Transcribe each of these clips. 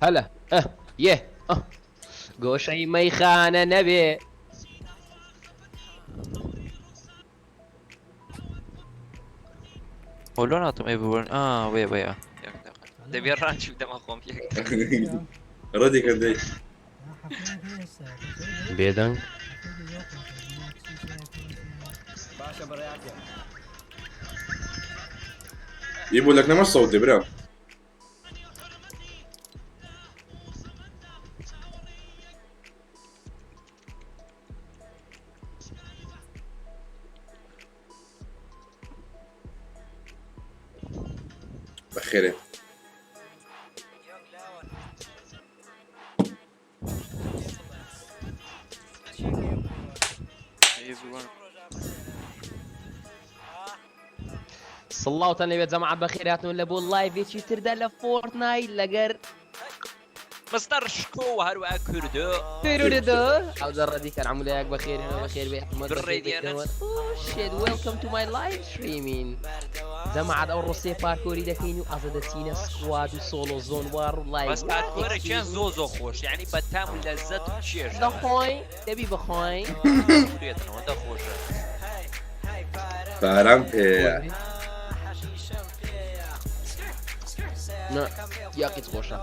هلا يه گۆشەی مەیخانە نەبێ قولوا نعطم اي بورن ويا ويا دبي الرانش بدم اقوم ردي كدي بێدەنگ يقول لك نمر صوتي برا بخير سڵاوتان لەوێت جەماعەت بەخێرهاتنەوە لە بۆ لاایڤێکی تردا لە فۆرتنایت لەگەر مستر شكو وهروها كردو ئەو دەڕەدی کە عەمولایەک بەخێرێنەوە بەخێر بێ شێت وێلکەم تو مای لاایڤ ستریمین جەماعەت ئەو ڕۆسێ پارکۆری دەکەین و ئازە دەچینە سکواد و سۆلۆ زۆن وار و لایڤ بس پارکۆرێکیان زۆ خۆش یعنی بەتام و لەزەت و چێژ دەخۆین دەبی بخۆین دێتنەوە دەخۆشە بارم پێ یاقیت خۆشە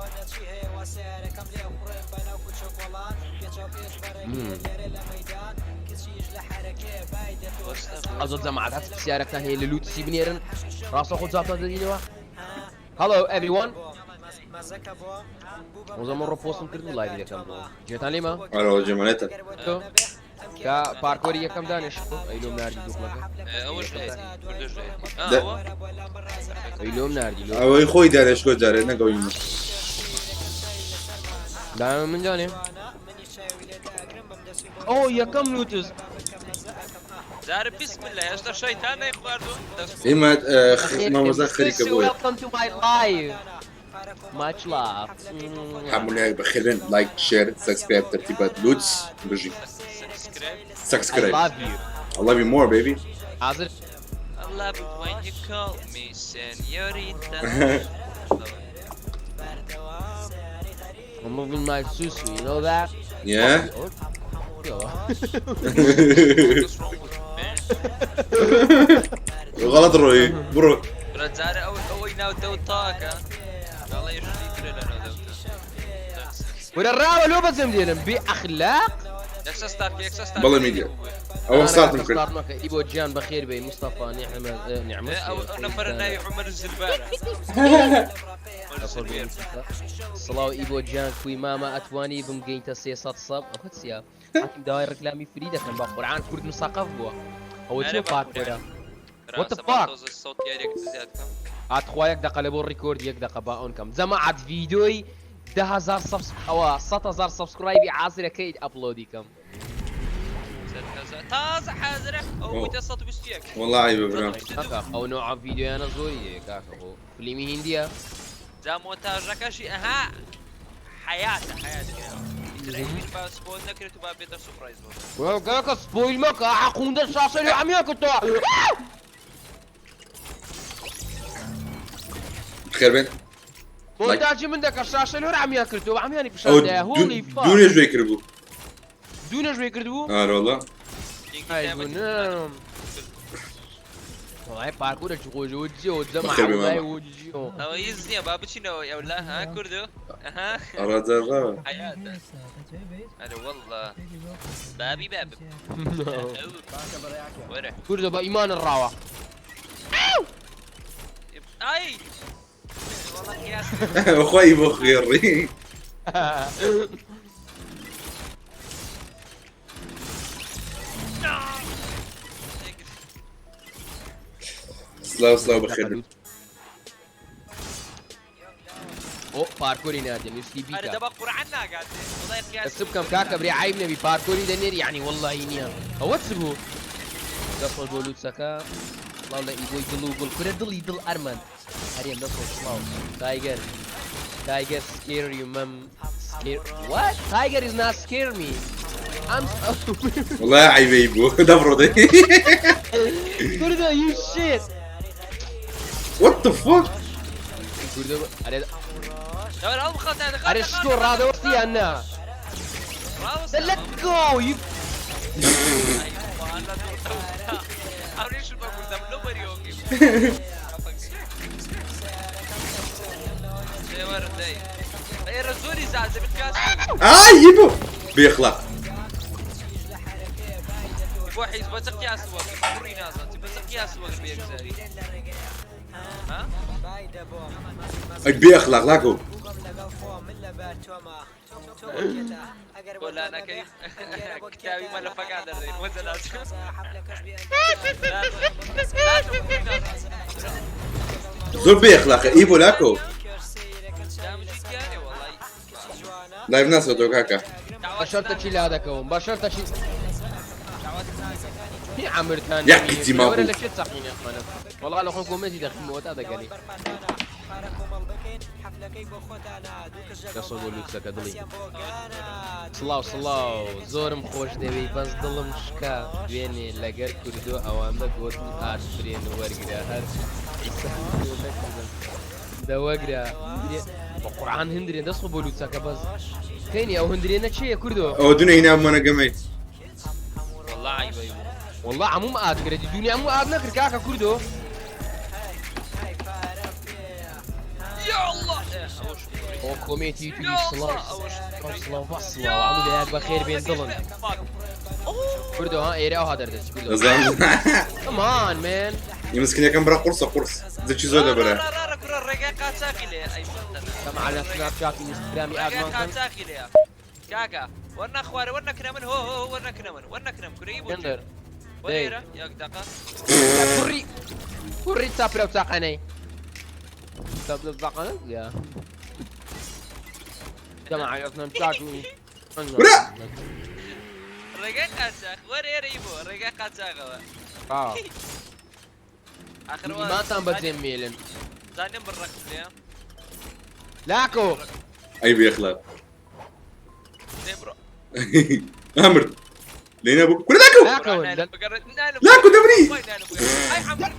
ئەزۆ جەماعەت هەست پرسیارەکان هەیە لە لوتسی بنێرن ڕاستە خۆ جاپە دەدینەوە هەڵۆ ئەڤریوان وەزەمە ڕۆپۆستم کرد و لایڤ یەکەم بۆ گوێتان لێمە ئەرۆ جێمانێتە کە پارکۆری یەکەم دانێش ئەیلۆم ناردی دووخەکە ئەیلۆم ناردی ئەوەی خۆی دانێشکۆ جارێت نەگەوین دامە من جانێ ئەو یەکەم لوتس زار بسم الله هێشتا شەیتان نەیخواردوون ئێمە مامۆزا خەریکە بۆ welcome to my live much love هەمونیاک بەخێرن لایک شێر سبسکرایب تەرتیبات لوتس بژی subscribe. I love you more, baby. حاضر I love it when you call me señorita. I'm moving my susu, you know that? Yeah? غلط روي برو رجال أوي ناو دو طاقة والله يشتري كرنا ناو دو ولا الراوة لو بزم دينم بأخلاق بالله ميديا أول صارت ممكن إيبو جان بخير بي مصطفى نعمة أو نفر ناي عمر الزلبانة صلاو إيبو جان كوي ماما أتواني بمجين تسيسات صب أخذ سيا حاكم داير ركلامي فريدة كان بقرآن كرد مساقف بوا هو شو فاكر What the fuck هات خوايك دقة لبو الريكورد يك دقة باون كم جماعة فيديوي 10,000 أو 100,000 سبسكرايبي عازرة كيد أبلودي كم تازة حاضرة أو متصل بستيك والله عيب برا أو نوع فيديو أنا زوري كاكا هو فيلمي هندية زا مونتاج شيء ها حياته تلاقي سبويل نكرت وباب بيتر سبرايز بو كاكا سبويل مكا عقوم ده الشاشة اللي عم ياكل خير بين مونتاجي من داك الشاشة اللي عم ياكل عم يعني في شاشة هولي فاك دوني جوي كربو دون جوي كردو والله والله باركور تشوج وجهي والجماعة والله وجهي هو يزني بابا شنو يا ولا ها كردو ها رجل حياته هذا والله بابي باب كردو بإيمان الراوة اي والله قياس اخوي بخيري سلاو بخير او باركوري نادي نسلي بيكا هذا دبا قرعنا قاعد والله قياس السب كم كاكا بري عايبنا بباركوري دنير يعني والله ينيا هو تسبه دخل بولود سكا والله لا يبوي يدلو قول كره دل ارمن هريم دخل سلاو Tiger scare you mum scare what Tiger is not scare me I'm والله عيب يبو دبرو ده كردو you shit what the fuck كردو دور هم خلط هذا ئەرێ شکۆ ڕادەوەستی یان نا let go you أريش ما قلت لو بريوكي شيء ورد أي أي رزوري زعزع بالكاس يبو بيخلق يبو حيز بس قياس وقت بري نازل بس قياس وقت بيجزاري ها بيخلق لاكو ولا أنا كيف كتابي ما لفق على الرين وزن زور بيخلق ايبو لاكو لايف ناس ودوكاكا بشرتك لا دكون بشرتك هي عمرتان يا كتي ما ولا لك تصحين يا اخوانا والله لو كنكم ماشي داخل موت هذا قال لي كسبوا لوكسا كدلي سلاو زورم خوش دبي بس ظلم شكا بيني لقر كردو اوامد قوت اشرين ورقرا هر دوغرا بقران هندرين دسخ بولوكسا كبز كايني او هندرين شي كردو او دون هنا ما انا قميت والله عيب والله عمو ما ادري الدنيا عمو ادنا كاكا كردو يا الله او كوميتي تولي صلاة فصلة وعمو لياك بخير بين ظلم كردو ها ايري او هذا دردش كردو كمان مان يمسكن يا كم برا قرص زي شي زودا برا كرة الرقاقات ساقلة أي كما على سناب شات انستغرامي ادمان كان ساقلة كاكا ورنا اخواري ورنا كنمن هو ورنا كنمن كريب كندر ويرا ياك دقة كوري تسابرا وتساقني تبدأ تساقني يا جماعة يا سناب شات الرقاقات ساق وريرا يبو الرقاقات ساقوا آخر ما تم بتزين ميلن زانين بالرقم ليه لاكو اي بيخلق زبرو امر لينا ابو كل لاكو لاكو دبري اي حمر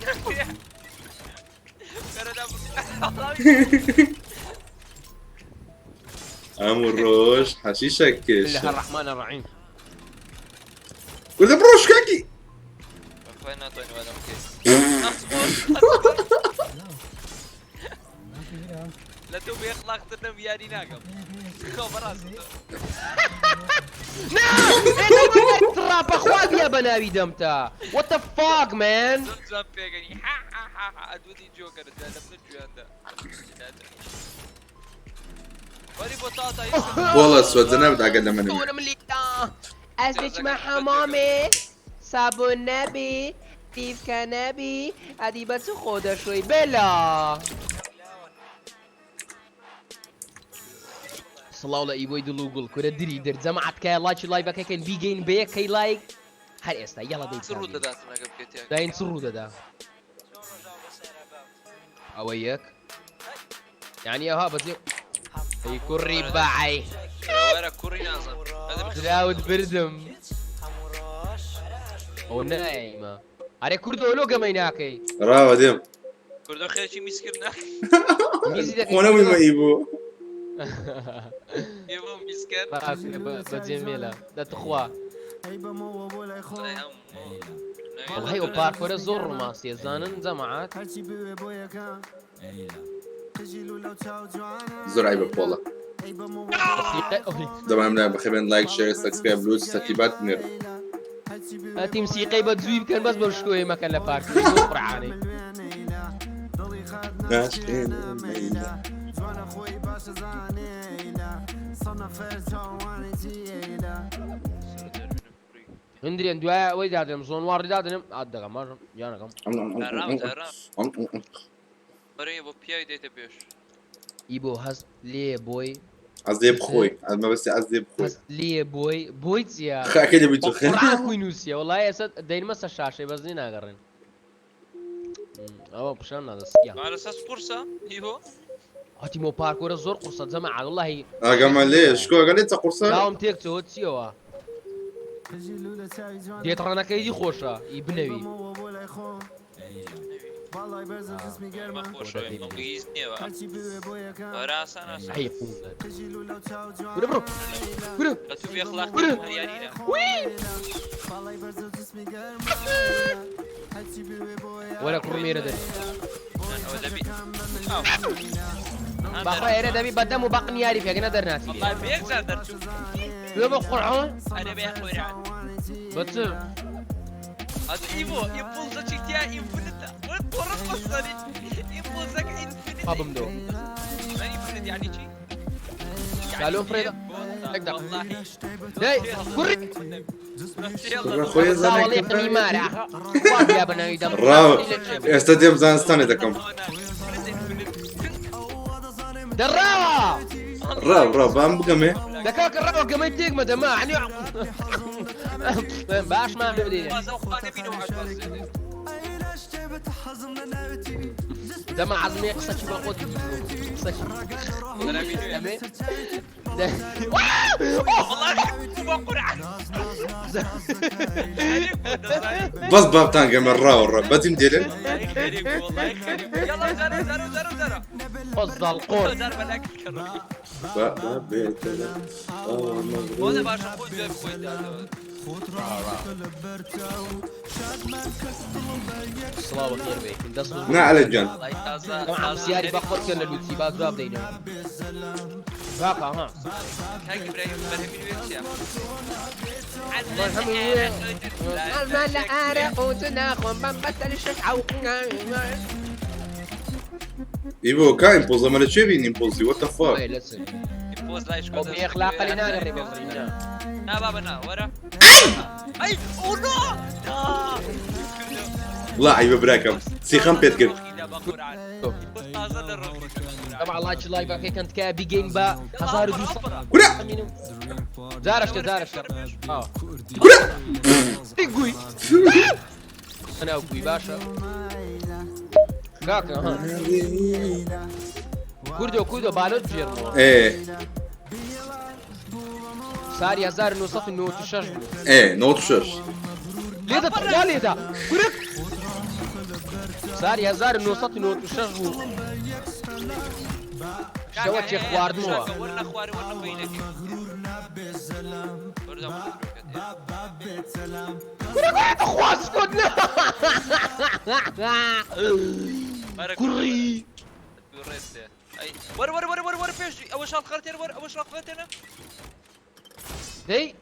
امر روش حشيشك بسم الله الرحمن الرحيم ولا بروش كاكي فين اعطيني هذا لا توبي يخلق تنم يا ناقم خبر راسك تراب اخواتي يا بناوي دمتا وات ذا فاك مان زم بيغني ها ادودي جوكر ده من الجوان ولي بطاطا والله اسود زناب اقل من وانا مليتا ازيك مع حمامي صابون نبي كيف كان نبي ادي بس خدا شوي بلا صلاة ولا ايبوي دلوغل كورة دري در جماعة كاي لايك لايفك كاين بيجين بيك كاي لايك هل استا يلا داين سرو دات انا قبل داين سرو دا اويك يعني يا هابط اي كوري باعي ورا كوري نازل هذا داود بردم او نايمة اري كردو لو قميناكي راو ديم كردو خير شي مسكرنا وانا ما يبو يبو مسكر بجميلة ده تخوا والله هو باركور زور رومانسي زانن جماعات زور عيبك والله دابا عملنا بخيبين لايك شير سبسكرايب لوز ترتيبات نير هاتي موسيقى بتزويب كان بس برشكوي ما كان لا باركور قرعاني هندري اندواء ويدادم زون وار دادم ادغا مر جانا كم بري بو بياي ديت بيش ايبو هاس لي بوي عزيب خوي ما بس عزيب خوي هاس لي بوي بويت يا خا كده بيجو خير قرعان كوينوسيا والله يا سد داين مسا الشاشه بس دينا غرن او بشان هذا السيا على اساس فرصه ايوه هاتي مو باركور زور قصه جماعه والله قام ليش شكو قال انت قرصان داوم تيك تو تسيوا ديت رانا كيدي خوشا يبنوي مەخۆ شۆی مەڵگەیز نییەوە بەراسان برو برو لە تو بێخلاق هەریانینە وەرە کوڕمێرە دەر ئەوە دەبی باخوا ئێرە دەبی بەدەم و باقن یاری پێگەنە دەرناسی والله بێکزار دەرچوو لێ بە قورعان ئەرە بێ خۆیران بەچ هذا إيمو يبوظ تشتيا إنفنتا ورد قصري يبوظك إنفنتا قابم دو ما إنفنتا يعني شيء قالوا فريدة اقدر والله داي قري خويا والله زانك يقني مارع يا بناي دم راو استاديوم زانستاني دكم دراوا راو بام بقمي دكاك الرابع قميت ديك ما دما يعني باش ما بدي دما عزمي قصة شي باخذ قصة شي بس باب تانقى من راو باتم ديلن يلا زارو قصد القول باب ولا باش اخوي صلاة وخير بيك ندصل نا على الجن طبعا سياري باخذ كنا لوتي باك باب دينا باقا ها هاي ابراهيم برهمين ما لا أعرف تناخم بمثل الشقعة ايبو كاين بوزا مالا تشيفين امبولسي وات ذا فاك يبوظ لا يشكو بإخلاق لنا نريب نا بابنا ورا اي او نو لا عيب براكم سيخان بيتكر طبعا الله يجزي الله يبارك كنت كابي جيم با 1200 كرة زارشت كرة تقوي انا ابوي باشا كاكا ها كردو بالوت جيرمو ايه ساري 1996 ايه نوت شش ليه ده طوالي ده كرك ساري 1996 شوت شيخ واردمو ورنا خواري ورنا بينك كرك خواص كنا كري اي ور بيش اول شاط خرتين اول شاط خرتين هي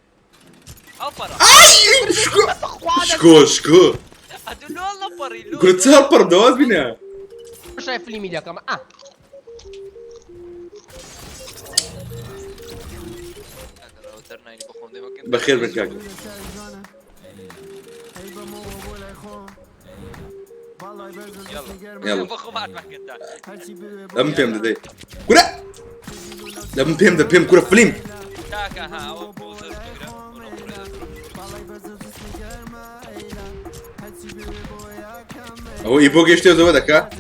افر اي شكو ادلو الله بري لو كنت سهر دوز بنا شايف لي ميديا كمان بخير من كاكا يلا بخو بعد ما كنت لم فهم ده كرة لم فهم ده فهم كرة فليم كاكا ها او بوزر هو ايبو جيشتي وزودك ها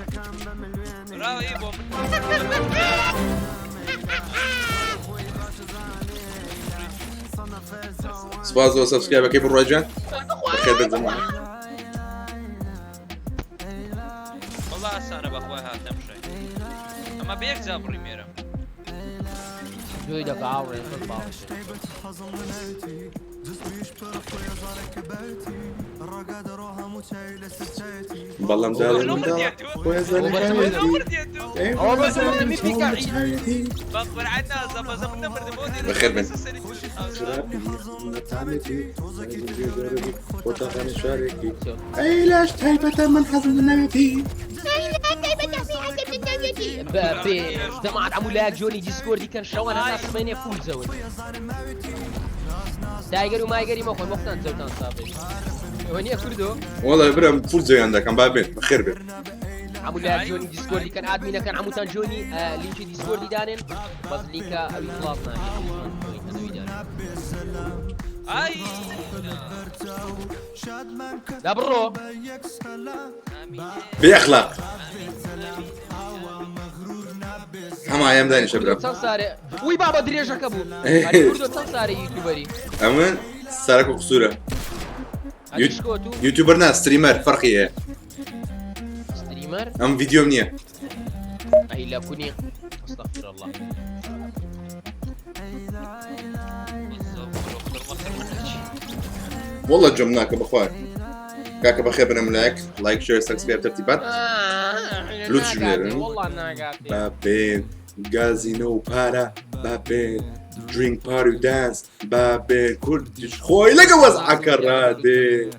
راو ايبو سبازو سبسكرايب كيف الرجال بخير بالزمان والله هسه انا باخوها تمشي اما بيك زابري ميرا جويدك عاوري بالله مدار بخبر عنا زبزبنا مردمودي بخير من اي لاش تهيبة من حزن نبتي جماعة عمو لاك جوني ديسكوردي كان شوانا ناس مين يفول زود دايقري وما يقري موخو مختان زودان صافي هوني كردو والله ابراهيم فول زي عندك عم بابين بخير بين عمو لاك جوني ديسكوردي كان ادمينا كان عمو تان جوني لينكي ديسكوردي دانن بس لينكا ابي خلاصنا اي لا برو باخلاق هما ايام داني شباب سانساري وي بابا دريجا كابو كردو سانساري يوتيوبري امن سارك قصوره شكوتو يوتيوبر ناس ستريمر فرقيه ستريمر ام فيديو منيح اي لا كوني استغفر الله والله جمناك ابو اخوي كاكا بخير بنا ملاك لايك شير سبسكرايب ترتيبات لوتش جميل والله انا قاعد بابين غازينو بارا بابين درينك باري دانس بابين كل خوي لقى وزع كرادي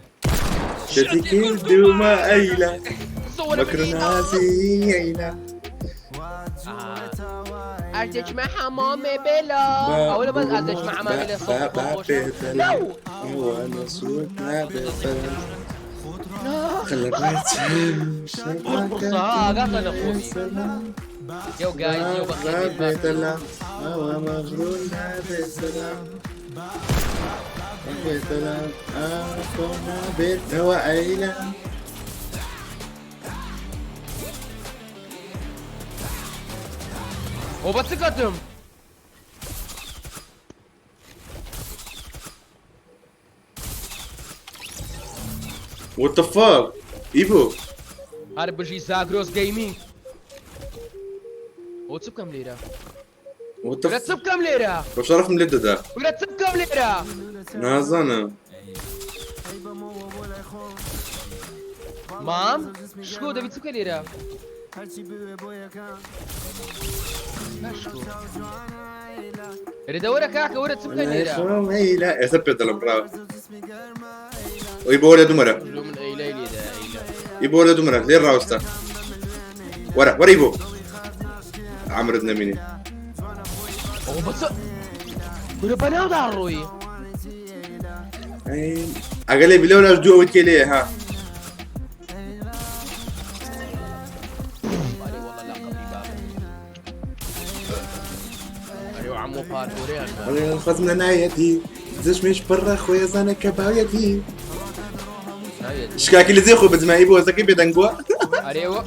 شتكي دوما ايلا مكرنازي ايلا ارتج مع حمام بلا اول بس ارتج مع حمام بلا بابين وانا صوتنا بفلا خلى بيتي فرصة قاطنا خوي يو جايز يو بخير هو مغرورنا بالسلام بالسلام كنا بيتنا وعيلة وبتقدم What the fuck ايبو هذا بجي زاغروس جيمنج وتصب كم ليرة؟ What the ولا تصب كم ليرة؟ وش عرف ملد ده ولا تصب كم ليرة؟ نازانا مام شكو دبي تصب كم ليرة؟ ردورة كاكا ولا تصب كم ليرة؟ لا اثبت الامراض ويبو ولا دمرة من اي ليلي ده يبو ولا دمرة ليه الراوستا ورا يبو عمرو النميني اوه بس ولا بناض على الروي اقل بلونا جو وتكلي ها والله لا قبل باب ايوه عمو باركوري الخصم نايتي زش مش برا خويا زانا كبايتي شكاكي اللي زي خو بدما يبو زكي بدنقوا ايوه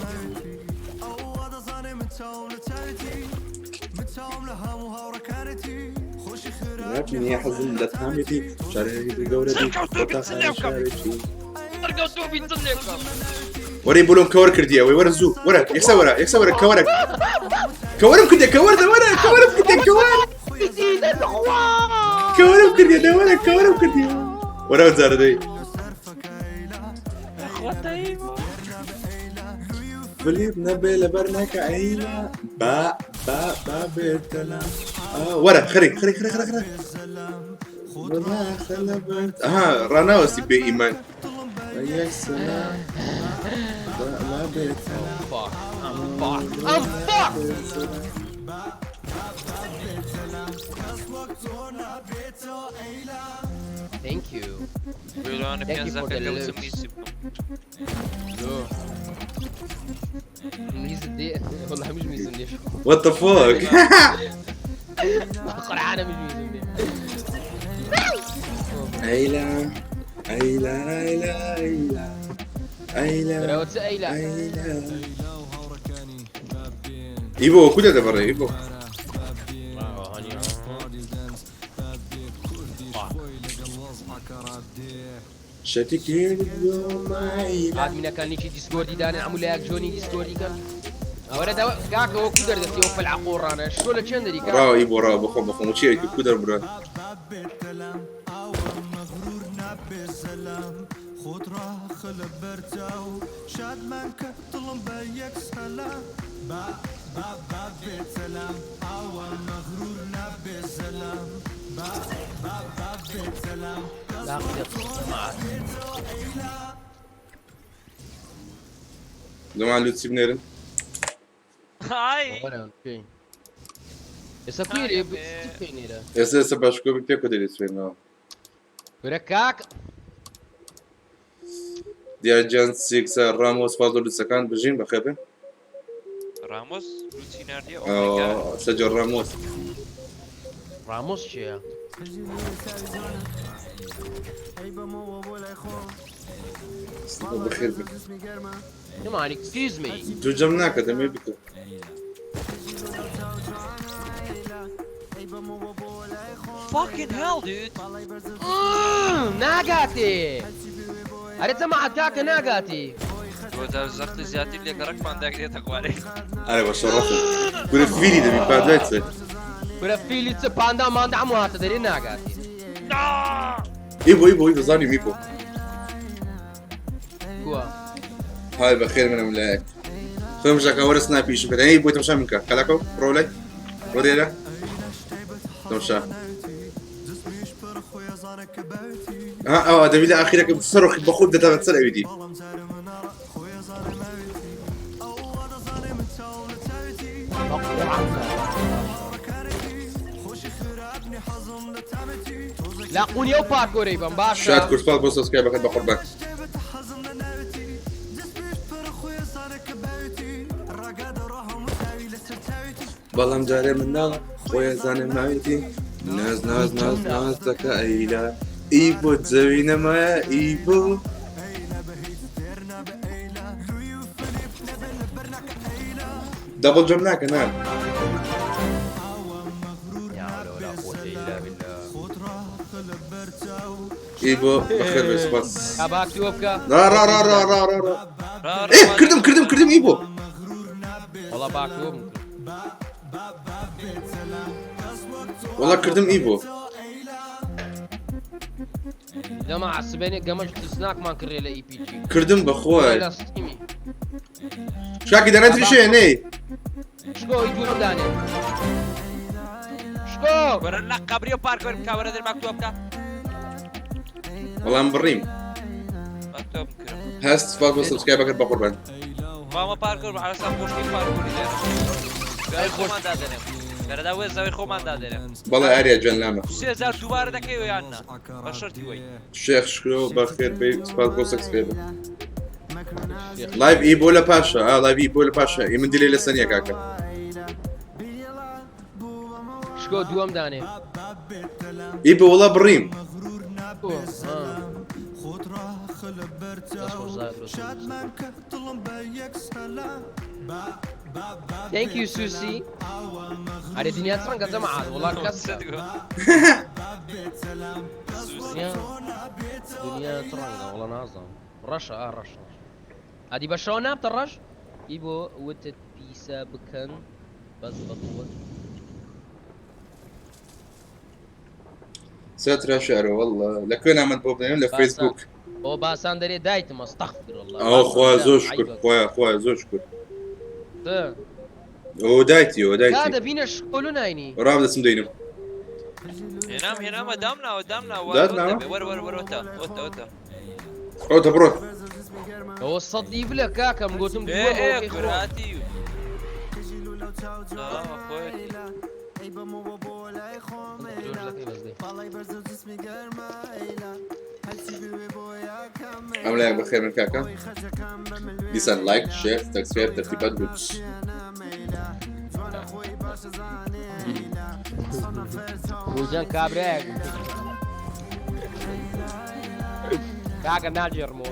لكن يا حزن لا تهامتي شارعي بقولتي ارقوا توفي نطلعكم وري بولون كور كرديا ورا الزو ورا يكسر كورك كورم كرديا كورم كرديا كورم كرديا ورا وزار دي بليب نبيل برناك عيلة با بيتنا ورا خري والله خلبت راناوسي بإيمان يا سلام ما بيتنا Thank you. بيقولوا انا في زكاة لو ميز الدي والله مش ميز الدي What the fuck قرعانة مش ميز الدي عيلة روت ايلا ايبو كده ده برا ايبو شتكي اليوم عيلة عاد منا كان نيجي ديسكوردي دانا عمو لاك جوني ديسكوردي كان ورا دا كاك هو كدر دفتي في العقور انا شو لا تشندري كان راو ايبو راو بخو مشي كدر برا خضرة خلبرتو شاد منك طلم بيك سلام با بسلام أول مغرور نبي سلام با بسلام لا معك جماعة اللي تسيب نيرن هاي ولا اوكي يسافيري بتفيني ده يا باشكو بيبيكو دي تسوينا وركاك دي جان 6 راموس فاضل السكان بجين بخيبه راموس روتينارديا سجل راموس شيا بخير بك come on excuse me جو جمناك دمي بك fucking hell dude ناقاتي أريد سمعت كاكا ناقاتي بۆ زەختی زیاتر لێکە ڕقمان داگرێتە خوارێ ئەرێ بە شەڕەفم گورە فیری دەبی پادوای چێ برە فیلی چ پاندا ماندا هەموو هاتە دەرێ ناگاتی ئیبۆ دەزانی میبۆ کووە هاي بخير من ولاك خم جاكا ورا سنايبي شوف هي بوي تمشى منك كلاكو رولي روديلا تمشى اه دبي اخيرا بتصرخ بخود ده تسال ايدي لا قوني او باركور يبان باشا شات كورس بال بوس سكاي بخد بقربان بلام جاري من نار خويا زاني مايتي ناز تكا ايلا ايبو تزوينا ما ايبو دبل جمناك نعم ايبو بخير بس اباك توبكا را ايه كردم ايبو والله باك توب والله كردم ايبو جماعة السبيني قمش سناك ما نكري له اي بي جي كردم بخوي لا ستيمي شاكي دا ندري شيء هني شكو يجون داني شكو ورنا قبريو باركور بكا ورا در مكتوب بكا والله مبريم مكتوب كرا هاست فاضل سبسكرايب بكر بقربان ماما باركور على اساس بوشتي باركور زاوي خومان دادنم بردا وين زاوي خومان دادنم والله اريا جنلامه 3000 دوباره دكيو يانا بشرتي وي الشيخ شكرو بخير بي فاضل سبسكرايب لايف ايبو ولا باشا لايف ايبو ولا باشا يمن دي ليله ثانيه كاكا شكو دوام داني ايبو والله بريم ثانك يو سوسي هذه دنيا ترنقة جماعة والله كسر دنيا ترنقة والله نعظم رشا رشا هذه بشرونة بترش يبو وتت بيسا بكن بس بطوة سترى شعره والله لكن عملت بوبنا لفيسبوك او باسان دري دايتم استغفر الله او خويا زوشكر خويا زوشكر ده ودايتي هذا بينا شكولو نايني رامد اسم دينم هنا قدامنا ور اوتا بروت هو الصديق بلا كاكا مقولتم ايه كراتي خوي عامل بخير من كاكا ديسان لايك شير سبسكرايب ترتيبات بوتش وجان كابريك كاكا ناجر مو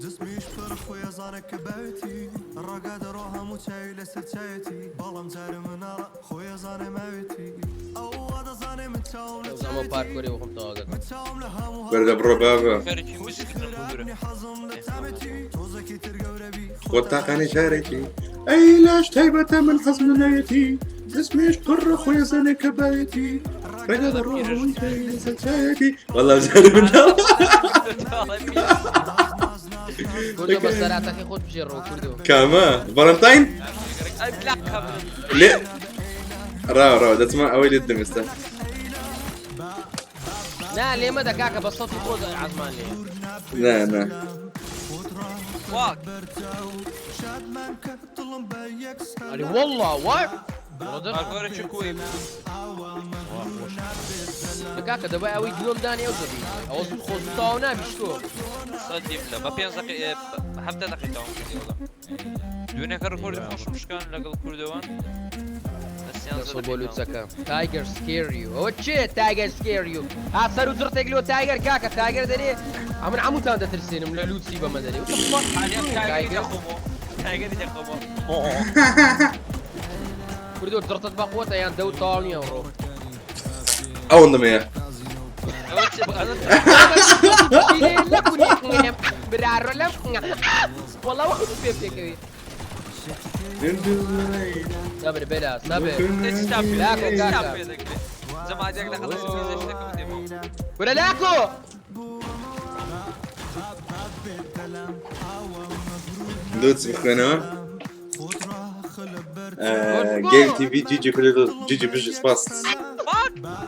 جسمي يشبر خويا زارك بيتي الرقاد روها متشاي لسرتشايتي بالله مجاري من خويا زاري موتي او هذا زاري متشاوم زعما باركوري وهم طاقة متشاوم لها بردا برو بابا فرجي مسكنا حزم لتامتي توزكي ترقى وربي وطاقني شاركي اي لاش تايبة من حزم نيتي جسمي يشبر خويا زارك بيتي رقاد روها متشاي لسرتشايتي والله مجاري من كردو بس سرعتك خود بجرو كردو كاما فالنتاين ليه را ده اسمه اويل الدم استا لا ليه ما دكاكا بس صوتي خود عزمان ليه لا واك علي والله واك باركور شكوي دكاكا دبا اوي دوم داني او زبي او زود خوز تاونا بشكو صديق لا ما بين دقيقة حتى دقيقة والله دوني كركورد خوش مشكان لقل كردوان بولو تسكا تايجر سكير يو او تشي تايجر سكير يو اثر وزرتك لو تايجر كاكا تايجر دري عمن عمو تان ترسين من لوت سيبا ما دري تايجر يدخمو كردو درتت بقوتها يعني دو طالني ورو او انضميه والله واخد فيك كذي صبر بلا صبر ولا لاكو دوتس بخنا جيم تي في جيجي كل جيجي بيجي سباس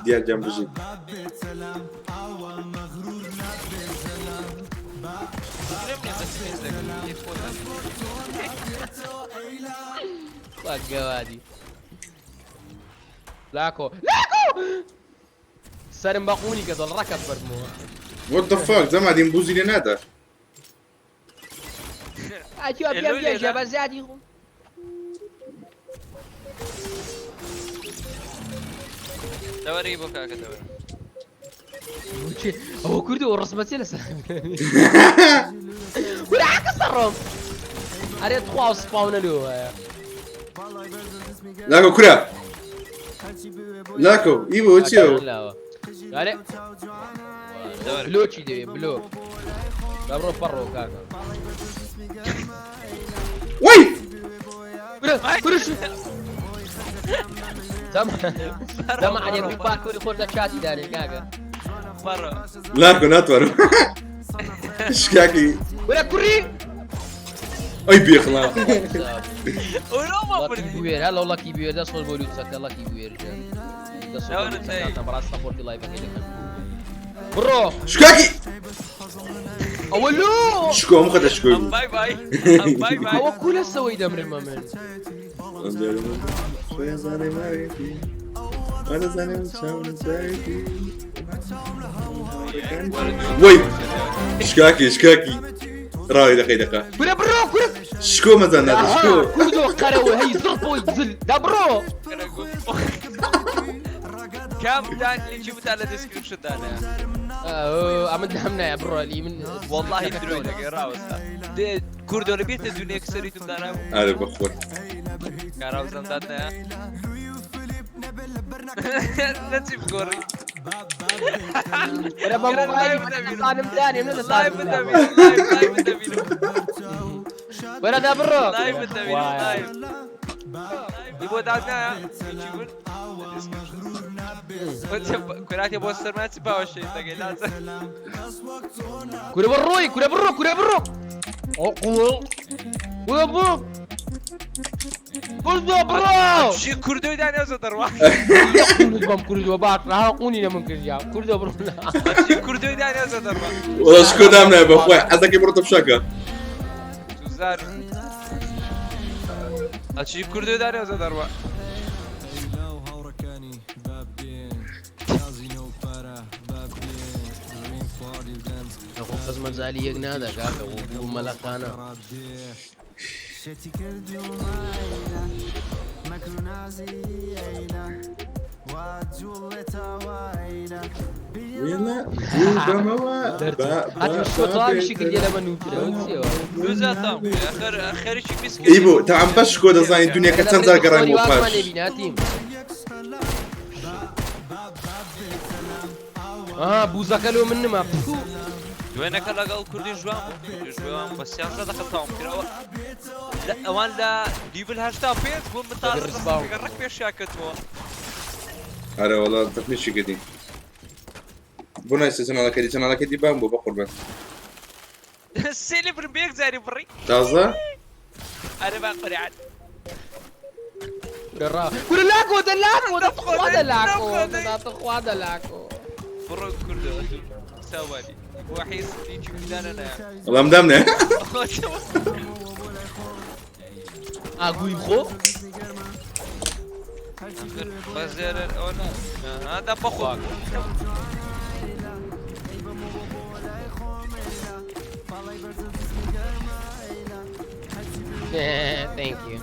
ديال جنب بيجي فاك وادي لاكو لاكو سالم باقوني كذا ركب برمو وات ذا فاك زعما غادي نبوزي لي نادا اشوف يا جبل زادي دوري بوكا كدوري هو كردو ورسمتي لسه ولا كسرهم اريد 3 سباون له لاكو كرا لاكو ايبو تشيو يعني بلو تشي دي بلو قبرو فرو كاكا وي كرش دم على يبي باركور يخرج شاتي داري كاكا مرة لاكو ناتورو شكاكي ولا كوري اي بيخلا وروما لاكي بوير هلا والله كي بوير ده صوت بوليو سك الله كي بوير ده صوت انا براس سبورت لايف كده برو شكاكي اولو شكو مو خد شكو باي باي باي باي هو كل سوي دمر الممن شوية زاني ماريتي وانا زاني مشام زايتي وي شكاكي راي دقيقة كورا برو كورا شكو مازال هذا شكو كودو قروي هي زربو يزل ده برو كم دان اللي جبت على ديسكريبشن دانا عمد همنا يا برو اللي من والله بدري لك راوس كرد ولا بيت الدنيا كسريتم دانا هذا بخور راوس دانا نسيب كوري انا بابا صانم ثاني من لايف الصانم لايف الدبيلو ولا ده برو لايف الدبيلو لايف يبغى دعنا يجيبون كرات يبغى السرمات سبعة وشيء تقول لازم كورا بروي كورا برو أقول كورا برو كورا برو شيء كردو داني أزود أروح كورا بعد راح أقوني لمن كرجع كورا برو شيء كردو داني أزود أروح والله شكو دامنا يا بخوي حزك يبرط بشكا زار شيء كردو داني أزود أروح بس مزالي يقنادا كاكا وملكانا ويلا جوبا موا هاتي شو طالب شكل ديال منوفر دوزاتهم آخر شيء بيسكت ايبو تعم باش شكو دزاين الدنيا كتنزل قراي موفاش بوزاكا له من ما وينك لقى كردي جوان بس يا صدق دخلتهم كده لا اوان لا ليفل هاشتاج بيت بوم متاز قرك بيش شاكتوا اره والله تفنيش قديم بونا يستسنا على كدي سنة على كدي بامبو بقربان سيلفر بيك زاري بري تازا انا باقري عاد كل لاكو ده لاكو برو كله سوالي وحيس يجي بدانا انا والله مدامنا اقول خو بزر هذا بخو thank you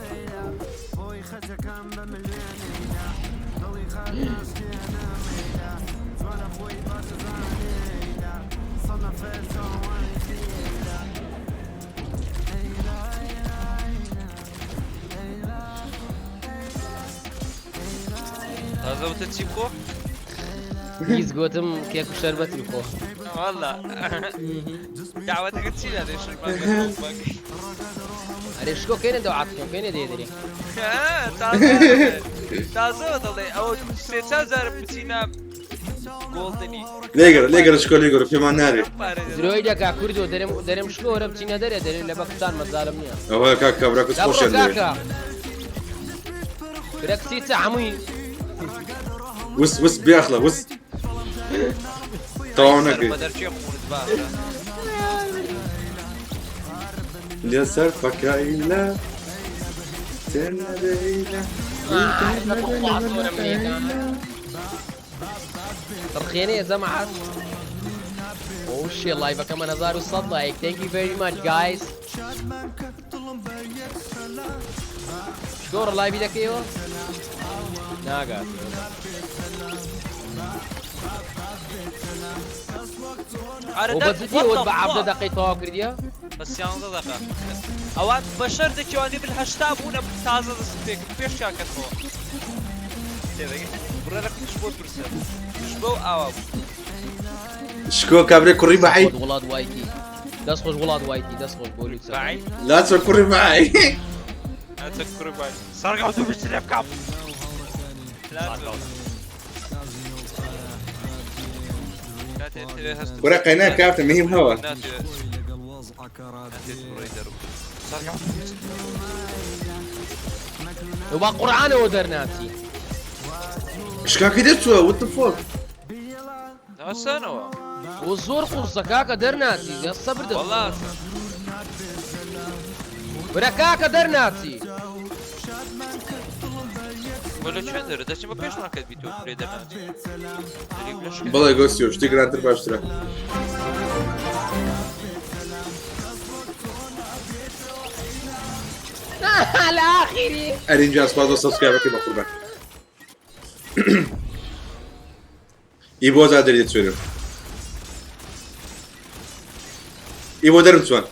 قوتە چی بخۆ؟ هیچ گوتم کێک و شەربەتی بخۆ والله دعوەتەکەت چی دادێ ئەرێ شکۆ کێنە دەوعاتکەم کێنە دێدەری تازەوە دەڵێ ئەوە 300,000 بچینە گۆڵدنی لێگەرە شکۆ لێگەرە پێمان نارێ درۆی دەکا کوردۆ دەرێم شکۆ وەرە بچینە دەرێ دەرێ لە بەکستان مەزارم نییە ئەوە کاک کابراکەس خۆشە لێ برەکسیچە هەمووی وس بیاخڵە وس تەواو نەکەی بە دەرچێ خورد باە لێسەر فەکایلە تێنەدەیلە تڕخێنێ زەمەعات Oh shit, liveەکەمە 1100 like. Thank you very much guys. شکۆڕ لایڤی دەکەیەوە؟ ناگات بەجددیەوە بە 17 دقەی تەواو کردیە؟ بە 13 دقە ئەوان بە شەردێکیوانی بل 80 بوونە تازە دەست پێکرد پێش کاکەتەوە بڕە لە کوش بۆ پرسە کوش بۆ ئاوا بوو شکۆ کابرێ کوڕی بەعی وڵات وایتی دەست خۆش وڵات وایتی دەست خۆش بۆ لوتسە لا چۆ کوڕی بەعی هاتە کوڕی بای سەرگەوت و بچ لێ بکەم وەرە قەینا کافتە مهم هەوە با قورعانەوە دەرناچی شکاکی دەچووە وت فۆک ناسانەوە و زۆر قورسە کاکە دەرناچی سەبر دە وەڵا برە کاکە دەرناچی وەلە چێن دەرە دەچین بە پێش ماکەت بیتۆ پرێ دەرناچی بەڵێ گۆستیۆ شتی گرانتر باشترە لە ئاخیری ئەرینجا سپاس بۆ سەبسکرایبەکەی بە قوربان ئی بۆ زادەری دەچێنم ئی بۆ دەرم چوان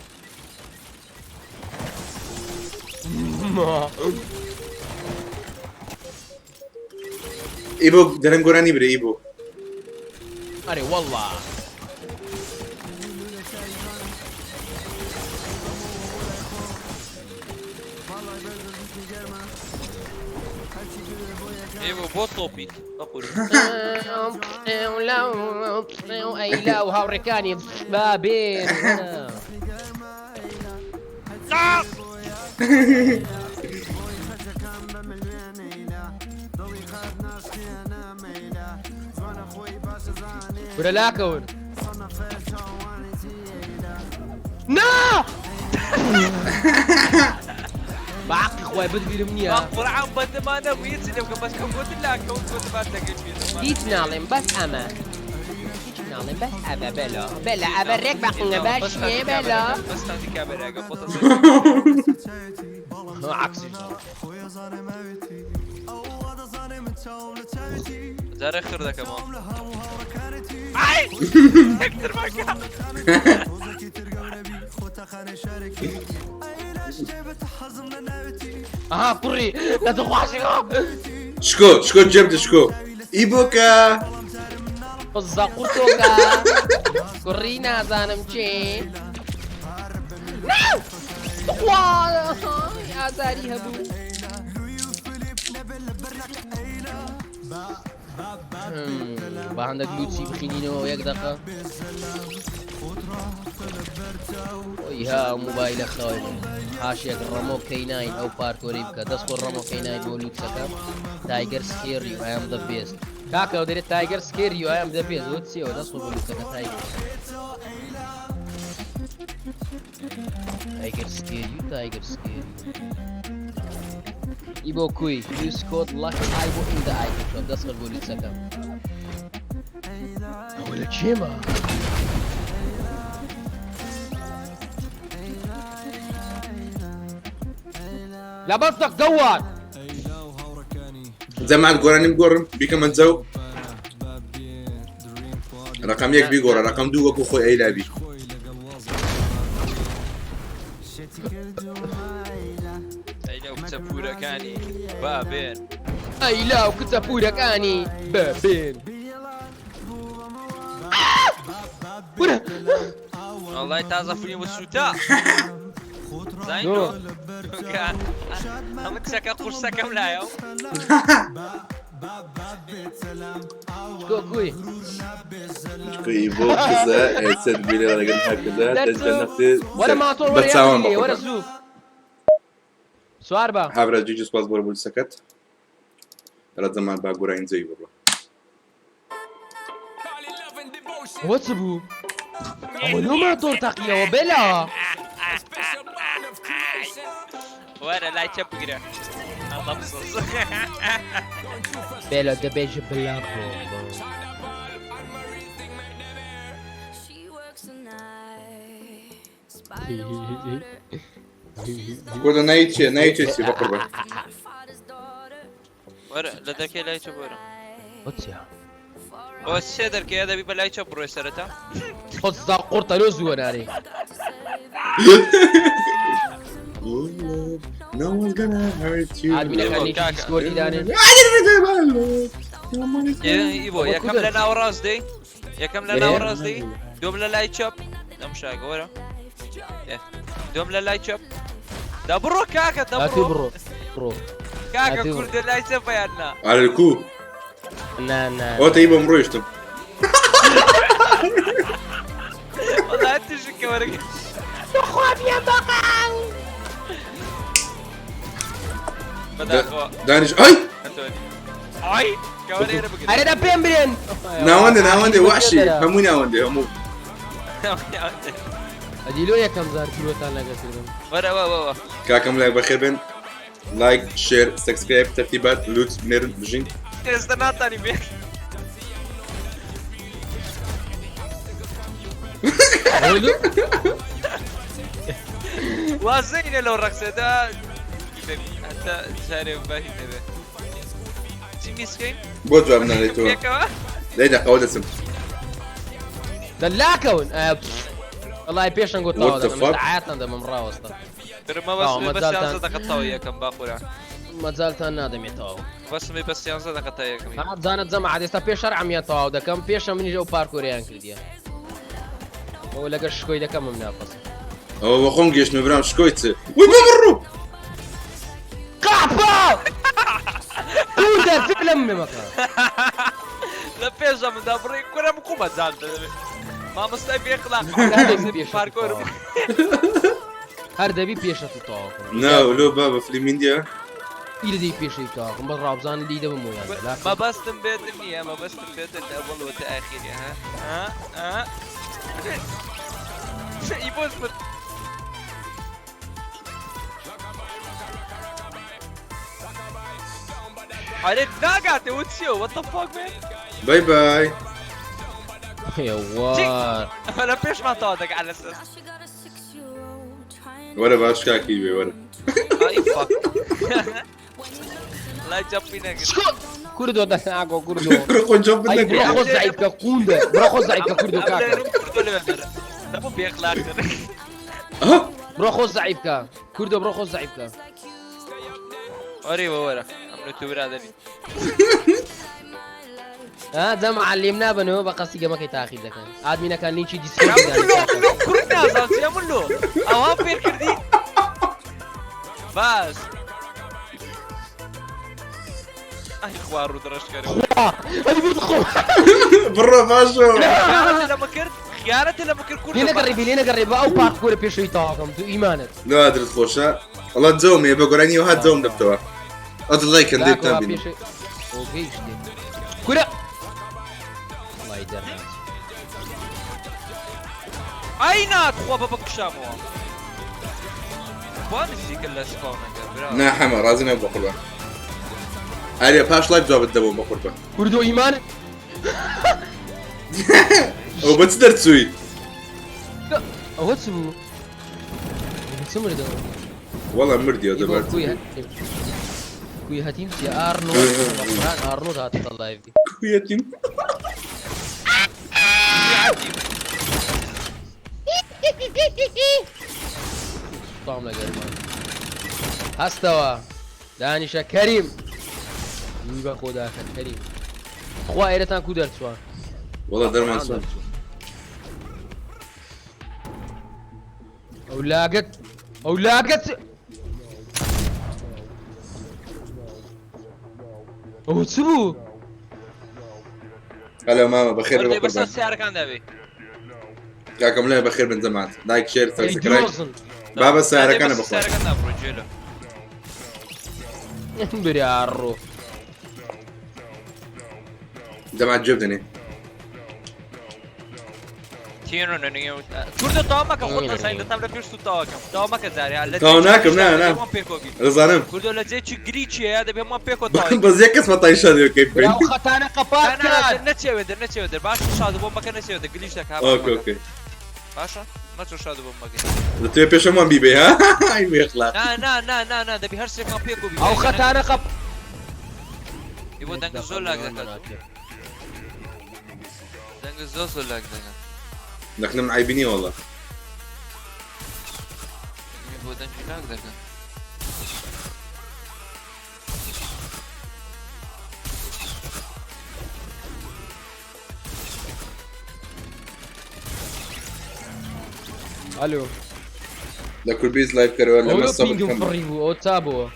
ئی بۆ دەرەم گۆرانی برێ ئی بۆ ئەرێ وەڵڵا ئێوە بۆ تۆپیت بەقور ئەیلا و هاوڕێکانی بابێن برە لاکەون نا باقی خۆی بتبیرم نییە قورعان بەندەمانە بوو هیچ لێ بکە بەس کە گوتت لاکەوت گوتبات دەگەی پێ هیچ ناڵێم بەس ئەمە هیچ ناڵێم بەس ئەمە بەلا بەلا ئەبە ڕێک بەقنە باش نیە بەلا بەستانی کابراگە خۆتە عکسیش جارە خر دەکەمەوە هێکتر ماکە ئاها کوڕی لە دڵخواشیەوە شکۆ جێبدە شکۆ ئی بۆکە قزە قورتۆکە کوڕی نازانم چێ بخوا ئازاری هەبوو با هەندێک لوچی بخینینەوە یەک دەقە ئۆی ها موبایلە خاوێن هاشێک ڕەمۆ کەیناین ئەو پارکۆری بکە دەست خۆ ڕەمۆ کەیناین بۆ لوچەکە تایگەر سکێری و ئەم دەبێست کاکە ئەو دەرێت تایگەر سکێری و ئەم دەبێت وە چیەوە دەست خۆ بۆ لوچەکە تایگەر سکێری و تایگەر سکێری ئی بۆ کوی use code lucky I بۆ ئیندا ئایتم شۆپ دەست خۆ بۆ لوچەکە ئەوە لە کێمە لا بەستەق گەوان زەمان گۆرانیم گۆڕم بیکەمە جەو ڕقم یەک بیگۆڕە ڕقم دوو وەکو خۆی ئەیلابی ئەینە و بچە پورەکانی با بێن ئەی لاو کچە پورەکانی ببین ورە والله تازە فری بە سووتا زاینۆ ئەمە کچەکە قورسەکەم لایە کوی شكوي بو كذا سد بيلي ولا قلنا كذا تجد نفسي وەرە ماتۆر بتساوم وەرە بقول زوو سوار بە حابر جيجي سباس بقول سكت رد زمان باقورين زي والله وەچ بوو ئەوە ماتۆر تەقیەوە بێلا وەرە لای چە بگرە ئەڵە بسۆز بێلە دەبێژە بلا بۆ كودا نايتشي سي بقربه وەرە لە دەرکێ لای چە بۆرە وەچە بۆ سێ دەرکەیە دەبی بە لای چە بڕۆی سەرەتا خۆزدا قورتەلۆ زووە نارێ No one's gonna hurt you. ئادمینەکانی دیسکۆردی دانێن ئیبۆ یەکەم لە ناوەڕاست دەی یەکەم لە ناوەڕاست دەی دوم لە لای چەپ ئەم شاگە وەرە دوم لە لای چەپ دەبڕۆ کاکە هاتی دەبڕۆ بڕۆ بڕۆ کاکە کوردە لای چەپیاننا على الكو نا نا هو تيبا مرويشتم والله تشكى ورقة دانش اي اي كوري انا بقول هەرێدا پێم برێن ناوندي وحشي همو ناوندي همو ئەدیلۆ یەکەم زار کیلۆتان لەگەسیرم ورا وا كاكم لايك بخير بن لايك شير سبسكرايب ترتيبات لوت نيرن بجين استنى تاني بيك وازين لو رقصتها حتى شاري باهي تبع سيمي سكين بوت جوابنا ليتو بيكوا ليدا قول اسم دەلاکەون والله پێشان What the fuck? گوتعاتان دەمەم ڕاوەستە درما بس 11 دقيقة يكم باخورا مەجالتان نادەمێتەوە بس مي بس 11 دقيقة يكم بزانت جەمع ئێستا پێش هەرعەمیان تەواو دەکەم پێشە منیش ئەو پارکۆریان کردیە ئەو لەگەر شکۆی دەکەمم ناپەس هو بخون جيش مبرام شكويت وي بمرو قاپا کوردە فعلم مێمەکە لا بيجا من دابري كورا مقومة زالت ما مستوي بيخلق باركور هەر دەبی پێشە تو تەواوکەم ناو لو بابا فليمينديا ئیرە دەی پێشەی تاواکەم بەس ڕابزان لی دەبم ویان ما بستم بيت النية ما بستم بيت الأول والتأخير ها يبوس من عليك ناقاتي وتشيو وات ذا فاك مان باي باي هێوار انا بيش ما طادق على اساس ولا باش كاكي ولا اي فاك لا جابي ناقص کوردۆ دەناگۆ کوردۆ روح جنب ئەی النقل بڕۆ خۆ زعیبکە قوندە بڕۆ خۆ زعیبکە کوردۆ کاکە ده مو بيخلق ها بڕۆ خۆ زعیبکە کوردۆ بڕۆ خۆ زعیبکە وري ورا عملوا تورا دلي ها جەمع عەلێم نابنەوە بە قەسی گەمەکەی تاخیر دەکەن ئادمینەکان نیچی دیسکۆردی كورنا زالتي يملو اوام بير كردي بس اي خوارو درش كريم ئەی بخۆ برا باشو خيانتي لما كنت كل لێنە گەڕێبی لێنە گەڕێبە ئەو پارکۆرە پێشەوەی تاواکەم تو ئیمانت لا ادري خوشا والله تزومي بقولاني وهات زوم دبتوا هذا لايك ندير تابين كورة الله يدرنا اين اخو بابك شامو بانسي كلها سباونا نا حما رازنا بقربه هاري باش لايف جواب الدبو بقربه كوردو إيمان او بتصدر تسوي هو تسبو تسمر ده والله مردي هذا بعد كوي هاتيم يا أرنو أرنو هات اللايف دي كويتين طعم لقرمان هستوى دانش كريم بە خۆداکەن کەریم خوا ئێرەتان کو دەرچوە والله دەرمان سوان ئەو لاگەت ئەو لاگەت ئەو چ بوو؟ هلا ماما بخير وردي بخير بس السيارة كان دابي ياكم لا بخير من زمان لايك شير ئەی سبسكرايب دۆزن بابا السيارة كان السيارة بخير كان دابي رجيله بريارو جماعة جبدني تيرو نيو كرد طعمك خدنا ساين تام لفيش طعمك طعمك زاري طعمك نعم رزانم كرد ولا زي تشجريتشي هذا بهم بيكو طعمك بس يا كسمة طايشة كيف لو خطانا قبات انا نتشي ودر باش شادو بومبا كان نتشي ودر قليش لك اوكي باشا ما تشو شادو بومبا ده تبي بيشمان بيبي ها هاي ميخلا نا ده بيهرسك ما بيكو بي او خطانا قب يبو دنگ زول لاك دنگ زول لاك نحن معيبيني والله يبو دنج لاك دنگ الو ده كوربيز لايف كاري ولا او مسا بينجم بتكمل فريبو او تابو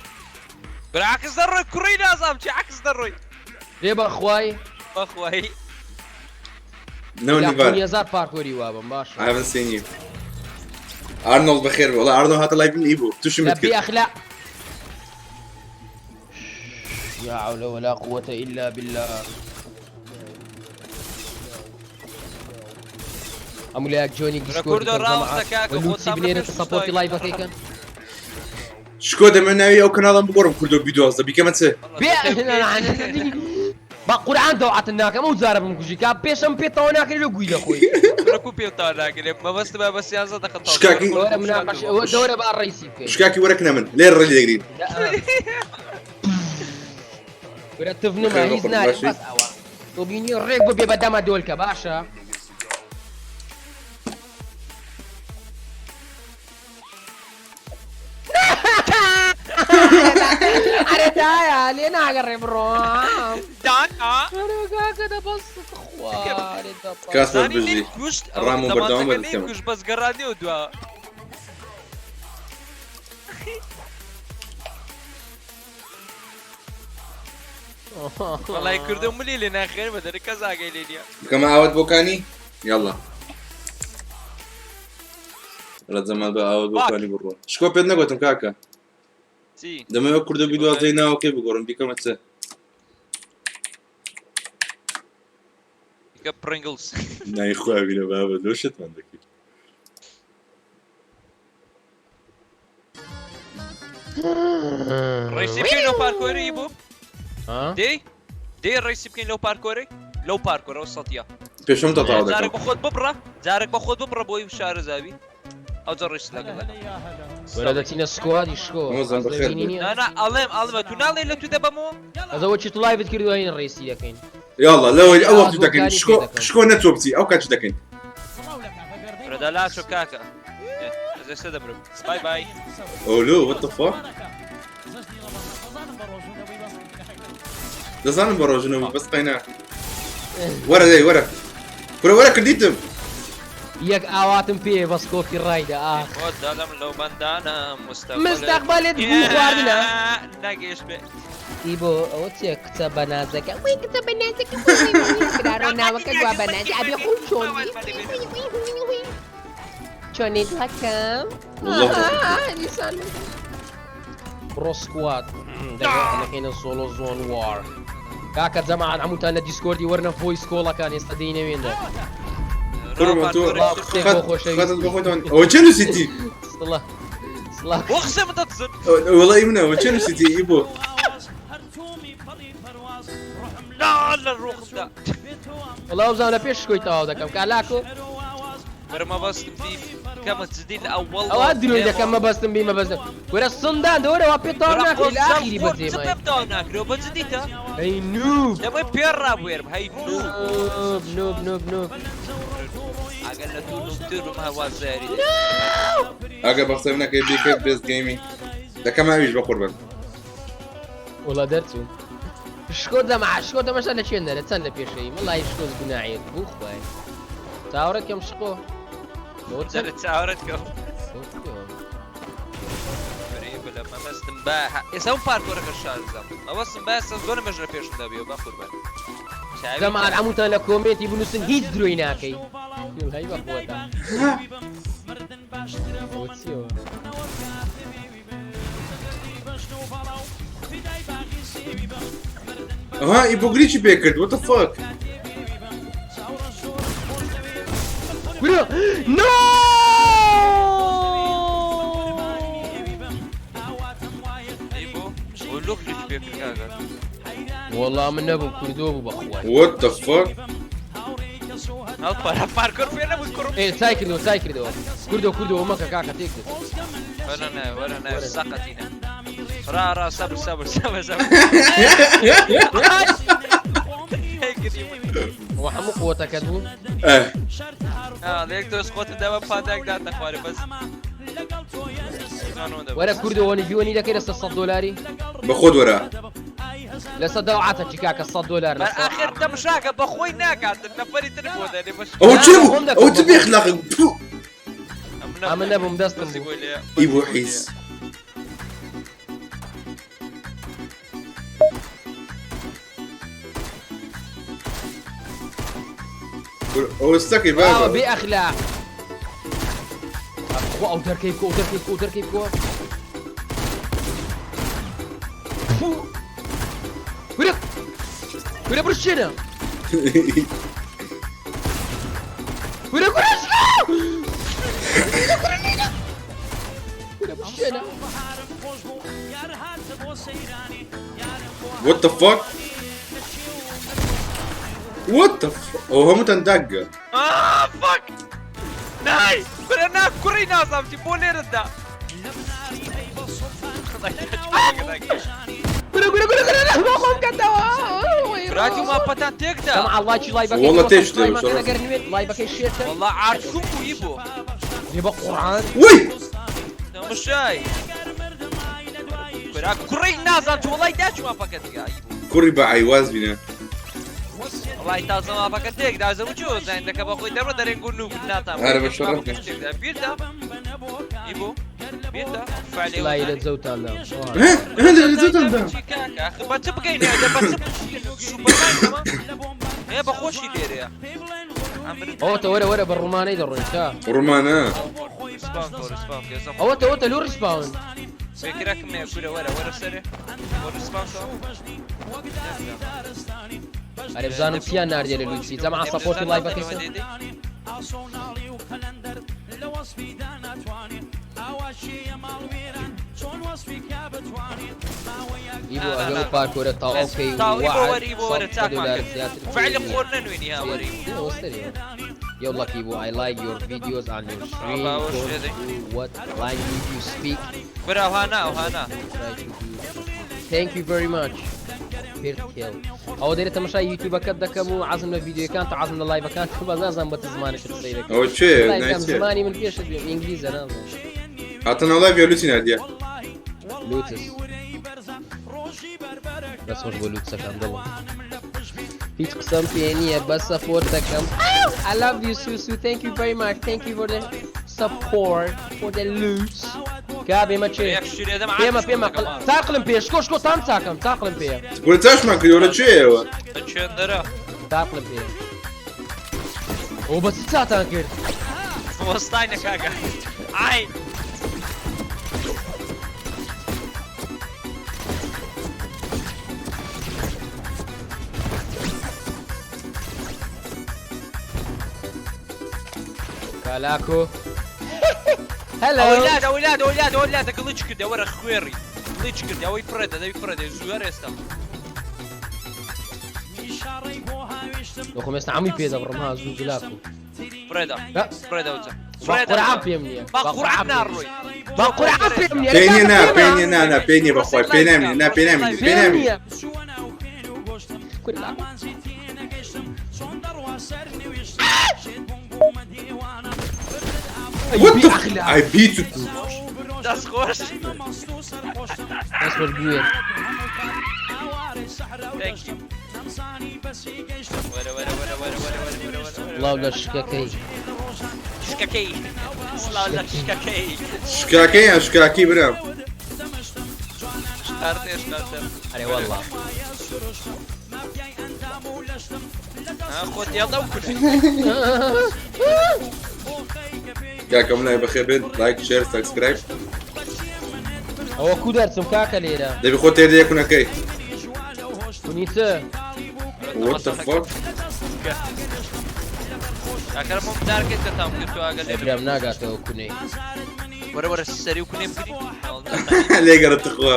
بالعكس دروي كورينا زامتي عكس دروي ريبا اخواي اخوي نو نيفار يزار باركوري وابا I ماشي haven't seen you ارنولد بخير والله ارنولد هات لايف من ايبو تشو لا متكلم اخلاق لا حول ولا قوة الا بالله امولاك جوني ديسكورد ولوتسي بنيرة سبورتي لايف كيكن شكو ده من ناوي او كنال بقرب كردو فيديو اصلا بكم تسه بقرآن دوعتناك مو زارب مكوجي كاب بيشم بيتوناك لو قوي خوي ركو بيوتانا ما بس يازا دخلت شكاكي دورة مناقشة دورة بقى الرئيسي كيف شكاكي وركنا من ليه الرجل يقرين ورتفنا ما هيزنا بس اوا وبيني الريق بيبقى دما دولك باشا أنا دايا لينا أقرب روام دانا أنا كده بس أخواري كاسبر بجي الرامو بردوام ولا تمام كوش بس قراني ودوا والله يكردوا ملي لنا خير بدل كذا قايلين كما عاود بوكاني يلا ولا زمان بقى عاود بوكاني بروح شكو بيدنا قلتم كاكا سي دم يكردو فيديو زينا اوكي بقولن بكم تسه يا برينجلز لا يا اخويا بينا بابا لو شت عندك رئيسي بكين لو باركوري يبو ها دي الرئيسي بكين لو باركوري لو باركور او سطيا بيشم زارك تطاودك باخذ ببره بوي بشار زابي او زرش لك ولدتنا سكواد يشكو موزن بخير انا الم تنالي اللي تدبمو هذا وش لايف تكردو هين الرئيسية كين يلا لو اول تدكن شكو نتوبتي او كاتش دكن ردالات شو كاكا زي سدبرو باي باي اولو وات ذا فاك ده زان بروجنو بس قينا ورا دي ورا كرديتم ياك اواتم فيه بس كوفي رايدة اخ خد هذا من لو بندانا مستقبل تقول خواردنا ناقيش بي ايبو اوتي كتب نازك وين كتب نازك كرارونا وكجوا بنازك ابي خوشوني شوني لكم لسان برو سكواد احنا كاين سولو زون وار كاكا زمان عملت انا ديسكوردي ورنا فويس كولا كان يستدينا وين ده وشنو سيتي صلاح واخسر متصل والله يمنا وشنو سيتي يبو لا الروح ده والله وزانا بيش كويتا هذا كم كالاكو ما بس في كم تزيد الاول او ادري اذا كان ما بستم بي ما بستم ورا الصندان دورة وابيطارناك الاخيري بدي ما تبدأناك لو بتزيدها هي نوب لما بيرا ويرب هي نوب اقل نوب ما هو زاري اجا بختارنا كي بيك بيست جيمي ده كمان مش بقربان والله درتو شکۆ دەما شکۆ دەمەشە لە چێندەرە چەند لە پێشەی مەڵای شکۆز گوناعیت بوو خوای چاوەڕێت کەم شکۆ جرى تشاورت كم بلا ما بستم باها يسوون باركور كرشال زم ما بستم بس زون مجرى بيش دابيو باخذ بالي زمان عموتا لە کۆمێتی بنووسن هیچ درۆی ناکەی هەی بەخۆتە ها ئیپۆکریچی پێ کرد what the fuck نۆ ولوخ ليش بياكل كاكا والله من نبم كردو بخوای what the fuck اطلع باركور فينا بنكر ايه سايكلو كردو ومك كاكا تيكل ولا انا سقطينا را صبر هو حمو قوتك كدو ليك تو سقوط دابا باداك دات اخواري بس ولا كردو وني جوني دا كده $6 بخود وراه لسه دوعتها شيكاكا $100 اخر تمشاكا بخوي ناكات النفري تلفون يعني مش او تشوفوا او تبي اخلاق عم نبم دستم ايبو حيس هو استكي بابا بأخلاق او تركيبكو ولا برشنا ولا برشنا what the fuck هو هم تندق فك ناي كلنا كوري ناس عم تبوني ردا كنا ما خوم كدوا راديو ما بتان تقدر سمع الله شي لايبك والله تشتري لايبك الشيرت والله عارفكم ويبو يبقى قرآن وي مش شاي كوري ناس عم والله داش ما فكت يا كوري بعيواز بنا والله تازه ما فكت تقدر زو وجود عندك ابو دابا دارين نقول نو بناتا انا بشرفك بيردا يبو بيردا فعلي لا يلا زوتان لا هذا زوتان ده اخي بتبقى هنا بس سوبر هي بخوش يدير هو ورا بالروماني يدرون تا رومانا رسباون هو لو ريسباون فكرك ما يقول ورا سريع رسباون انا بزانم فيها نار ديال لويسي جماعه سبورت لايبك يبو اقل باركور طاو اوكي وعد فعلي قولنا وين يا وري Yo lucky boy, I like your videos on your stream. What language you speak? وهنا Thank you very much. او دايره تماشا يوتيوب كدا كمو عزمنا فيديو كانت عزمنا لايف كانت بزازم بتزمانك تصيرك او شيء نايس زماني من فيش انجليزي انا عطنا لايف يا لوتي ناديه لوتس بس مش بقول لوتس عند الله هيك قسم فيني بس سبورتكم I love you Susu thank you very much thank you for the support for the loot كابي ما تشي بيما تاقلم بيه شكو تام تاقلم بيه تقول تاش معك ولا شيء هو تاقلم بيه وبس تاكر وسطاينا كاكا عاي كالاكو هلا اولاد قليش كده ورا خويري قليش كده وي فريدا زوار استا لو خمسنا عمي بيدا برمها زوزلاكو فريدا وجه فريدا عافيه مني باقور عنا روي باقور عافيه مني بيني بخوي بيني What the f- I beat you. Das خوش اصبر قوي Thank سڵاو لە شکەکەی شکەکەی سڵاو لە شکەکەی شکاكي يا شكاكي برام شکارتێ شکارتێ ئەرێ وەڵڵا خۆت هێڵدە و کورد كاكم لا بخير بين لايك شير سبسكرايب ئەوە کو دەرچم کاکە لێرە دبي خو تيدي يكون كي کونیتە وات ذا فاك کاکەرم بۆم دارکەیت کە تام کرد تو ئاگەر لێ لێبرام ناگاتەوە کونەی وەرە وەرە سەری و کونێ بگری ليه قررت اخوه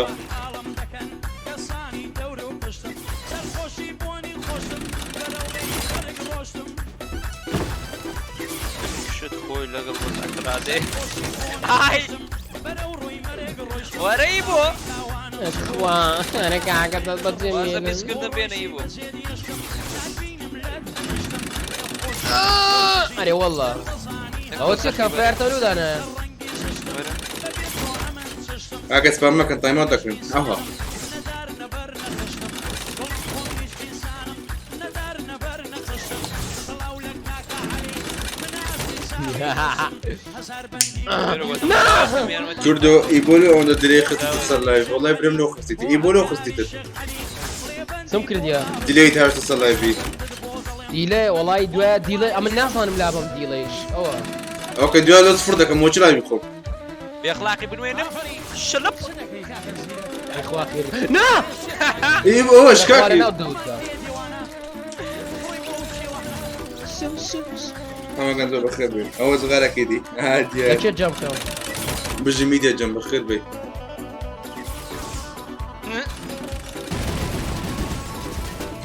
شت خۆی لەگەڵ بۆ ئەکرادێ ئای وەرە ئیبۆ خوا ئەرە کاکە دەست وازە بەجێ بیسکردن بێنە ئیبۆ ئەرێ وەڵڵا ئەوە چه کەمپێرتەلو دانە هاك سبام كان تايم اوت دكن اها كردو يقولوا اون دري خطيت تصل لايف والله بريم لو خستيت يقولوا خستيت چم کردیا ديليت هاش تصل لايف دیلێ وڵی دوای دیڵێ ئەمە نازانم لا بەم دیڵێش ئەوە اوكي ديال صفر دك مو لايف يخو بێخلاقی بنوێنم شلپ خوا خێر نا ايوه هو شكاكي ناو دەوتکە اما كان زول بخير بي هو صغير اكيد عادي لەکێ جەمکەم بجي ميديا جنب بخير بي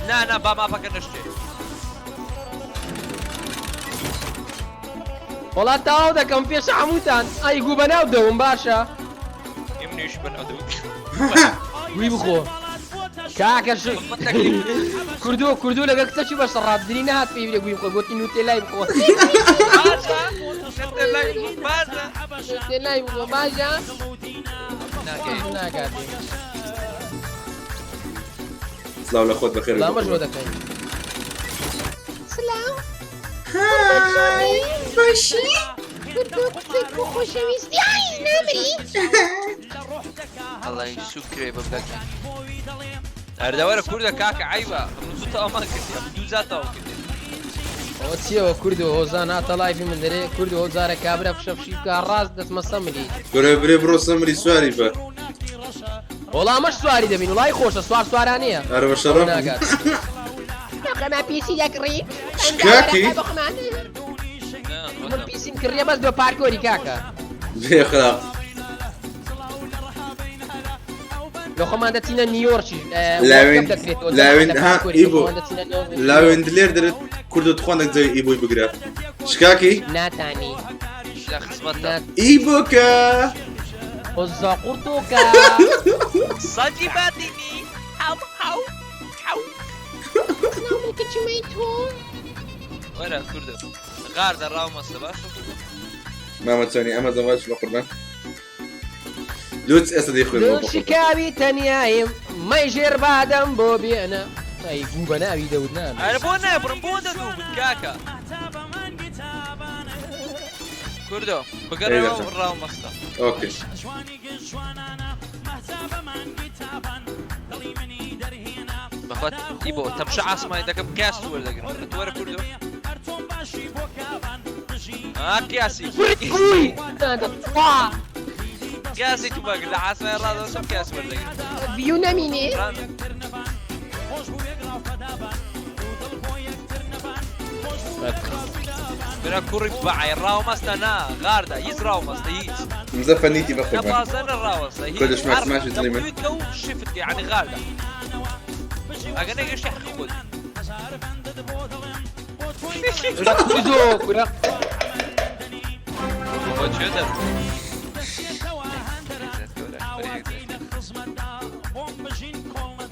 نا با ماپەکە نەشتێ وڵات تاوا دەکەم پێش هەمووتان ئای گوو بەناو دەوم باشە ئێمنیش بەناو گوی بخۆ کاکەش کردو لەگەڵ کچەکی بەشە ڕابدرری نهات پێی بێ گوی بخۆ گوتی نوتێلای بخۆ نوتێلای بخۆ باشە ناکاتێ سلام لاخوت بخير لامەش بۆ دەکەین هاي باشی کردو خۆشەویستی ئای نامری ئەڵی سوکرێ بە بگەکە ئەردەوەرە کووردە کاکە عیبە زووتە ئەمان کردی دوو زاتەوە کردی ئەوە چیەوە کوردو هۆزان هاتە لایفی من دەرێ کوردو هۆزارە کابرا فشەفشی بکە ڕاست دەستمە سەمری بري برو سمري سواري با وەڵامەش سواری دەبین وڵای خۆشە سوارانەیە ارى بشرف ناگات ناقەما پیسی دەکڕی شکاکی من پیسیم کڕیە بەس دۆ پارکۆری کاکە زي اخلاق لە خۆمان دەچینە نیویۆرکی لاوين ها ايبو لاوين دلير درت كردو تخوانك زي ايبو بقرا شكاكي ناتانی لە خزمەتە ايبوكا ئۆزا قورتۆکە سەجی بادینی حاو حاو حاو کچمەی تۆ وەرە کوردە غار دەڕاو مەستە باشە ماما توني اما زواج بقربان لوتس اسد يخوي شکاوی تەنیاییم مەیژێر بادەم بۆ بێنە ئەی گوو بە ناوی دەوتنان ئەرە بۆ نابڕم بۆ دەدووبن کاکە کوردۆ بگەڕەوە ڕاو مەستە اوكي بەخوات ئیبۆ تەمشە ئاسمانی دەکەم کاس وەردەگرم وەرە کوردۆ کاسی کاسی تو بەگر لە ئاسمانی ڕادەوەسم کاس وەردەگرم ڤیو نەمینێ برا کوڕی بەعی ڕاومەستە نا غاردا هیچ ڕاومەستە هیچ مزفنيتي بقربان نەبازەنە ڕاوەستە كلش ما سمعش زلمة. دەبوویکە و شفت یعنی غاردا ئەگە نەگەشتی حەق خۆت کوردۆ بۆ چێ دەبوو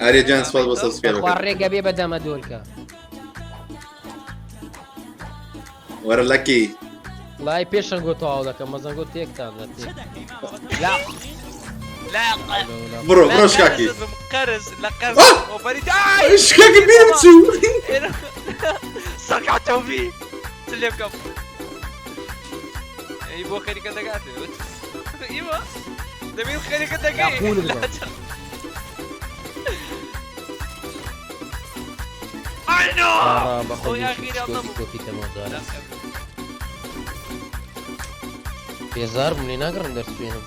اري جان سوال بس سبسكرايب خوار ڕێگە بێ بەدەمە دۆلکە ورا لكي لای پێشەن گۆ تەواو دەکەم مەزەنگۆ تێکتان دەتێک لا لا برو شكاكي قرز لا قرز وبريد شكاكي بيرمسو سقعتوا فيه وەرە لێ بکەم ئەی بۆ خەریکە دەگاتێ ئیوە دەبێت خەریکە دەگەی بێزار بووم لێ ناگەڕم دەرچێنم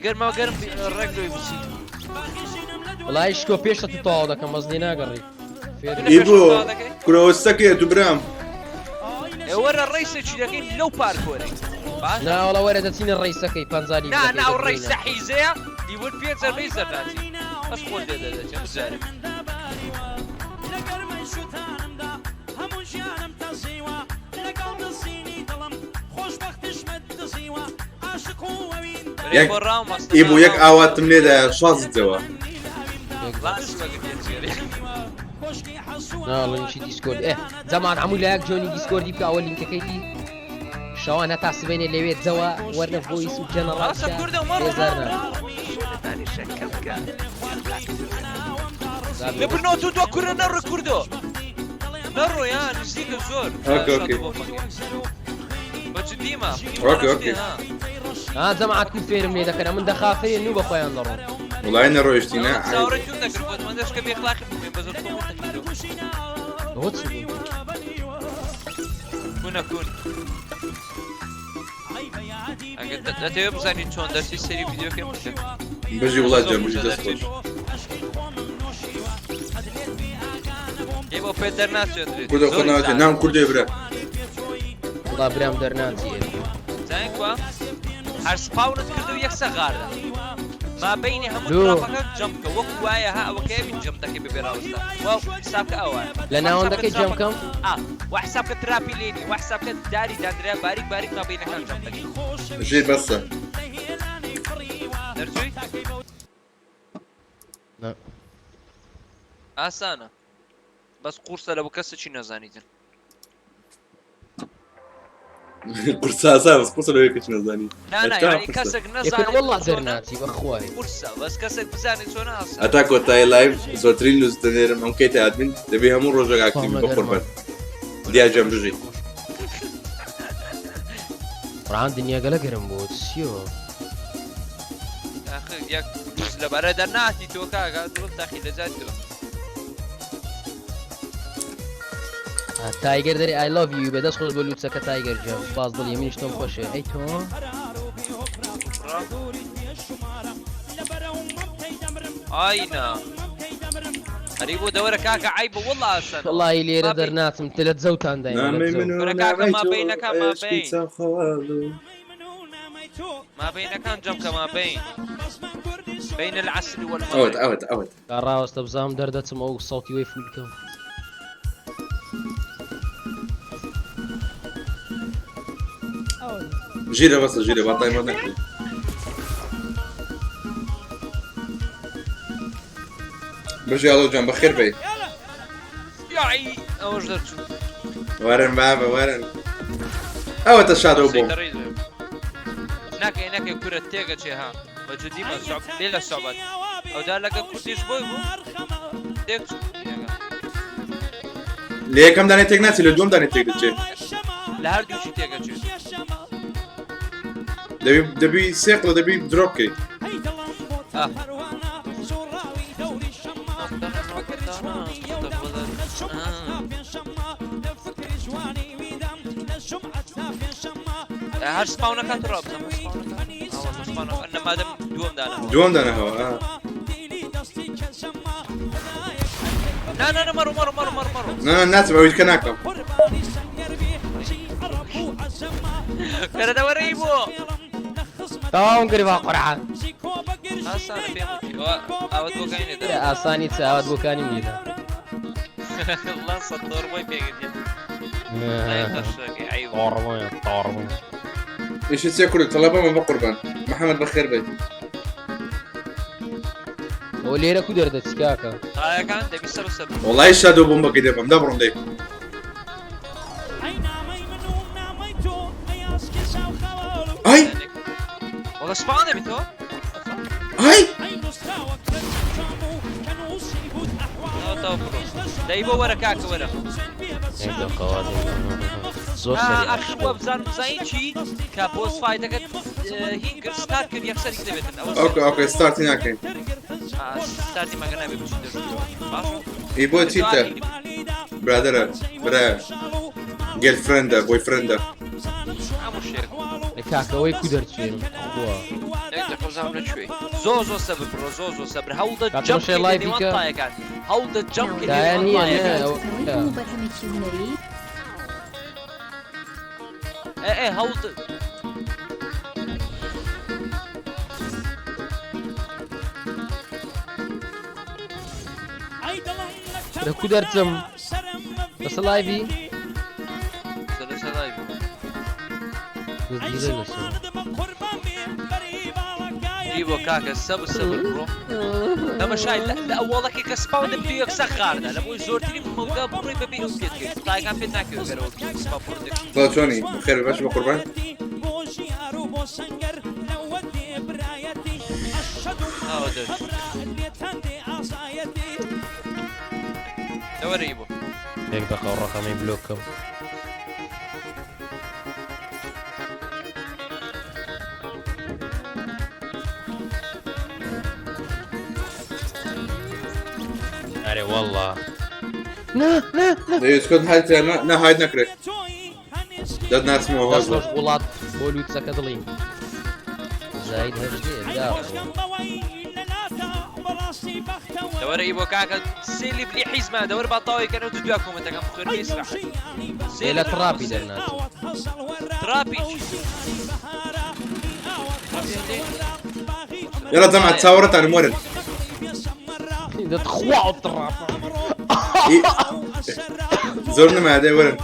گەرما گەرم ڕێک دوی بچی وڵای شکۆ پێشتە تو تەواو دەکەم بەس لێ ناگەڕی ئیبۆ کورەوەستەکەیە تو برام وەرە ڕیسێکی دەکەین لەو پارکۆرەی ناوەڵە وەرە دەچینە ڕیسەکەی پەنجالی ناو ڕیسە حیزەیە دیوت پێنجە ڕیزە داتی بەس خۆل لێ دەدەچێت بزارێت ئیبوو یەک ئاواتم لێدا شازتەوە ناڵنیی دیسکۆرد زەمان هەموو لایەک جۆنی دیسکۆردی بکە ئەوە لینکەکەی دی شەوان هەتا سبێنێ لەوێت جەوە وەرنە ڤۆیس و جەنەڕات لەبرنەوە تو دو کوورە نەڕۆ کوردۆ نەڕۆ یان نزیکە زۆر بەچ دیمە جەماعەت کو فێرم لێ دەکەن من دەخافرێن نو بە خۆیان دەڕۆن وڵای نەڕۆیشتینە چاوەڕێکیون دەکرد من دەشکە بێخلاقی بکەین بەزۆر کونەکون ئەگەر دەتەوێت بزانین چۆن دەستی سەری ڤیدیۆکەم بکە بەژی وڵات جەم بژی دەست خۆش ێ بۆ پێ دەرناچێت کوردە خۆ ناوەتێ نام کوردێ برە وڵا برام دەرناچیە زانین کووە هەر سپاونت کردو یەکسە غاردە ما بینی هەموو دراپەکە جەم بکە وەکو وایە ها ئەوەکە بین جەم دەکەی ببێ ڕاوستە وە حسابکە ئەوە لە ناوەندەکەی جەم بکەم وا حسابکە تراپی لێنی وا حسابکە داری دادرا باریک باریک ما بینەکان جەم دەکەی ژێر بەسە دەرچووی ئاسانە بەس قورسە لە بۆ کەسێکی نەزانیتن قورساسا بەس قورسە لەوەی کەچ نەزانی کەسێک وەڵا دەرناچی بەخوای قورسە بەس کەسێک بزانێت چۆن ئاسان ئەتا کۆتایی لایڤ زۆرترین لوز دەنێرم ئەم کەیتە ئادمین دەبێ هەموو ڕۆژێک ئاکتیڤ بە قوربەت دیا جەم بژی ڕان دنیاگەلە گەرم بۆ چیەوە یەک لەبارە دەرناتی تۆ کاگا دڵ تاقی لەجاتەوە تایگەر دەری ئای لۆڤ یو بەدەست خۆش بە لوکسەکە تایگەر جەم باز دڵی منیش تۆم خۆشێ ئەی تۆ ئاینا هەری بۆ دەوەرە کاکە عیبە وەڵا ئاسان وڵی لێرە دەرناچم تلت زەوتان دایم ما بینەکان جەمکە ما بین بین العسل ئەوت والمغرب ئەوت ئەوت ڕاوەستە بزانم دەردەچم ئەو سەڵتی وەی فول بکەم ژیرە بەسە ژیرە با تایمە نەکرێت بەژی ئاڵۆ جان بەخێر بێ یاعی ئەوەش دەرچوو وەرن بابە وەرن ئەوەتە شادەوە بۆ ناکەی کورە تێگە چێ ها بەجو دیمە لێ لە سۆبەت ئەودا لەگە کوردیش بۆی بوو تێک لە یەکەم دانێ تێک ناچێت لە دووەم دانێ تێک دەچێت لە هەردووشی تێگە چێت دەبی سێقڵە دەبی درۆ بکەیت هەر سپاونەکان ڕابزە نەمادەم دووەم دانەهەوە مەڕۆ ناچم ئەویت کە ناکەم کەرە دەوەرەی بۆ تاوام کردی با قورعان ئاسانە پێم ئاوت بۆکانی دە ئاسانی چاوات بۆکانی میدا الله سەتۆر بۆی پێگرێت تاڕبووە ئیشی چێ کورد تەڵەبەمە بە قوربان محەممەد بەخێر بێت ئەو لێرە کو دەردەچی کاکە ئاەکان دەبی سەر سەر وڵای شادۆ بۆم بەگەی دەبم دا بڕۆم دەی ئای وەڵە سپاوان دەبی تۆ ئای تەوا بڕۆ دەی بۆ وەرە کاکە وەرە زۆر سەری ئاخر وە بزانم زانی چی کە بۆس فایدەکەت هین کرد ستارت کرد یەکسەری دەبێتن اوكي ستارتي ناكاين ستارتی مەگە نابێ بچین دەژوورەوە باش اي بو تشيتا برادر برا جيل فريندا بوي فريندا هەموو شێک کاکەوەی کو دەرچێن قەزام لەکوێ زۆ سەبر بڕۆ زۆ سەبر هەوڵدە کاتۆ جەمپ شێ لایڤ نێوان بیکە. تایەکان هەوڵدە جەمپ دایان نییە هەوڵدە لە کو دەرچم بەسە لایڤی بۆ کاکە سەبر بڕۆ ئەمە شای لە ئەوڵەکی کە سپاو دەبێت یەکسە خاردە لە بۆی زۆرترین مەودا بڕۆی بەبێ ئەو پێتکەیت تایەکان پێت ناکەوێت گەرەوە سپا پڕ لا شوني بخير باش بقربان دەوەرەی بۆ یەک دقە ڕقەمی بلۆکەم ئەرێ وەڵڵا اسكت هاي نا هاي نكره داد ناس مو دەست هذا خۆش وڵات بۆ لوتسەکە دڵین زاید هەژدێ دەوەرەی بۆ کاکە سێلی بلی حیزمە دەوەر با تاوێکەنەوە دوای کۆمنتەکەم بخوێن پێسرا سێ لە تڕاپی دەرنات تراپی يلا جماعة تصورت على المورد دەتخوا تڕاپ زورنا مع هذا ورد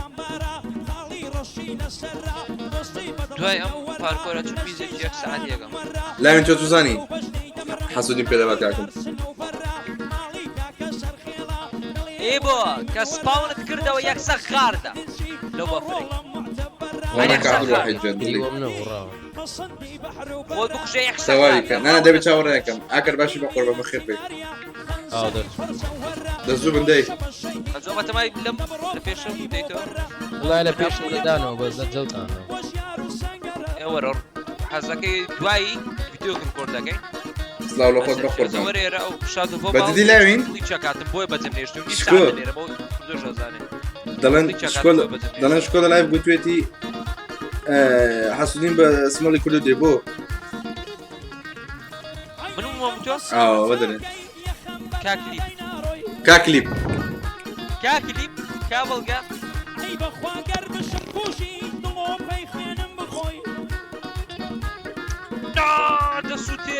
دوای ئەم پارکۆرە چون بیزێکی یەک سەعات یەکەم لا من شو تزاني حسودين بيدا باكاكم ئێ بۆ کە سپاونت کردەوە یەکسە خاردە لەو بەفرێک وانا كعب واحد جد دیوە منە وڕاوە بۆ بکوژە یەکسە سواري كان انا دبي تصور هيك اكل باشي بقربان بخير بي ئاو دەرچ دزو بندي ئەزۆ بەتەمای لەم لە پێشم دەیتەوە وڵای لە پێش لەدانەوە بەزە جەوتانەوە ئێوەرە حەزەکەی دوایی ڤیدیۆ ڕکۆردەکەی سلاو لو خود بقربان وەرێرە ئەو شاد بۆ بدي لاوين چکاتم بۆی بەجم نێشتم شکۆ. لێرە بۆ دۆژەزانێ دلن شكون لايف قلت ويتي حسودين باسمولي كله ديبو منو مۆمتۆ ودري کاکلیپ كاكليب کاکلیپ کابڵگا دەسووتێ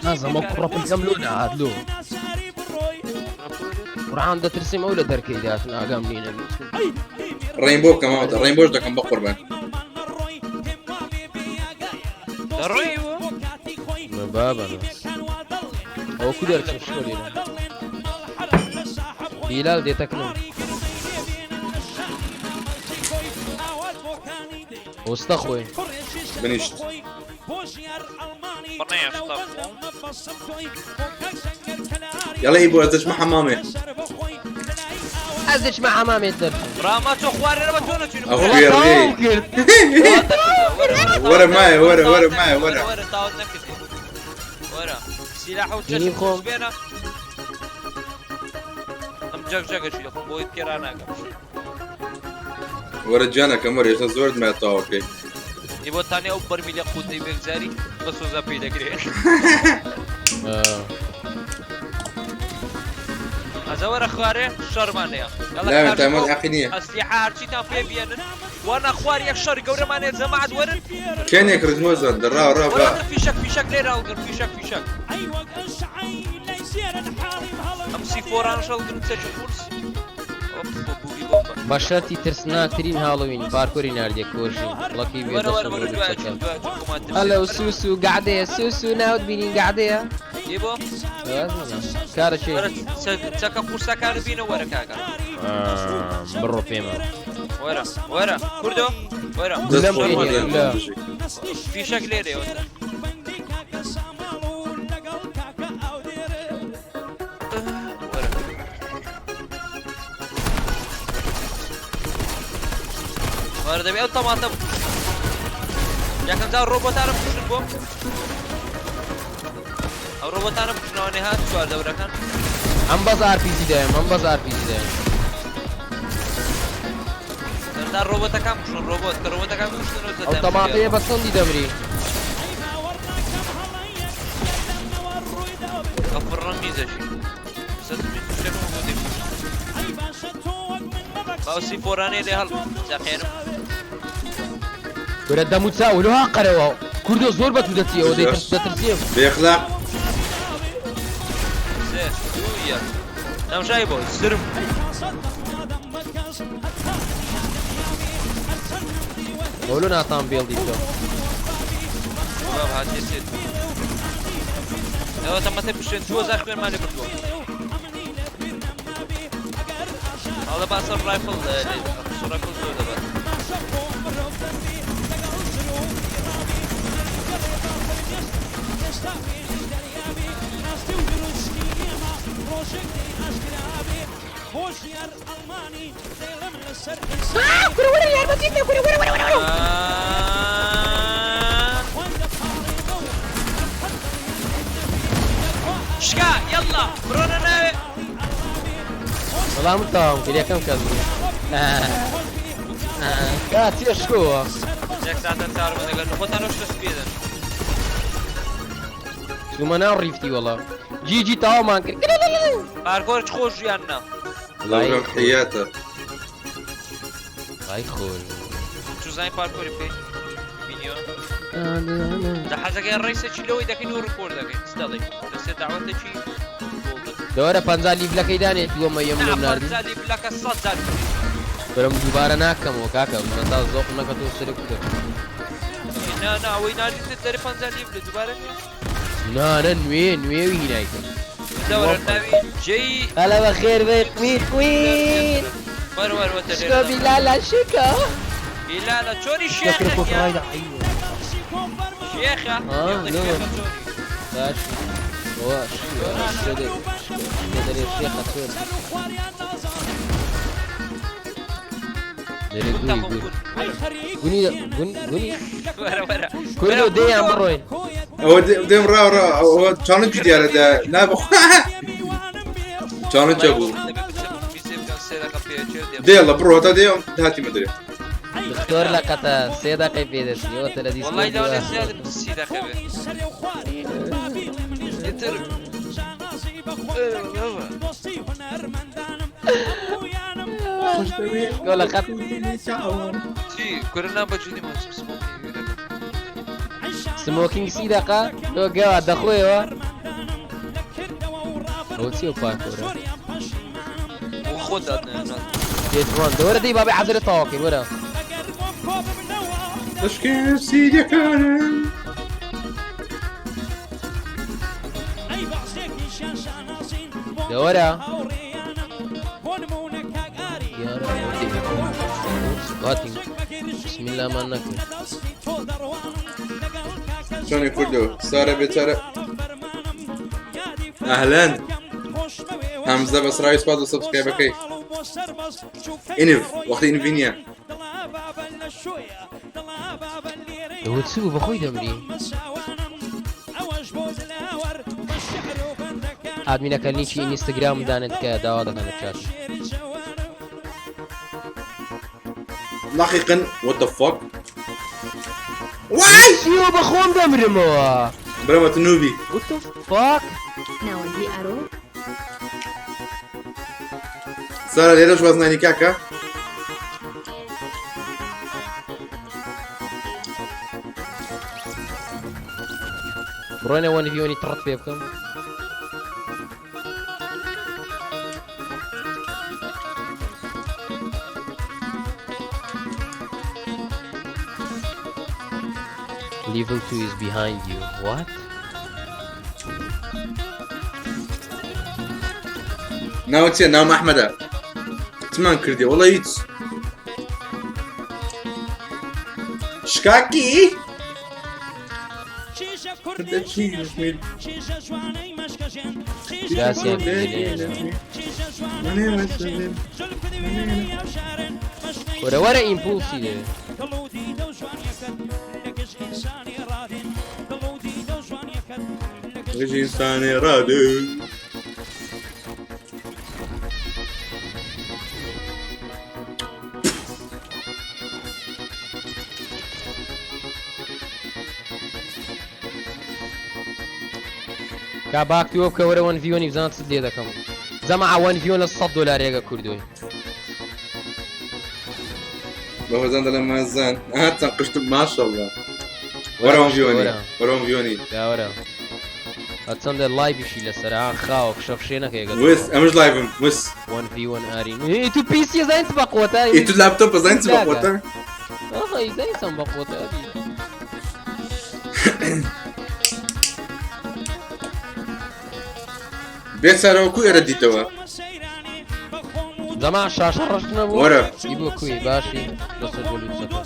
نازەمە کوڕەپەکەم لۆ نهاتلۆ قورعان دەترسیم ئەو لە دەرکەی داتن ئاگام نینە رينبو كمان رينبوش ده كان بقربان دەڕۆی بابەنە ئەو کو دەرچم شۆری بیلال دێتەکەم وەستە خۆی بنشت يلا يبو ازش مع حمامي ئەزش مە حەمامێت دەرچم ڕاما تۆ خوارێرە بە تۆ نەچین اخوي يرغي ورا معي ورا معي ورا وەرە تاوت نەکردی وەرە سیلاح و بینیم چەشم خۆم. بێنە ئەم جەگجەگەشی دەخۆم بۆی پێرا ناکەم ورا جانا كمر يا زورد ما يتوقع ئی بۆ تانی ئەو بەرمیلە قوتەی بێگزاری بە سۆزا پێی دەگرێت ئەزە وەرە خوارێ شەڕمانەیە لا انت ما حقينيه ئەسلیحە هەرچیتان پێ بێنن وانە خوار یەک شەڕ گەورەمانێت زەماعەت وەرن كان يكرد موزن درا وەرە رابع فیشەک لێرە هەڵگرن فیشەک ئەم سیفۆران شەڵگرن چەچ قورس بە شەرتی ترسناکترین هاڵۆوین پارکۆری ناردێک کۆژین وڵەکی هەلو سوسو گعدەیە سوسو ناوت بینین گعدەیە ئی بۆ کارەچێ چەکە قورسەکان بینە وەرە کاکە بڕۆ پێمە وەرە کوردۆ وەرە فیشەک لێرەوە وارە دەبێت ئەو تەماتە یەکەم جار ڕۆبۆتانە بکوژن بۆ ئەو ڕۆبۆتانە بکوژنەوە نێهات چوار دەورەکان ئەم بەز RPG دایم ئەم بەز RPG دایم سەردار ڕۆبۆتەکان بکوژن ڕۆبۆت کە ڕۆبۆتەکان بکوژنەوە ئەو تەماتەیە بە سەندی دەمری ئەو پڕڕەم میزەشی باوسی فۆرانەیە لێ هەڵ جاقێنم وەرە دەم و چاو لەها قەرەوە کوردۆ زۆر بە تو دەچی ئەوە دەترسیم بێخلاق سێ دوو یەک نەمشای بۆ سرم بۆلو ناتان بێڵدی تۆ باب هاتیە سێت ئەوە تەمەتە بشێن 2000 خوێنمان لێ بردووە هەڵە باسە ڕایفڵ ڕایفڵ زۆر دەبات كورة يا ربطينا كورة شكا يلا برونا ناوي وەڵام تاوام کرد یەکەم کەس کا چیە شکۆوە یەک ساتە چارمە دەگەن خۆتانەوە شتە سپێدن چوومە ناو ڕیفتی وەڵا جیجی تاوامان کرد پارکۆر چ خۆش ژیان نا لەورە حیاتە ئای خۆش چ زانای پارکۆری بکەین بینیۆ دە حەزەکەی ڕێسێکی لەوەی دەکەین و ڕکۆر دەکەین چ دەڵێ دەسێ داوەتێکی دەوەرە 50 لیڤلەکەی دانێت وەمە یەم لەم ناردی زادی بلەکە 100 زاد بەرەم دووبارە ناکەمەوە کاکە تا زۆق نەکە تۆ سەرێک بدە نا ئەوەی ناردیت دەری 50 لیبل دووبارە نانە نوێوی هینایکە دەوەرە ناوی جێی هەلا بەخێر بێ کوین وەروەروەتە شكا بلالا شكا بیلالە چۆری شێخە شێخە باش باش شدێک دەرێ شێخە چۆر دەرێ گونی کورە دەیان بڕۆین ئەوە دێم ڕاوڕا ئەوە چاڵنجی دیارەدا نابخ چاڵنجە بوو دێڵە بڕۆ تا دێم هاتیمە دەرێ دکتۆر لە قەتە 3 دقەی پێدەچیەوە تە لە دیسک والله لو انا زيادة بالسي داخل يتر گۆڵە قەت تي كورنا بجودي ما سمۆکینگ 30 دقە تۆ گەوا دەخۆیەوە ئەوە چی و پارکۆرە وخود هاتنا پێچوان دەوەرە دەی بابی عەبدولە تەواوکەی وەرە تشکێ سیدەکانم دەوەرە هاتین بسمیلامان نەکرد چۆنی کوردۆ سارە بێچارە ئەهلەن هەمزە بەسراوی سپاس و سەبسکرایبەکەی ئینف وەختی ئینڤینیە ئەوە چ بوو بەخۆی دەمری ئادمینەکە لینکی ئینستاگرام دانێت کە داوا دەکەن لە چات لاقیقن what the fuck وای چیوە بەخۆم دەمرمەوە برەمەت نوبی what the fuck ناوەندی ئەرۆ سارە لێرەش وەزنانی کاکە بڕۆینە وەنی ڤیۆنی تڕت پێ بکەم Level 2 is behind you. What? ناو چیە ناو محمەدە چمان کردی وەڵا هیچ شکاکی Gracias. Ora, ora impulsi. وجه إنساني رادي کا باکتی وە بکەوەرە 1v1 بزانت چت لێ دەکەم زەمە 1v1 لە $100 ێگە کوردوی بەهۆزان دەڵێ مازان هاتان قشتم ماشەڵڵا وەرەوەم ڤیۆنی وەرەوەم ڤیۆنی داوەرە چەندە لایڤیشی لەسەر خاوە کشەفشێنەکە ێگە وس ئەمەش لایڤم وس 1v1 ئارین تو پیسی زانیت بە قوتە ئیتر لاپتۆپە زانیت چ بەخۆتە ئەخەی زانیتم بە قوتە بێت سارەوە کوی ئێرە دیتەوە زەما شاشە ڕەش نەبوو وەرە ئی بۆ کوی باشی دەسەر بۆ لوتسەکە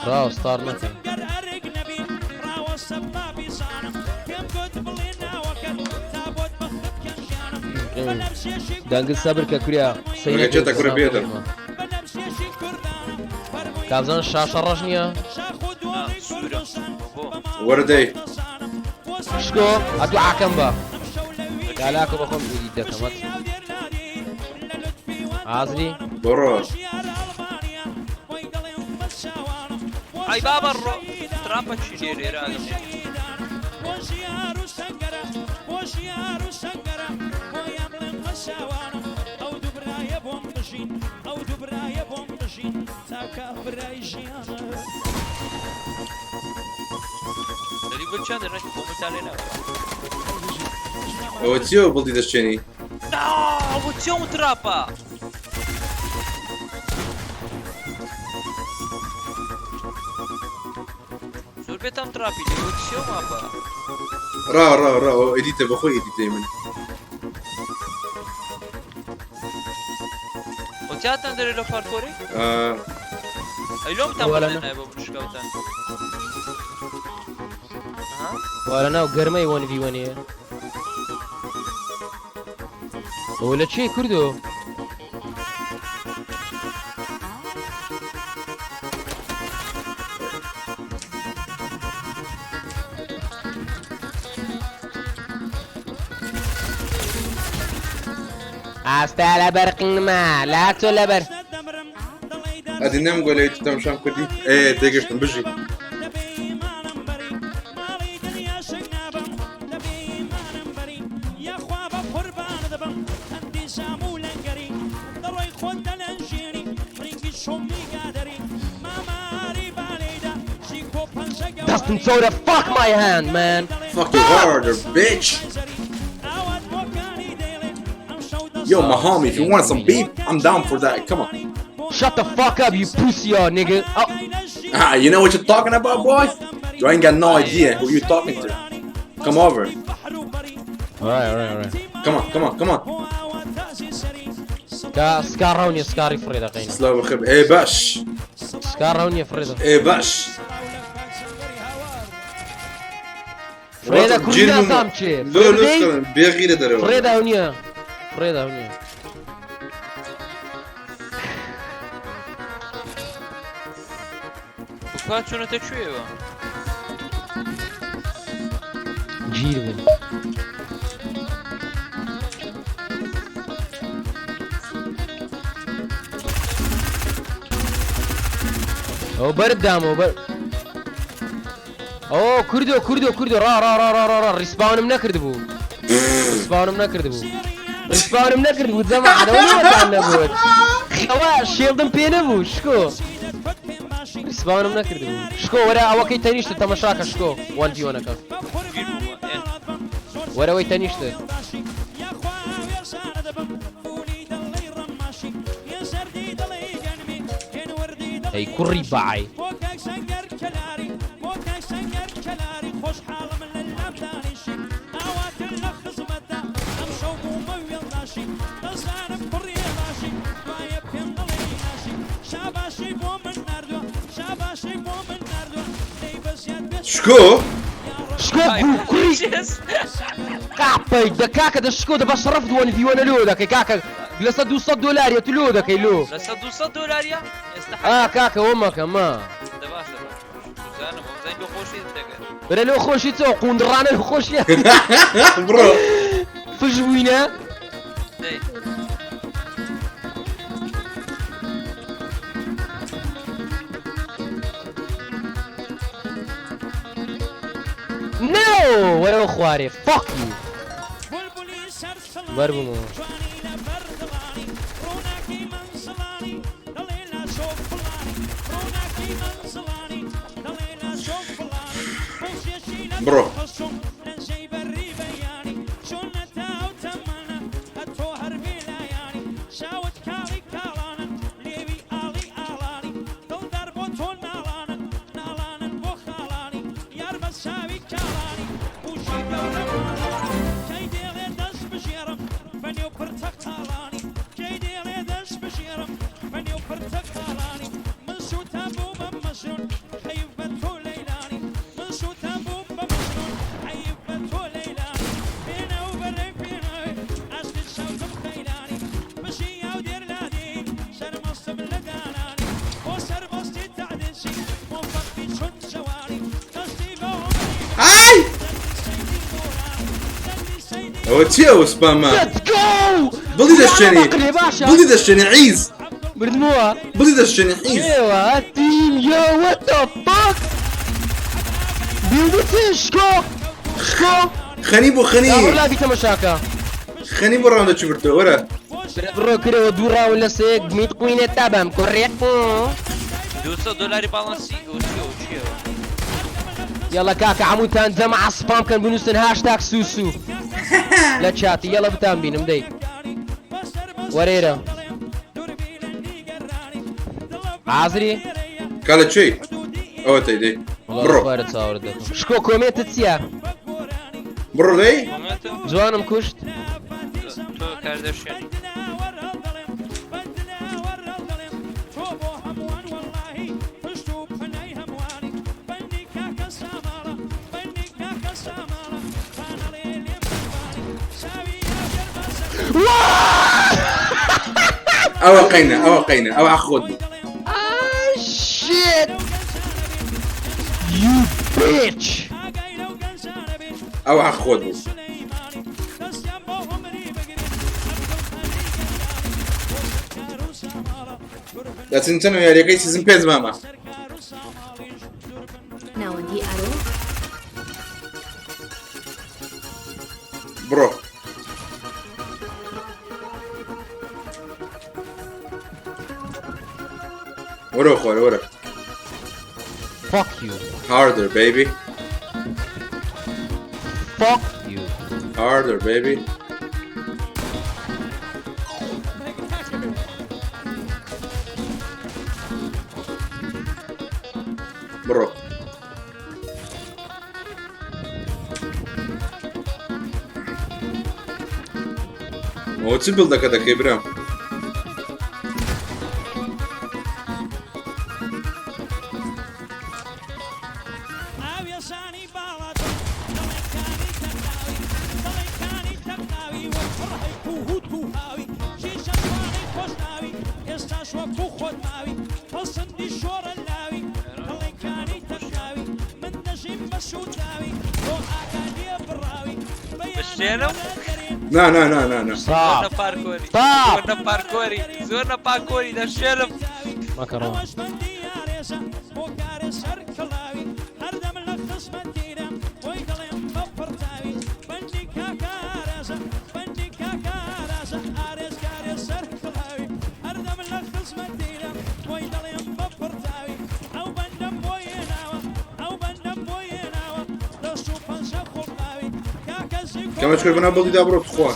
ڕاوەستار نەکەین دەنگت سەبر کە کوریا ڕێگەچێتە کوڕە بێتە کابزان شاشە ڕەش نییە وەرە دەی شکۆ ئەدو ئاکەم بە کالاکە بەخۆم دوودی دەکەمەت ئازری بڕۆ ئای بابە ڕۆ تراپە چی لێرێرە ئەوە چیەوە بڵدی دەشتێنی بۆ چۆم تراپە زۆر بێتم تراپی لێ بۆ چۆ ماپە ڕا ئەدیتە بەخۆی ئەدیتەی من وتیاتان دەرێ لە پارکۆرێک ئەی لۆم تام نایە بۆ شکەوتان وارە ناو گەرمەی 1v1 ئەوە لە چی کوردۆ ئاستا لە بەرقنمە لا تۆ لەبەر ئەدی نەمگۆ لەوێتی تەماشام کردی تێگەشتم بژی Dustin Soda, fuck my hand, man! Fuck you harder, bitch! Yo, my homie, if you want some beef, I'm down for that. Come on. Shut the fuck up, you pussy, nigga! Oh. Ah, you know what you're talking about, boy? You ain't got no idea who you're talking to. Come over. Alright. Come on. سكار راوني سكاري فريدة قينا سلام بخير. ايه باش. سكار راوني فريدة. ايه باش. فريدة كلنا سامتشي. لا بيغير دارو. فريدة هونيا. وكان شنو تشويه؟ جيرو. او بردام او كردو را ريسباون منكرد بو زعما هذا ولا تاعنا بو خوا شيلدن بينا بو شكو ريسباون منكرد بو شكو ورا او كي تانيش تماشاك شكو 1 في 1 كف ورا وي تانيش اي كوري باعي شكو كوري قاپەی دەکاکە دەشکۆ دە بە شەڕف دووەنی دیوەنە لۆ دەکەی کاکە لەسەر 200 دۆلاریە تو لۆ دەکەی لۆ لەسەر 200 دۆلاریە کاکە وەمەکە ما برە لۆ خۆشی تۆ قوندڕانە لە خۆشیە بڕۆ فش بووینە No! وەرەوە خوارێ fuck you بەربوومەوە بڕۆ ئەوە چیە ئەو سپامە بڵی دەشتێنی بڵی دەشتێنی عیز بردمەوە بڵی دەشتێنی عیز ئێوە تیم yo what the fuck بیوتی شکۆ شکۆ خەنی بۆ خەنی لابی تەمەشاکە خەنی بۆ ڕاوندە چ برتەوە وەرە بڕۆ کرەوە دوو ڕاون لە سێک میت قوینێ تابەم کۆڕێک 200 دۆلاری باڵانسی چیەوە یاڵە کاکە هەمووتان جەمع سپام کەن بنووسن هاشتاگ سوسو لە چاتی یاڵە بتان بینم دەی وەرێرە حازری کا لە کوێی ئەوە تەیدەی بڕۆ وەرە چاوەڕ دەکەم شکۆ کۆمێتت چییە بڕۆ دەی جوانم کوشت تۆ کاردەشێنی ئەوە قەینە ئەوە قەینە ئەوە خۆت بوو shit you bitch ئەوە خۆت بوو دەچنچەنە یاریەکەی سیزن 5 مامە ناوەندی ئەرۆ بڕۆ وەرە خۆرە وەرە fuck you harder baby fuck you harder baby بڕۆ ئەوە چ بڵدەکە دەکەی برام نا نا نا نا نا stop پارکۆری stop زۆر پارکۆری زۆر پارکۆری دەشێنم مەکەڕەوە کەمەش کرد بنا بڵی دا بڕۆ بخوا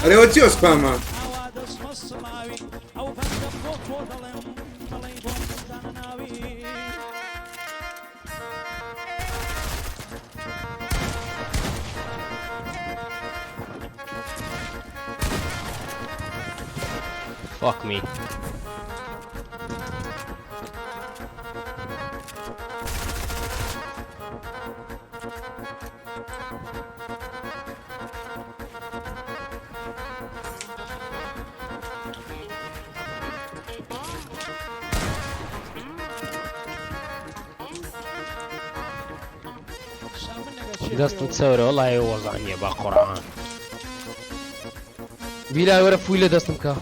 ئەرێوە چی ئۆسپامە fuck me دەستم چەورە وەڵای وەزانیە با قورعان بیلای وەرە فوی لە دەستم کە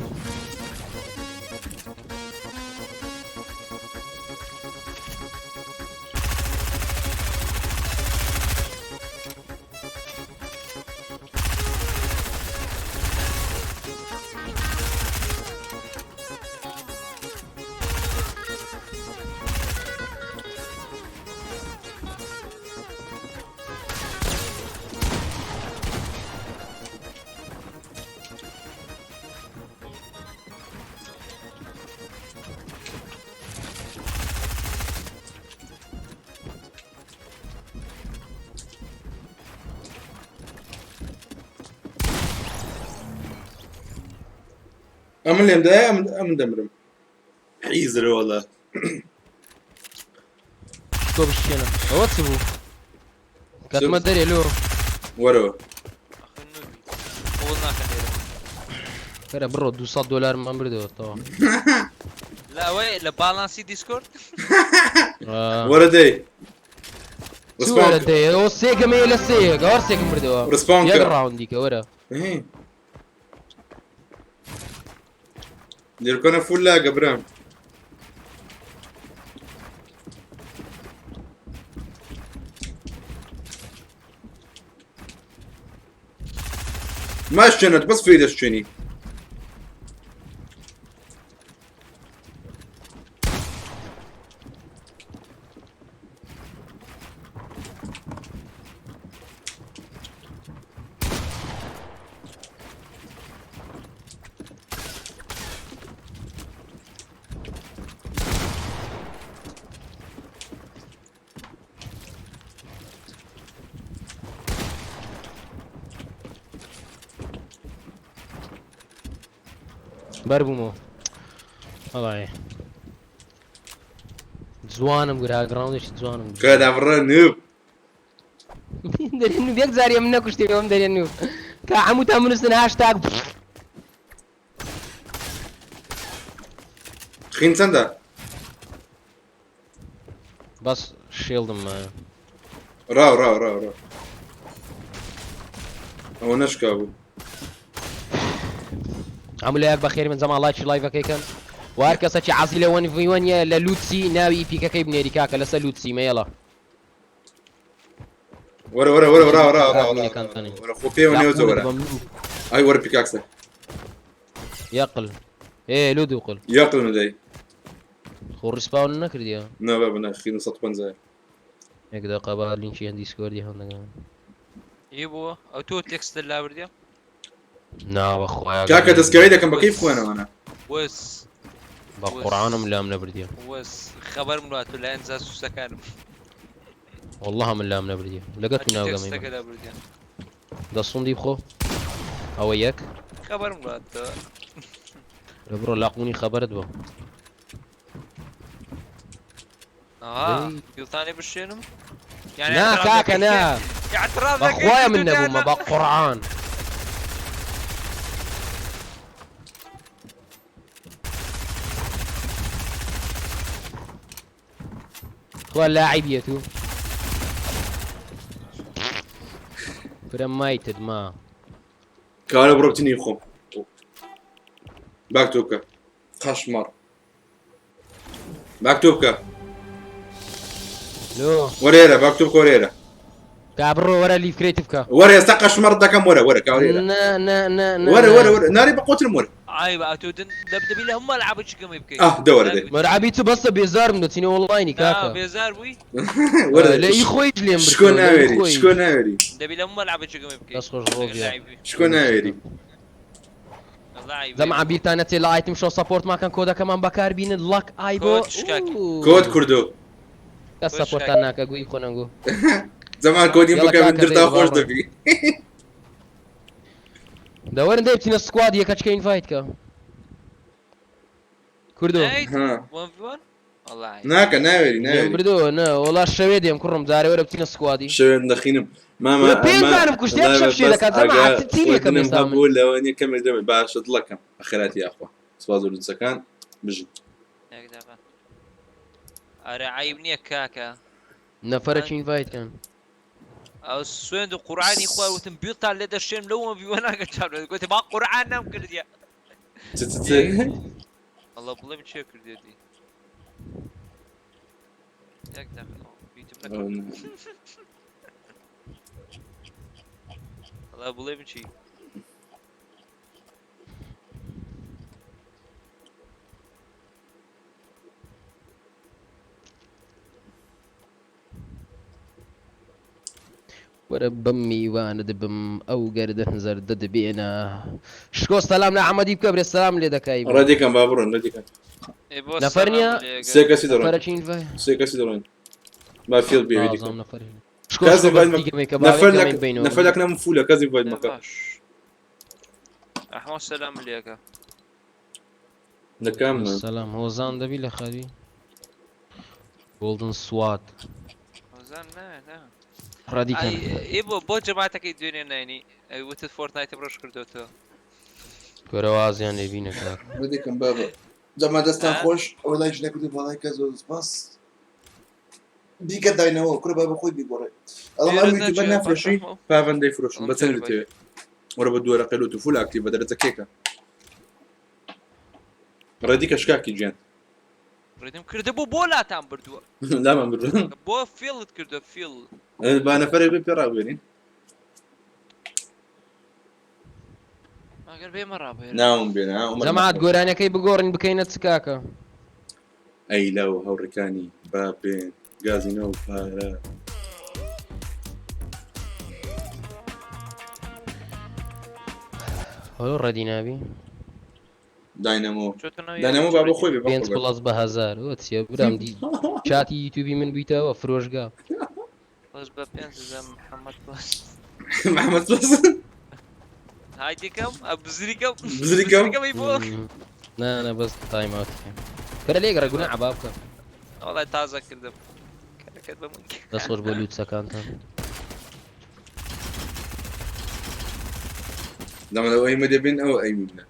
ئەمن لێم دایە ئەمن دەمرم حیزرە وەڵا تۆ بشکێنە ئەوە چ بوو کاتمە دەرێ لۆ وەرەوە فەرە بڕۆ 200 دلار من بردەوە تەوا لا ئەوەی لە باڵانسی دیسکۆرد وەرە دەی چوەرە دێ ئەوە سێگەمەیە لە سێیەک ئەوە سێگم بردەوە ڕسپان یەک کە ڕاوندیکە وەرە لێرکۆنە فول لاگە برام ماش چێنێت بەس فێ دەشتێنی بەربوومەوە هەڵایە جوانم گراگراوندێکی جوانم کەدابڕە نوب دەرێن نوب یەک زاری من نەکوشتێ ئەوم دەرێن نوب کا هەمووتان منووسن هاشتاگ خین چەندە بەس شێڵدم ڕاو ئەوە نەشکا بوو هەموو لایەک بەخێر من جەماڵاکی لایڤەکەیکەن و هەر کەسێکی عەزی لە وەنیە لە لوتسی ناوی ئیپیکەکەی بنێری کاکە لەسەر لوتسی مەیەڵە وەرە خۆ پێوە نێوزە وەرە ئای وەرە پیکاکسە یەقل ئێ لو دووقل یەقل ندەی خۆ ڕیسپاون نەکردیە نابە بنە خین 150 یەک دەقە با لینکی هەندی سکۆردی هەڵدەگەن ئی بووە ئەو تۆ تێکستر لا بردیە ناوە خۆیان کاکە دەستکەوی دەکەم بە کەیف خوێنەوەنە وەس بە قورعانم لام نەبردیە وەس خەبەرم واتە لە ئەنجا سوسەکانم والله من لام نەبردیە لەگەت و ناوگەمەی تێکستەکە لا بردیە دەسوندی بخۆ ئەوە یەک خەبەرم واتە لە بڕۆ لاقونی خەبەرت بۆ گوڵتانی بشێنم نا کاکە نا بەخوایە من نەبوومە بە قورعان خوا لاعبیە تو فرە مایتت ما کارە بڕۆ بچنی خۆم باک تۆ بکە قەشمەڕ باک تۆ بکە لۆ وەرێرە باک تۆ بکە وەرێرە کا بڕۆ وەرە لیفکرێتی بکە وەرە ئێستا قەشمەڕ دەکەم وەرە کاوەرێرە وەرە ناری بە قوترم وەرە ئای بە ئەتۆ دەبدەبی لە هەموو لەعابچکەمی بکەیت دەوەرە دەی مەرعبی تو بەستە بێزارم دەچینە وڵڵاینی کاکە بێزار بووی لە ئی خۆیت لێم شکۆ ناوێری دەبی لە هەموو لەعابچکەمی بکەیت دەست خۆش ڕۆژیە شکۆ ناوێری زەمع بیرتانە تێ لە ئایتم شۆ سەپۆرتماکەن کۆدەکەمان بەکاربینن لەک ئای بۆ کۆد کوردۆ کەس سەپۆرتان ناکە گوی خۆنەنگۆ زەمان کۆدیم بکە من درتا خۆش دەبی دەوەرن دەی بچینە سکواد یەکەچکە ئینڤایت کە کوردۆ ناکە ناوێری بردەوە نە وڵا شەوێ دێم کوڕم جارێ وەرە بچینە سکوادی شەوێن دەخینم پێزانم کوشتێک شەف شێ دەکات زەمع تیرێکەم ئێستا من بوو لەوەنیە کەمێک دەمێت باشە دڵەکەم ئەخراتی یاخوا سواز و لوچەکان بژن ئارە عیب نییە کاکە نەفەرەکی ئینڤایتکەن ئەو سوێند و قورعانی خوا وتم بیڵتان لێ دەشێن لەومە بیوەناگە چاپ گوتی با قورعان نام کردیە ئەڵڵا بڵێم چێ کردێتی یەک دەقیقە بیتم نەکردم ئەڵڵا بڵێم چی وەرە بەم میوانە دەبم ئەو گەردە زەردە دەبێنە شکۆ سەلام لە عەمەدی بکە برێ سەلام لێ دەکای ڕێدیکەم با بڕۆن ڕێدیکەم نەفەر نییە سێ کەسی دەڕۆن فەرەچین سێ کەسی دەڕۆن با فیل بێ نەفەر لەکنەم فولە کەسی باید مەکە ئەحمە سەلام لێکە دەکەم سەلام هۆزان دەبی لە خەوی گۆڵدن سوات هۆزان نا ڕادیکەن ئێ بۆ جەماتەکەی دوێنێ ناینی وتت فۆرتنایتم ڕۆژ کردوتەوە گۆرەوازیان لێبینە کاک ڕێدیکەم بابە جەما دەستان خۆش ئەوە لای ژنەکردی بەڵای کە زۆر سپاس دیکە داینەوە کوڕە بابە خۆی بیگۆڕێ ئەڵەما یوتیوبەر نافرۆشی پاڤەندەی فرۆشم بە چەند دەتەوێت وەرە بە دووەرە قەلوت و فول ئاکتیڤ بە دەرەجە کێکە ڕێدیکە شکاکی گیان ڕێدیم کردە بۆ لاتان بردووە لامان بردووە بۆ فیڵت کردە فیڵ با نەفەرێک بێ پێ ڕابێنین ئەگەر بێمە ڕابێ ناوم بێنە جەماعەت گۆرانەکەی بگۆڕین بکەینە چ کاکە ئەی لەو هەوڕەکانی با بێن گازینەوە پارە هەڵۆ ڕەدی نابی داینەمۆ داینەمۆ با بۆ خۆی بێ پێنج پڵەس بە هەزار وە چیە برام دی چاتی یوتیوبی من بیتەوە فرۆشگا بەس بە 5,000 محەممەد بەس محەممەد بەس های دیکەم بزریکەم بزریکەم بۆ نانە بەس تایمات کەرە لێک ڕێگونە عەبا بکە وڵای تازە کردم کارەکەت بە من دەسۆش بۆ لووتسەکانتان لەمە لەوە ئەیمە دەبێن ئەوە ئەیمینە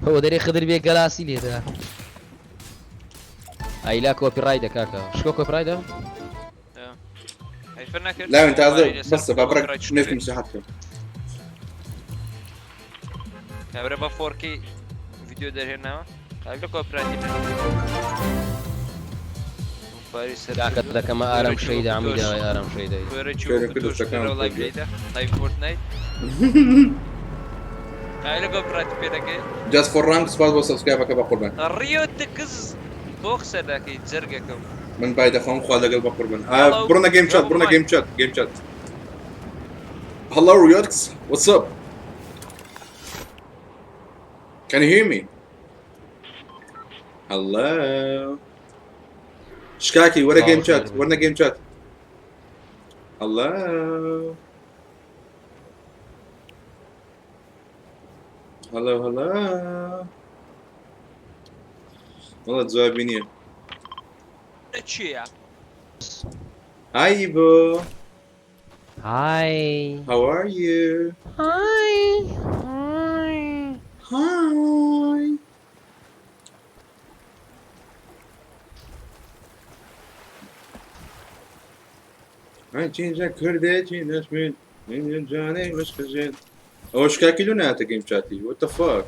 هو دەرێ خدر بێ گەلاسی لێدا ئایلا کۆپیڕای دەکاکە شکۆ کۆپیڕایدا لاوێن تازە بەسە با بڕێک نێفتم سەحەت کەم کابرا بە 4K ڤیدیۆ دەرهێناوە کابرا کۆپیڕایتی کاکە دەکەمە ئارام شەیدا عەمیداوای ئارام شەیدای لایڤ فۆرتنایت ئایلا کۆپیڕایتی پێ دەکەی جاست فۆر ڕانگ سپاس بۆ سەبسکرایبەکە بە قوربان ڕیۆ تکز بۆ قسە دەکەی جەرگەکەم من بای دەخۆم خوا لەگەڵ بە قوربان بڕۆنە گەیم چات بڕۆنە گەیم چات Hello Riots, what's up? Can you hear me? Hello. Shkaki, what a game chat. What a game chat. Hello. Hello. والله جوابيني. چییە؟ Hi Ibo. Hi. How are you? Hi. Ay çince kırdı çince min min canı müşküzün. Hoş kakilo ne atı game chat'i? What the fuck?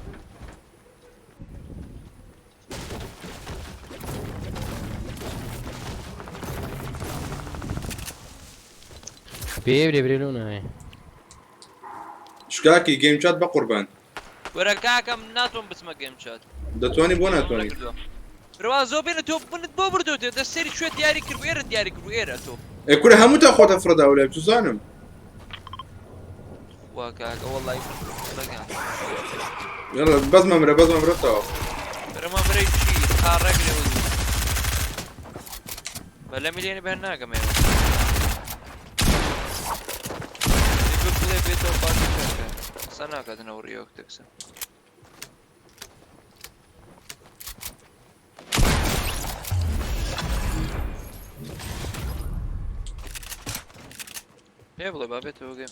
برێ نایە شکاکی گەیم چات بە قوربان وەرە کاکەم ناتوانم بچمە گەیم چات دەتوانی بۆ ناتوانیت ڕوا زۆر بێنە تۆ بنت بۆ بردوتێ دە سەری شوێ دیاری کرد ئێرە دیاری کرد ئێرە تۆ کورە هەموو تا خۆتە فرەدا و لای توزانم وا کاکە وەڵای بەس مەمرەتەوە بەرەمە برەی چی قاڕێگرێ بە لە میلێنی بەهێن ناکەم ئێوە بڵێ بێتەوە باسی کاکە قسە ناکاتنەوە ڕیۆک تەکسە پێ بڵێ با بێتەوە گەم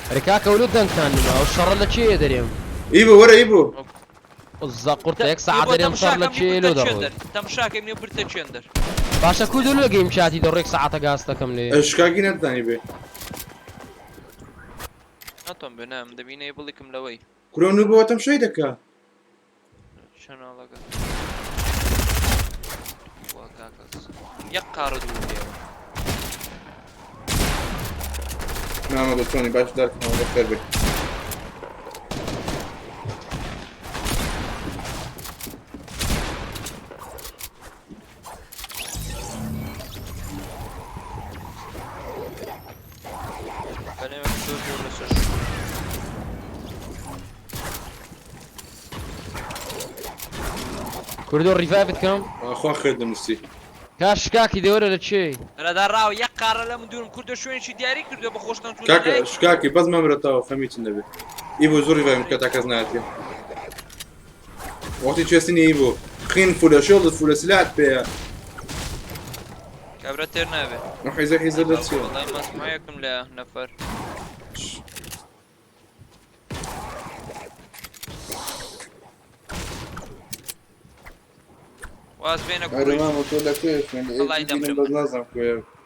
ئەرێ کاکە ولو دەنگتان نما ئەو شەڕە لە چێە دەرێم ئیبۆ وەرە ئیبۆ الزقورت يك ساعة دريم صار لتشيلو دروي تمشاك ابني برتا چندر باشا كودو له جيم شاتي دوريك ساعة قاستا كم لي شكاكي نتاني بي نتون بنام دبيني يبليكم لوي كرونو بو تمشي دكا شنو علاقة وكاكس يقارد ولي نعم دكتوني باش دارك ما بخير بك كوردور ريفايفت كم اخوان خير نسي كاش كاكي دورة لتشي انا دراو يقار لم دون كردو شوين شي دياري كردو بخوشتن تو كاكا شكاكي بس ما مرتاو خميت النبي ايبو زوري فاهم كتا كزناتي وقتي تشيسيني ايبو خين فولا شغل فولا سلاح بيها كابرتير نابي روح يزا لتسير والله ما اسمعكم لا نفر واز بينك هذا ما بقول لك كيف يعني الله يدمر لازم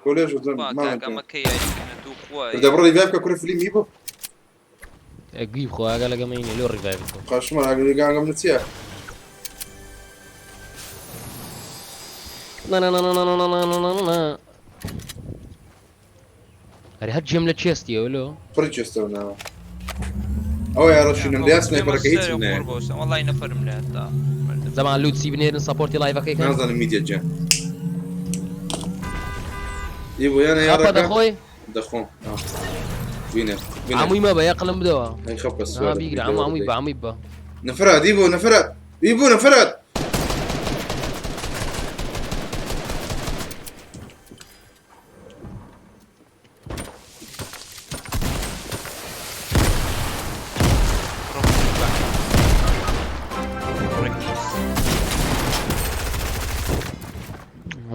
كوليج ما كان كي تو خوي اذا برا يفاك كل فيلم يبو اجيب خو قال لك مين لو ريفايفت خاش ما قال قام نتيا لا لا لا لا لا لا لا لا هذه هالجملة تشيستي ولا فرج استونا او يا رشي نمدي اسمع بركه والله نفر مليت زمان لود سي بنير سبورتي لايف كيك ما ظن ميديا جان يبو انا يا رجال اخوي دخون وين عمي ما بقى قلم بدوا هي خبص بيقرا عمي با نفرد يبو نفرد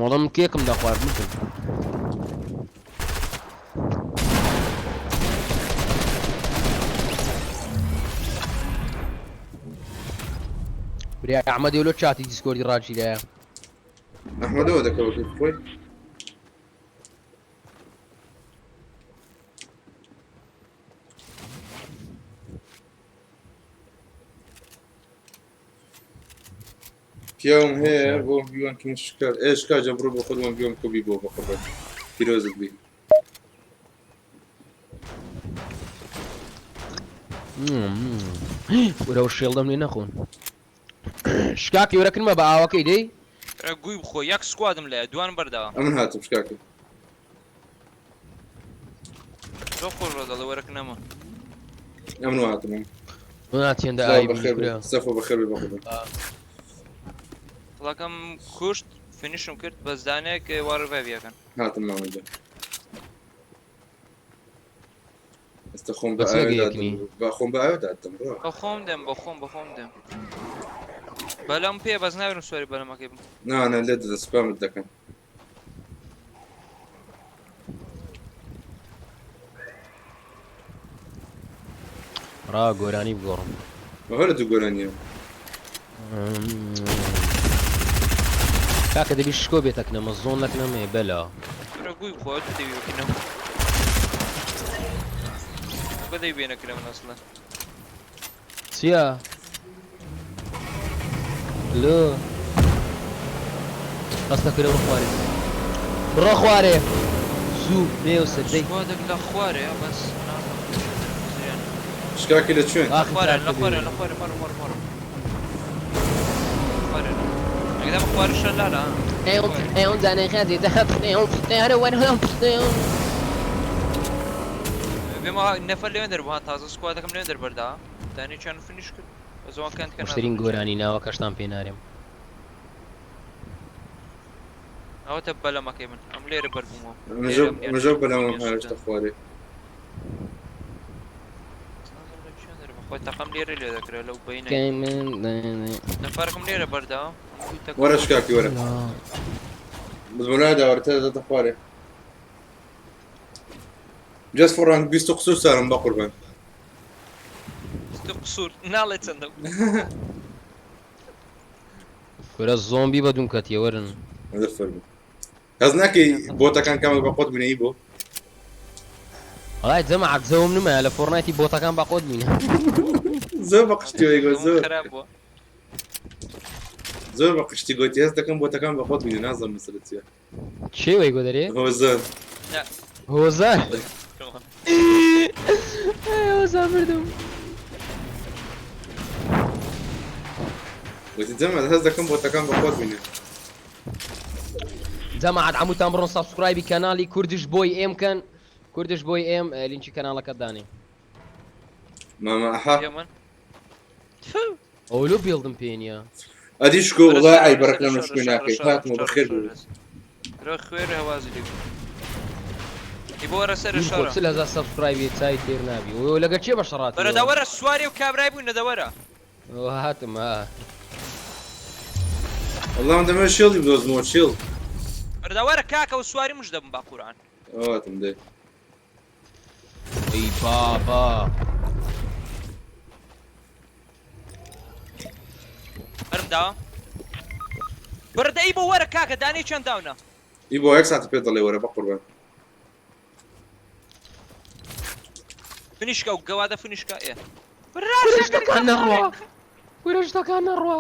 والله من كيكم ده اخويا مثل بريا احمد يقولوا تشاتي ديسكورد الراجل يا احمد هو ذاك كوي يوم هي بو بيوان كين شكال ايش كا جبرو بخدوان بيوم كوبي بو بخبر فيروز بي ولو الشيل ده منين اخون شكاكي ولكن ما بقى اوكي دي رقوي بخو ياك سكوادم لا دوان بردا امن هاتم شكاكي شو خور رضا ولكن ما امن هاتم انا تيند اي بخير صفو بخير بخبر لكم كوشت فينيشم كرت بس دانك وار فيفيا كان هاتم ما وجه استخون بس يقيني بخون بقى هاتم بخوم دم بلام بيه بس ناوي نسوري بلا ما كيب لا انا ليد سبام الدكن را قوراني بقورم وهلا تقولاني كاكا دبي شكو بيتك نمزون لك نمي بلا رقوي بخو تدي وكنا بدا يبينك كلام اصلا سيا لو قصدك كده بخواري بخواري زو 160 سكوادك لاخواري بس شكاكي لتشوين لاخواري مر اقدر اخواري شلالة ايون زاني خازي ذهب انا وين بما نفر اللي يندر بها تازه سكوادك اللي يندر بردا ثاني كان فينيش كل زمان كانت مشترين قوراني ناوا كشتان بيناريم او تبلا ما كيمن ام لير بربمو نجوب بلا ما هاش تخواري خوي تقم لير اللي ذكر لو بينا كيمن نفركم لير بردا ورا شكاكي ورا بس منادى ورا تخواري جاست فور رانك بيست قصور صار بقربان قصور نالت صندوق کورە زۆمبی بەدوم کەتیە وەرن هذا الفرق هەز ناکەی بۆتەکان کامل بە قۆت بینەی بۆ وڵای جەمەعەت زەوم نمایە لە فۆرنایتی بۆتەکان بە قۆت بینە زۆر بە قشتی وەیگۆ زۆر خراپ بووە زۆر بە قشتی گوتی هەست دەکەم بۆتەکان بە قۆت بینە نازانم مەسەلە چییە چێ وەی گۆ دەرێ هۆزە هۆزە هۆزە مردم وتی جەمەت هەست دەکەم بۆتەکان بە قۆت بینە جەمەعەت هەمووتان بڕۆن سابسکرایبی کەناڵی کوردش بۆی ئێم کەن کوردش بۆی ئێم لینکی کەناڵەکەت دانێ ماما ئەها من ئەولۆ بێڵدم پێ نییە ئەدی شکۆ وڵای ئای بەرەک لەم لە شکۆی ناکەی هاتمەوە بەخێر بوو رو خوێر هەوازی لێ بۆ وەرە سەر شەڕە چل هەزار سابسکرایبی چای تێر نابی و لەگە چێ بە شەڕات وەرە دەوەرە سواری و کابرای بووین لەدەوەرە هاتم والله من دەمە شێڵی بدۆزمەوە شێڵ وەرە دەوەرە کاکە و سواری مش دەبم با قورعان ئەواتم دێ ئەی بابا هەرم داوە بەردەی بۆ وەرە کاکە دانەی چەند داونە ئی بۆ یەک ساعت پێ دەڵێ وەرە بە قوربان فنیشکە و گەوادە فنیشکە ئێ شتەکان نەڕوا وەرە شتەکان نەڕوا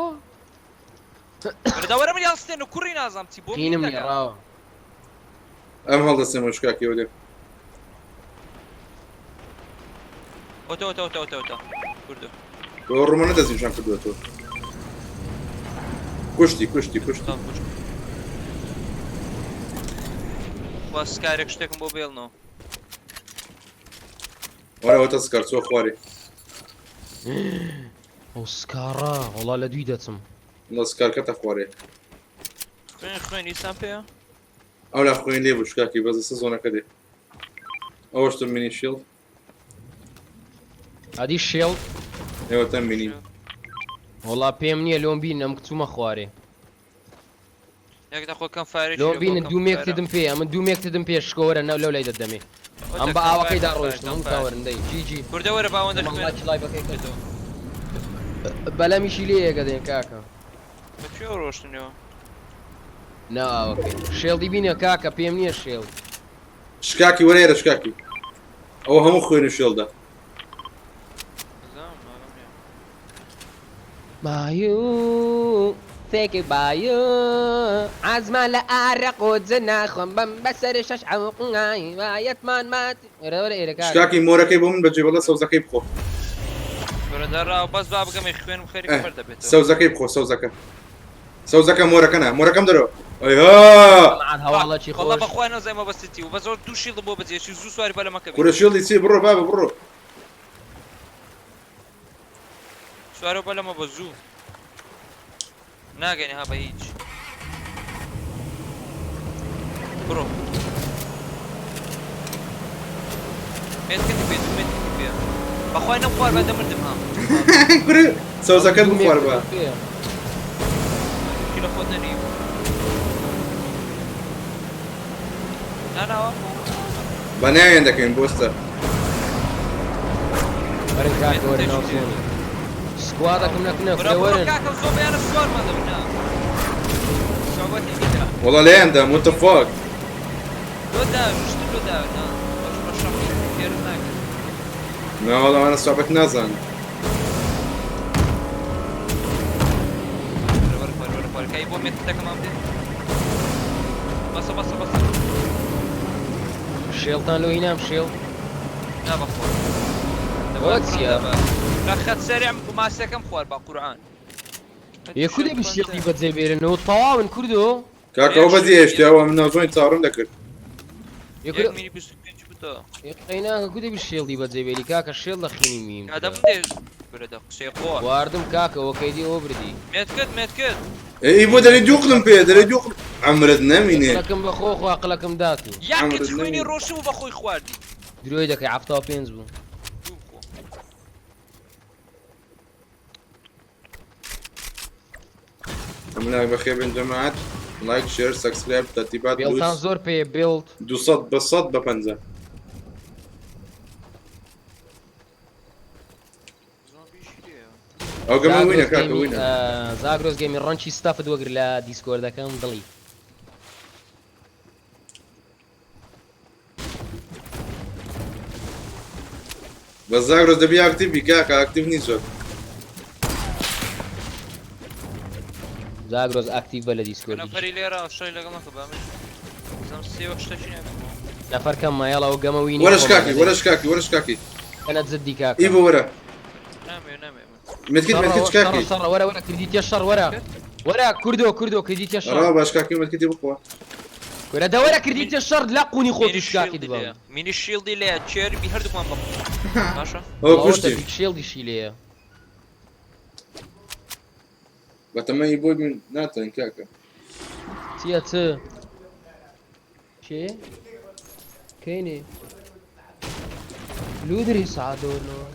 بەردەوەرە من یاستێن و کوڕی نازام چی بۆ قینم نێڕاوە ئەم هەڵدەستێمە شکاکی وەدێ ئۆتۆ کوردو بۆ ڕوومە نەدەزیمشان کردووەتەوە کوشتی باس کارێک شتێکم بۆ بێڵنەوە وەرەوەتە سکار چۆ خوارێ ئەو سکارە وڵا لە دوی دەچم لە سکارکەتە خوارێ خوێن ئیسان پێە ئەو لا خوێن لێ بوو شکاکی بەزە سەزۆنەکە دێ ئەوەشتم مینی شێڵ ئەدی شێڵ ئێوەتەم بینی وڵا پێم نییە لۆم بینم کچوومە خوارێ یەکدا خۆکەم فاری لۆم بینن دوومێکتدم پێ ئەمە دوومێکتدم پێ شکۆوەرە نەو لەو لای دەدەمێ ئەم بە ئاوەکەیدا ڕۆیشتم کاوەرندەی جیجی کوردەوەرە باوەندە بەلەمیشی لێ یەکە دێن کاکە بەکوێ ڕۆشتنەوە ناوەکەی شێڵی بینە کاکە پێم نییە شێڵ شکاکی وەرێرە شکاکی ئەوە هەموو خوێن و شێڵدا بايو فيك بايو عزمة لأرق وزنا خم بم بسر شش عوقناي ما يتمان مات شکاکی مۆرەکەی بۆ من بەجێ بەڵە سەوزەکەی بخۆ بەرەدەڕاو بەس با بگەمەی خوێنم خەریک بەر دەبێتەوە سەوزەکەی بخۆ سەوزەکە مۆرەکەنە مۆرەکەم دەرەوە ئەیها هەواڵەکی خۆڵە بەخوای نەزایمە بەستیتی و بە زۆر دوو شیڵ بۆ بەجێشی زوو سواری بە لەمەکە کورە شێڵی چی بڕۆ بابە بڕۆ سوارە بە لەمە بە زوو ناگەینە ها بە هیچ بڕۆ مێتکردی پێ دوو مێتکردی پێ بەخوای نەم خوار بە دەمردم ها کورە سەوزەکەت بخوار بە کی لە خۆت نەنیم ناناوە بە ناوێن دەکەین بۆستە سکوادەکەم نەکنە بڕۆ کاکەم زۆر بەیانە سوارمان دەبنا سوابەتی دیدا وەڵا لێیاندەم متفاق لۆدا شتە لۆدا نا باش بە شەڕی فێرم ناکەم ناوەڵا ئەوانە سوابەت نازانن وەرکایی بۆ مێتەکەمان بدێت بەسە شێڵتان لۆ هینام شێڵ نا بەخۆ خەت سەرێم ماسەکەم خوار بە قورعان یەکودێ بشێڵی بەجێ بێرنەوە تەواون کوردۆ کاکەەوە بەزی هێشتیاوە من ناوزۆی چاڕم دەکرد مینی 25 بووتەوە قەیناکە کودێ بشێڵی بەجێ بێری کاکە شێڵ لە خینی میم ئادەم دێ برەدە قسەی خۆ واردم کاکەوە کەیدی ئەوە بردی مێتکرد ئەی بۆ دەری دووقلم پێ دەری دووقلم ئەمرت نەمینێ قەکەم بەخۆ قەڵەکەم داتی یاکت خوێنی ڕۆشت و بەخۆی خواردی درۆی دەکەی 75 بوو ئەمنای بەخێ بن جەماعەت لایک شێر سەبسکرایب تەرتیبات بێڵتان زۆر پێ بێڵت 200 بە 100 بە 50 زۆمبیش لێیە ئەو گەمە وینە کاکە وینە زاگرۆز گەمی ڕەنچی ستافت وەگر لە دیسکۆردەکەم دڵی بە زاگرۆز دەبی ئاکتیڤی کاکە ئاکتیڤ نیست زۆر زاگرۆز ئاکتیڤ بە لە دیسکۆردی نەفەری لێرە شەی لەگەڵ نەکە بامێ زەم سێوە شتێکی نەکەم نەفەر کەم مایەڵ ئەو گەمە وینی وەرەش کاکی وەرەش کاکی وەرەش کاکی کەنە زدی کاکە ئی بۆ وەرە نامێ نامێ متکت متکت کاکی شەڕە وەرە وەرە کردیتە شەڕ وەرە وەرە کوردۆ کردیتە شەڕ ڕاو باش کاکی متکتی بخوا وەرە دەوەرە کردیتە شەڕ لا قونی خۆتیش کاکی دڵم مینی شیڵدی لێ چێربی هەردوومان بە باشە ئەوە کوشتی شێڵدیشی لێیە بەتەمەنی بۆی من ناتوانین کاکە چیە چ چێ کەینێ لودری سعدۆنەوە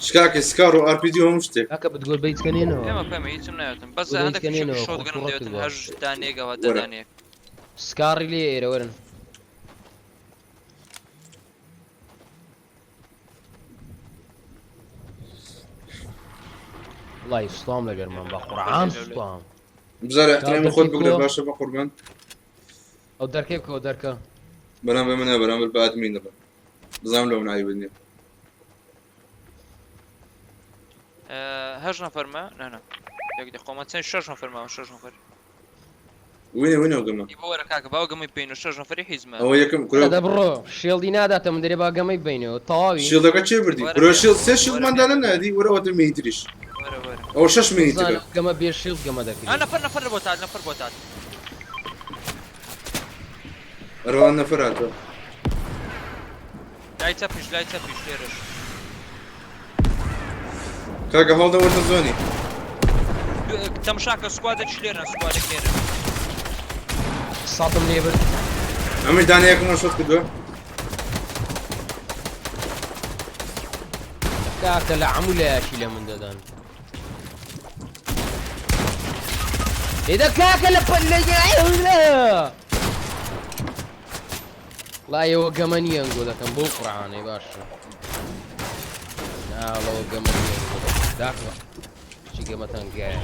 شکاکی سکار و ئارپیدی هەموو شتێک کاکە بتگۆر بیتکەنێنەوە ئێمە پێمە هیچم نایەتم بەس بۆ هەندێک دەیتکەنێنەوە، شۆ دەگەڕم خۆ دەوێتن ڕۆکت هەژ دانێگەوە دەدانێک سکاری لێ ئێرە وەرن وڵی سوڵام لەگەرمان بە قورعان سوڵام بزارە احترامی خۆت بگرە باشە بە قوربان ئەو دەرکێ بکەوە دەرکە بەرام بە منە بەرامبەر بە ئادمین دەبە بزانم لەو ناوی بنێ هەژ نەفەرمە نانا یەک دقیقە چەند شەش نەفەرماوە شەش نەفەر وینە وینە و گەمە بۆ وەرە کاکە باو گەمەی پێین و شەش نەفەری حیزمە ئەوە یەکەم کورە دە بڕۆ شێڵدی ناداتە من دەرێ باگەمەی بینەوە تەواوی شیڵدەکە چێ بردی کورە شیڵ سێ شیڵماندانە نادی وەرەوە مینی تریش وەرە وەرە ئەوە 6 مینیتەکە گەمە بێ شێڵ گەمە دەکرێت نەفەر بۆ تات نەفەر بۆ تات ئەروان نەفەر هاتووە لای چەپیش لێرەش کاکە هەڵدە وەرتە زۆنی تەمشاکە سکوادێک لێرە سکوادێک لێرە ساتم لێ برد ئەمەی دانەیەکمان شۆت کردووە کاکە لە هەموو لایەکی لە من دەدان ئێدە کاکە لە لایەوە گەمە نیە ئەنگۆ دەکەم بۆ قورعانەی باشە ناڵەوە گەمە داکەوە چی گەمەتان گایە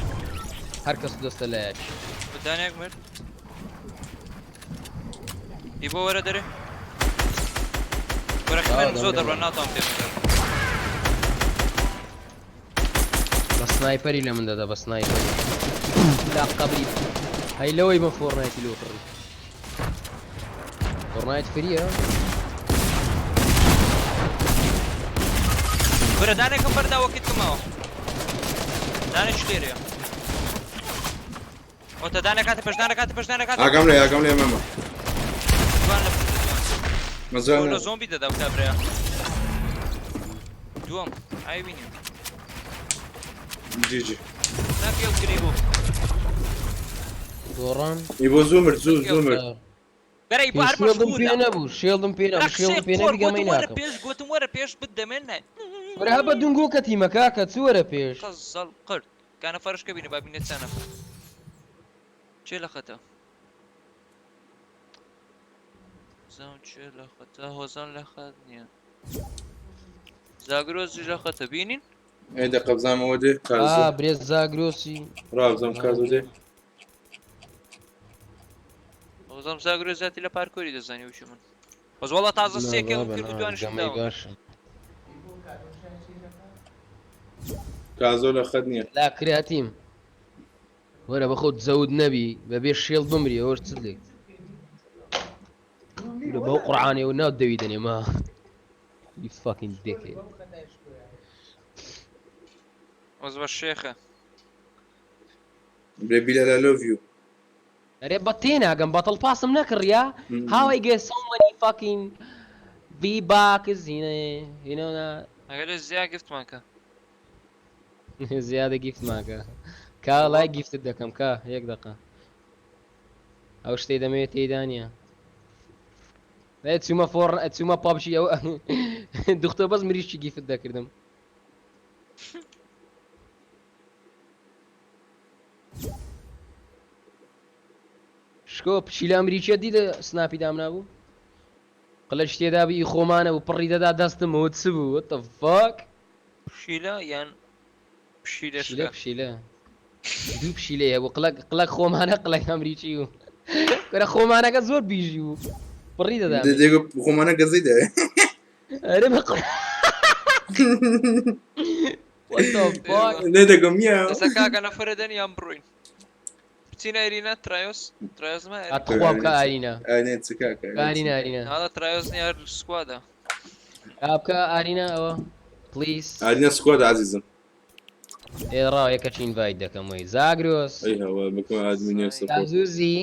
هەر کەس دەستە لایەکی بدانێک مرد ئی بۆ وەرە دەرێ وەرەخمێن زۆر دەڕوە ناتوان پێ بە سنایپەری لە من دەدا بە سنایپەری لا قبلی هەی لەوەی بە فۆرنایتی لۆ کڕی فۆرنایت فریە وەرە دانێکم بەرداوەکەیت کەمەوە دانێک لێرەیە ئۆتە دانێکاتە پێش دانێکاتە پێش دانێکاتە ئاگام لێ مەمە دوان لە مەزان لە زۆمبی دەدا و کابرەیە دووەم ئای بینیم جیجی ناپێڵ گری بوو دۆڕان ئی بۆ زوو مرد زوو مرد بەرەی بار شێڵدم پێ نەبوو شێڵدم پێ نەبوو شێڵدم پێ نەبی گەمەی ناکەم پێش گوتم وەرە پێش بدەمێنە وەرە هە بە دونگۆ کەتیمە کاکە چ وەرە پێش قەزەڵ قرد کانە فەرشکە بینە با بینێت چەند نەفەر چێ لە خەتە زەم چێ لە خەتە هۆزان لە خەت نییە زاگرۆزی لە خەتە بینین ئەی دە قەبزامەوە دێ کازۆ برێز زاگرۆسی ڕابزەم کازۆ دێ هۆزەم زاگرۆزاتی لە پارکۆری دەزانی وشی من بەس وەڵا تازە سێکێڵ کرد و دوانشم گەمەی داوە باشە کازۆ لە خەت نییە لا کراتیم وەرە بە خۆت زەود نەبی بەبێ شێڵ بمری ئەوەش چ لێک بەو قورعانێ و ناو دەوی دەنێ ما You fucking dickhead. وەز بە شێخە Bilal, I love you. But I'm battle pass him how I get so many fucking V-Bucks, you know that. ئەگەر زیاد گفت ماکە زیادە گیفت ماکە کا لای گیفتت دەکەم کا یەک دقە ئەو شتەی دەمەوێت تێیدا نییە چوومە پاپشی ئەو دوختە بەس مریشی گیفت دەکردم شکۆ پشیلا مریچە دیدە سناپی دام نابوو قلت شتێدا بی خۆمانە و پڕی دەدا دەستمەوە چ بوو what the fuck پشیلە یان پشیلە پشیلە شکا پشیلە دوو پشیلەیە بوو قلەک خۆمانە قلەک ئەمریکی و کورە خۆمانەکە زۆر بیژی بوو پڕی دەدا دێگە خۆمانە گەزەی دەوێ ئەرێ بە what the fuck لێ دەگەم میاو دەسە کاکە نەفەرە دەن یان بڕوین بچینە ئەرینە ترایۆس ما ئەتخوا بکە ئارینە ئاینێ چ کاکە ئارینە ئارینە هذا ترایۆس نیە هەر سکوادە بکە ئارینە ئەوە پلیس ئارینە سکواد عزیزم ئێڕا یەکەچی ئینڤایت دەکەم وەی زاگرۆس ئەی هەوە بکەم ئادمینێ سەپۆرت زوزی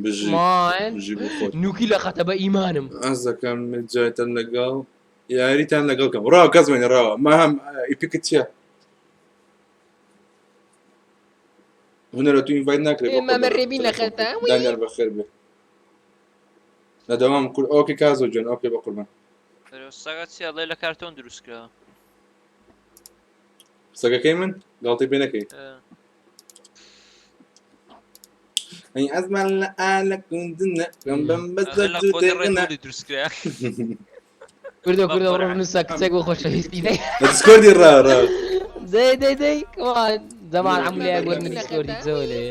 بژی مان بژی بۆ خۆت نوکی لە خەتە بە ئیمانم ئەس دەکەم جایتان لەگەڵ یاریتان لەگەڵ کەم ڕاو کەس وێنە ڕاوە ما هەم ئیپیکت چییە هونەرە تو ئینڤایت ناکرێت ئێمە مەڕێبین لە خەتە دانیار بەخێر بێ لەدەوام ئۆکێ کازۆ جۆن ئۆکێ بە قوربان ساگات چیە لێ لە کارتۆن دروست کرا سەگەکەی من گاڵتەی پێ نەکەی ئەی ئەزمان لە ئالە کوندنە گەم بەم بەزە ڕێ دروست کرا کوردە ڕۆ نووسە کچێک بۆ خۆشەویستی دەی لە دیسکۆردی ڕاڕا دەی کەوان زەمان هەموو لە گوەرن دیسکۆردی زۆر لێ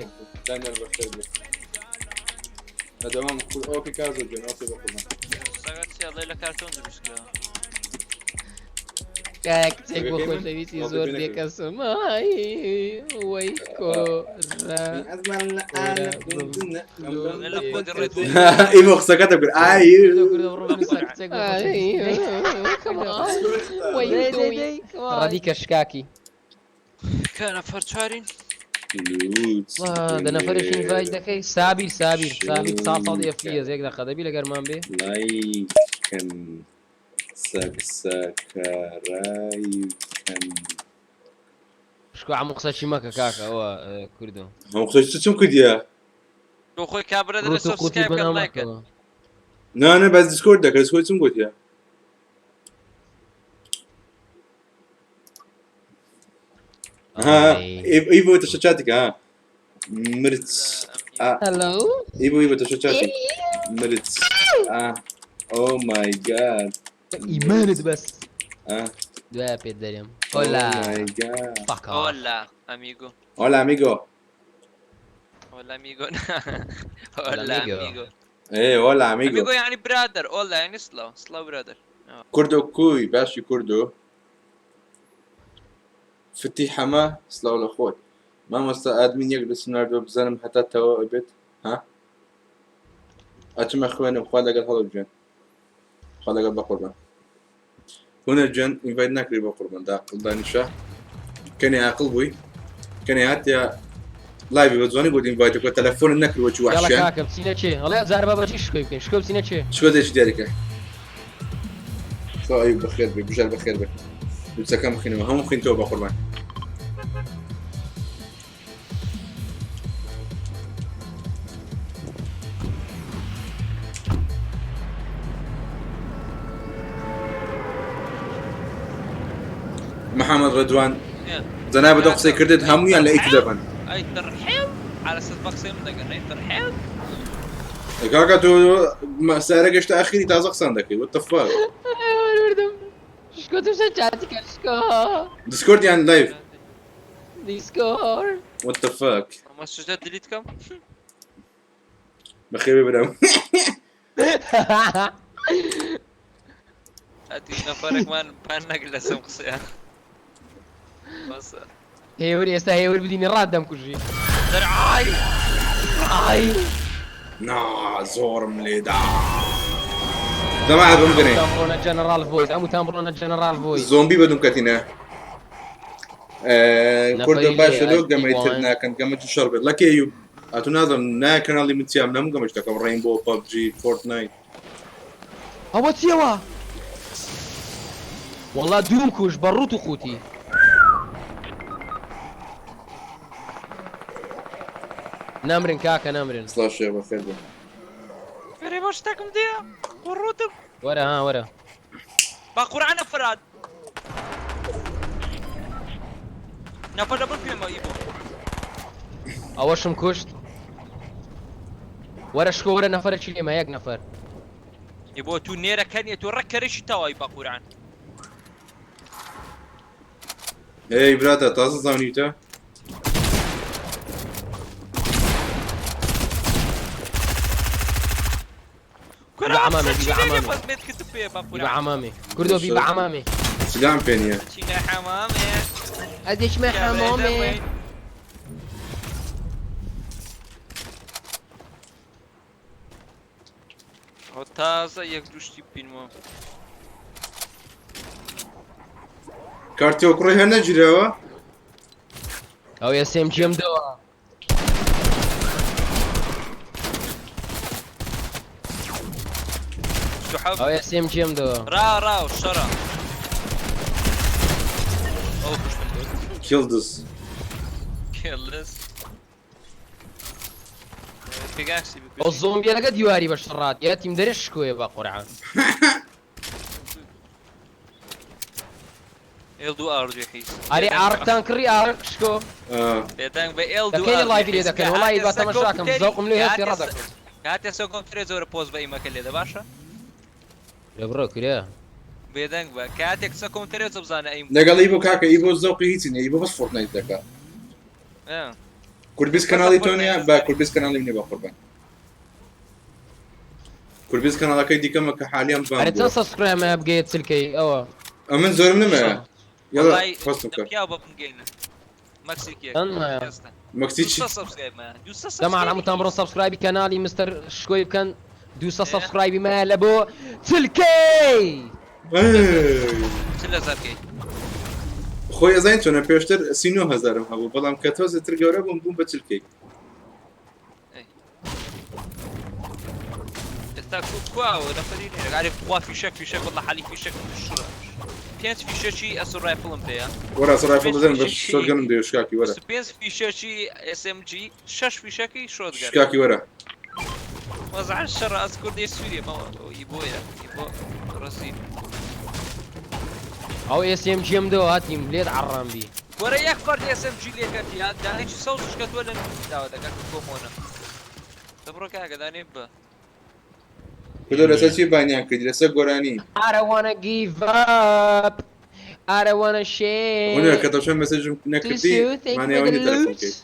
دانیار بەخێر بێ لەدەوام ئۆکێ کازۆ جۆن ئۆکێ بە قوربان ساگات چیە لێ لە کارتۆن دروست کرا کچێک بۆ خۆشەویستی زۆر بێکەسم وەی کۆرە ئەزمان لە ئالە کوندنە لە خۆدی ڕێ ئیمە قسەکەتە کرد ئای ڕادی کەشکاکی کە نەفەر چوارین دەنەفەرش ئینڤایت دەکەی سابیر ساڵ ئەفلیە زێک دەخە دەبی لەگەرمان بێ لایکن سەکسەکەڕایکن شکۆ هەموو قسەشی مەکە کاکە ئەوە کوردم هەموو قسەی چم کردیە بۆ خۆی کابرا لە سەبسکرایب کە لایکە نانە بەس دیسکۆرد دەکەی خۆی چم گوتیە ئیبۆ تەشە چاتێکە ها مرچ هەلو ئیبۆ تەشە چاتێک مرچ ئۆ مای گاد ئیمانت بەس دوایە پێت دەرێم هۆلا ئەمیگۆ هۆلا ئەمیگۆ هۆلا ئەمیگۆ هۆلا ئەمیگۆ هۆلا ئەمیگۆ ئەمیگۆ یعنی برادر هۆلا یعنی سڵاو برادر کوردۆ کوی باشی کوردۆ فتی حەمە سلااو لە خۆت مامۆستا ئادمین یەک دەسم نردووە بزانم هەتا تەوە بێت ها ئەچمە خوێنم خوا لەگەڵ هەڵە بجێن خوا لەگەڵ بە قوربان هونەر جوێن ئینڤایت ناکری بە قوربان داقڵدانیشە کەنێ عاقڵ بووی کەنێ هاتیا لایڤی بە جوانی بۆ ئینڤایتەکە تەلەفۆنت نەکردوە چی واشیان کاکە بچینە چێ هەڵێ زار بابەتی شکۆی بکەین شکۆ بچینە چێ شکۆدێکی دیاریکە خوا ئەوی بەخێر بێ بژار بەخێر بێ دووچەکەم بخینەوە هەموو بخینتەوە بە قوربان محمد رضوان جناب دو قسەی کردت هەموویان لە ئیت دەبن ئەی تڕحێڵ على سەد بە قسەی من دەگەن ئەی تڕحێڵ کاکە تۆ سارە گەشتە ئاخیری تازە قسان دەکەی وات دە فاک شکۆ توشە چاتی کە شکۆ دیسکۆرد یان لایڤ دیسکۆرد وات دە فاک ئەمە سوژدە دلیت کەم بەخێر بێ برام هاتی نەفەرێکمان پان نەگرت لەسەم قسەیان هێور ئێستا هێور بدینی ڕاددەم کوژی نا زۆرم لێدا دەما بم بنێ بڕۆنە جەنەرال ڤۆیس هەمووتان بڕۆنە جەنەرال ڤۆیس زۆمبی بەدوم کەتینە کوردە باشە لۆ گەمەی تر ناکەن گەمە شەڕ بێت لەکێ ئەتو نازم نایە کەناڵی من چیام نەموو گەمەش دەکەم ڕێینبۆ پەبجی فۆرتنایت ئەوە چیەوە وەڵا دووم کوش بە ڕوت و قوتی نامرن کاکە نامرن سڵاو شێ بەخێر بێ فێرێ بۆ شتێکم دێ ڕوتم وەرە ها وەرە با قورعان نەفرات نەفەر دەبن پێمە ئیبۆ ئەوەشم کوشت وەرە شکۆ وەرە نەفەرێکی لێمە یەک نەفەر يبغى تو نيرة كان يتوركرش تواي بقران اي براتا تازه زانيتا كرة عمامي، بيبقى عمامي. بس ميت كتب فيه بيبقى بقران عمامي كردو بيبقى عمامي سلام بينيا شينا حمامي اديش ما حمامي هو تازة يكدوشتي بينمو كارتيو كروي هنا جراوا او يا سيم جيم دوا او تحب يا سيم جيم دوا را والشرا اوه مش مندوب كيلدز كيلس في جاكسي الزومبي لقد يواري بالشرات يا تيم دريش شكوي با قرعان يلدو ارجو حيس اري عارك تانكري عارك شكو بيتان بيلدو لكن لايف اللي ذاك والله اذا تمشاكم ذوقهم له هاتي ردك هاتي سوكم تريزور بوز باي مكان اللي باشا يا برو كده بيدنگ با كاتك سوكم تريزو بزانا اي نقل ايبو كاكا ايبو الزوقي هيتني ايبو بس فورتنايت دكا كل بيس كانالي تونيا با كل بيس كانالي مني بقربان كل بيس كانال كي دي كما كحاليا اري بام تسسكرايب ما بقيت سلكي او امن زور منما يلا فاستوكا يا بابا جينا مكسيكي انا مكسيتشي سبسكرايب ما دوس جماعة العمو تامرون سبسكرايب كانالي مستر شكوي كان دوسا سبسكرايب ما لبو سلكي شلا زركي خويا زين انا بيشتر سينو هزارم هبو بلام كاتوز ترجورا بوم بتشلكي تاكو كوا ولا فريني عارف كوا في شك والله حالي في شك الشرا بينت في شيء اسر رايفل بيا ورا رايفل زين بس شو قلم ديو شكاكي ورا بينت في شيء اس ام جي شش في شكي شو تقول شكاكي ورا وزع الشر اذكر دي سوريا ما يبويا يبو رصيد او اس ام جيم دو هاتي مليت عرام بي ورا يكبر دي اس ام جي ليك يا داني صوت شكت ولا لا دقك كومونا تبرك يا داني با كدور اساسي بانيان كدي لسه غوراني I don't wanna give up I don't wanna share هنا كتب شو مسج نكتي ماني وين تلفون كي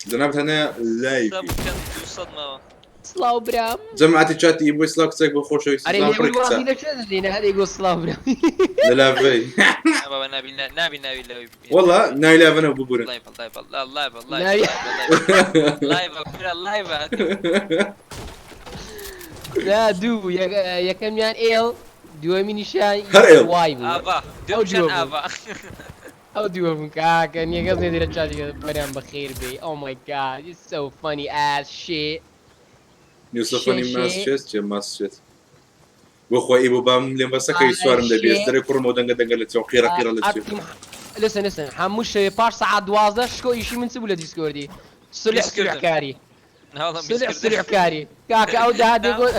جنابت هنا لايف صدمه سلاو برام جماعة الشات يبغى يسلاك ساك بخوش اري يسلام يقول واحد بريكسا لك شنو هذا يقول سلاو برام لا في بابا نبي والله نايل انا وبورن لايف لا دو يا كم يان ايل دو ميني شاي هر إيل. واي ابا دوشن ابا او دو من كاكا ني قصدي دير تشاجي برام بخير بي او ماي جاد اتس سو فاني اس شيت يوسفني ماسشت يا ماسشت وخو ايبو بام لين بس كاي سوارم ده بيستري كورمو دنگا دنگا لتو قيرا قيرا لتو لسن حموش باش ساعة 12 شكو يشي من سبولة ديسكوردي سلع كاري سلع كاري كاكا او ده هاد يقول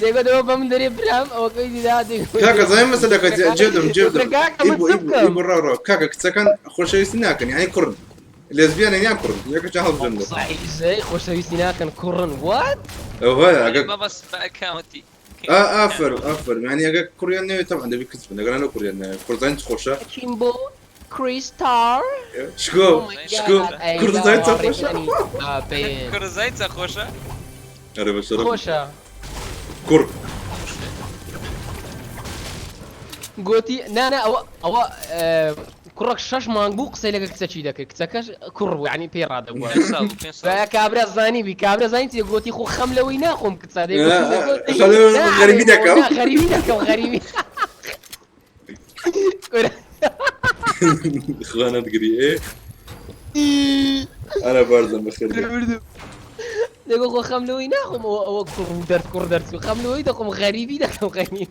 يقول هو بمدري برام او كيدي ده هاد يقول كاكا زي ما سلك جدم كاكا ايبو متسكم. ايبو راو كاكا كتسكن خوش يسناكن يعني كرن ليزبيان يعني كرن ياك جهل جنده صحيح زي خوش يسينا كان كورن وات او هاي ما بس باكاونتي افر يعني اجا كوريان طبعا ده بيكتب انا كوريان كورزان خوشه كيمبو كريستار شكو كورزان خوشه بين كرزايت خوشه انا بشرب خوشة كور قوتي نا او كرك شاش مانبو قصي لك كتشي داك كتكاش كر يعني بيرا دابا فكابرا زاني بكابرا زاني تي قوتي خو خمله ويناخم كتصادق غريبين داك غريبين اخوانا تقري ايه انا برضه بخير دابا خو خمله ويناخم او كر درت خمله ويناخم غريبين داك غريبين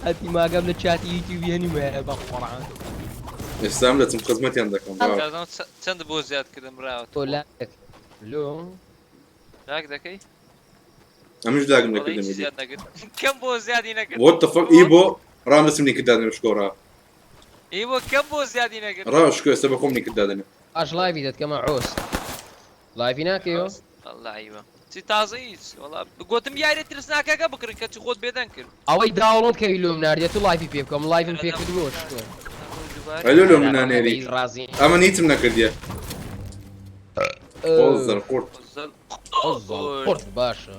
هاتي ما قبل تشات يوتيوب يعني ما بقرعان استعملت خدمتي عندك چند بو زیاد کردم راوت ولا لو داك داكي انا مش داقم والله نكدم زياد نقد كم بو زياد نقد وات ذا فك ايبو رام اسمني كدادني مشكورة ايوه كم بو زياد نقد راه شكو سبقومني كدادني اش لايفي دەتکەمە عۆس لايفی ناکەیەوە والله عیبە چی تازە هیچ وڵا گوتم یاری ترسناکەکە بکڕین کەچی خۆت بێدەن کرد ئەوەی داوڵۆت کەوی لۆم ناردێت و لایفی پێ بکەم لایفم پێ کردووە شکۆ هەلو لۆ منانێری ڕازی ئەمە نیتم نەکردیە ئۆزەر قورت قورت باشە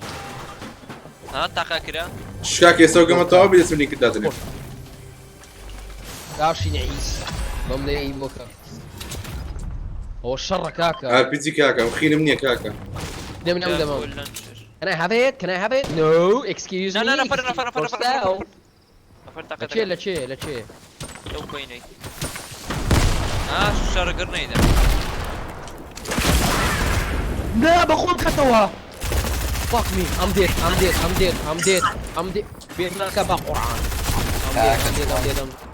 ها تاقا کرا شکاک ئێستا گەمەتەوە بێ دەچم لینکت دادنێ داشی نعیس بەم دەی بۆکە ئەوە شەڕە کاکە RPG کاکە خینم نییە کاکە دەم دەمە Can I have it? Can I have it? No, excuse me. لا نفر لە چێ لەو کوینەی شەڕەگەر نەیدا نا بەخۆم خەتەوە Fuck me, I'm dead. بێت ناکە بە قورعان I'm dead.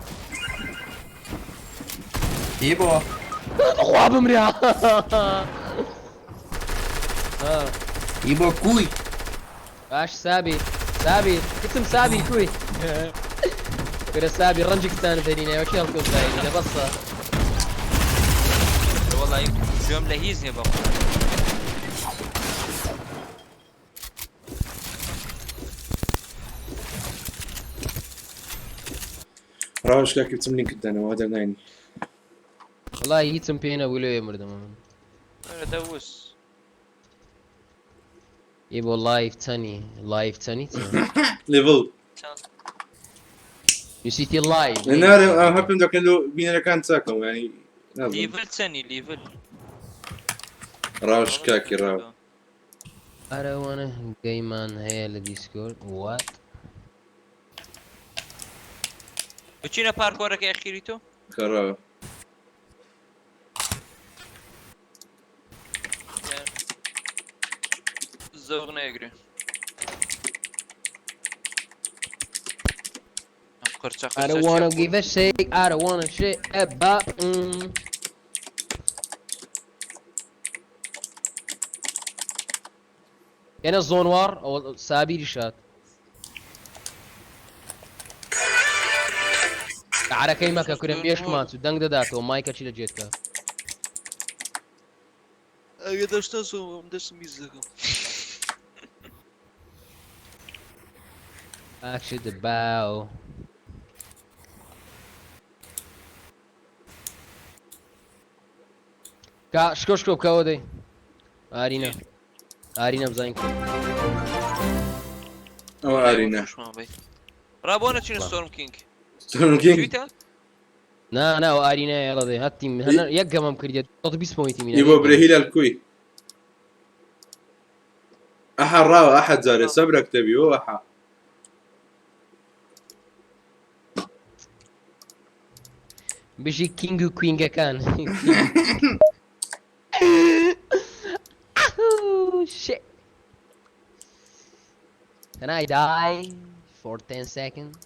هی بۆ خوا بمریا هی بۆ کوی باش سابی کتم سابی کوی کرە سابی ڕەنجێکستان دەرینەوە کێڵ کۆزایی لە بەسە وەڵی گوێم لە هیچ نییە بەخۆ ڕاو شکاکی بچم لینکت دانەوە دەرناینی وڵای هیچم پێ نەبوو لەوێ مردمە من دەوس ئی بۆ لایف چەنی لێڤڵ یوسیتی لایف نارێ هەپم دەکەن لۆ بینەرەکان چاکەم ینی لیڤل چەنی لیڤل ڕاو شکاکی ڕاو ئەرەوانە گەیمان هەیە لە دیسکۆرد وات بچینە پارکۆرەکە ئەخیری تۆ کەڕاوە زۆغ نەیەگرێ I don't wanna give a shake, I don't wanna shit about أنا زونوار أو سابيري شات على كيما كنا بيش ماتو دنگ داتو مايكا تشيل جيتكا أنا داشت نسوم داشت ميزكم Actually the bow شكو بكودي آرينا بزاين ئەوە ئارینە رابونا چین ستورم كينج ستورم كينج جويتا نا آرينا يلا دي هاتي هنا يقمم كرديت 20 بوينتي من يبغى برهيل الكوي أحد راو أحد زاري صبرك تبي هو أحد بيجي كينج وكوينجا كان shit. Can I die for 10 seconds?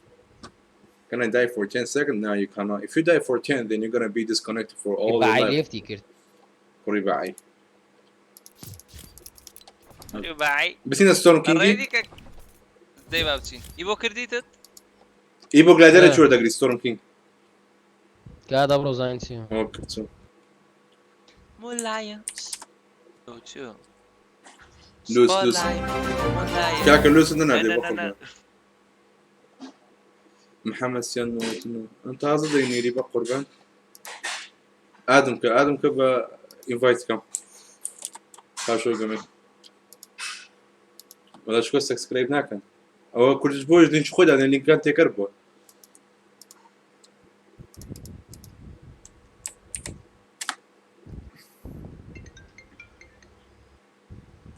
Can I die for 10 seconds? No, you cannot. If you die for 10, then you're gonna be disconnected for all your life. ليفتي كرت. رباعي. رباعي. بس هنا ستورم كينج. زي ما بتشين. يبغى كرديتت. يبغى غلادر شو دقري ستورم كينج. كذا برو زاينتي. اوكي شو. مولاينس. شو. لوس. كاك لوس انا محمد سيان انت هذا ديني ربا قربان ادم كبا انفايت كم خاشو جميل ولا شكو سبسكرايب ناكن او كل اسبوع جديد خد انا اللينك كان تكربو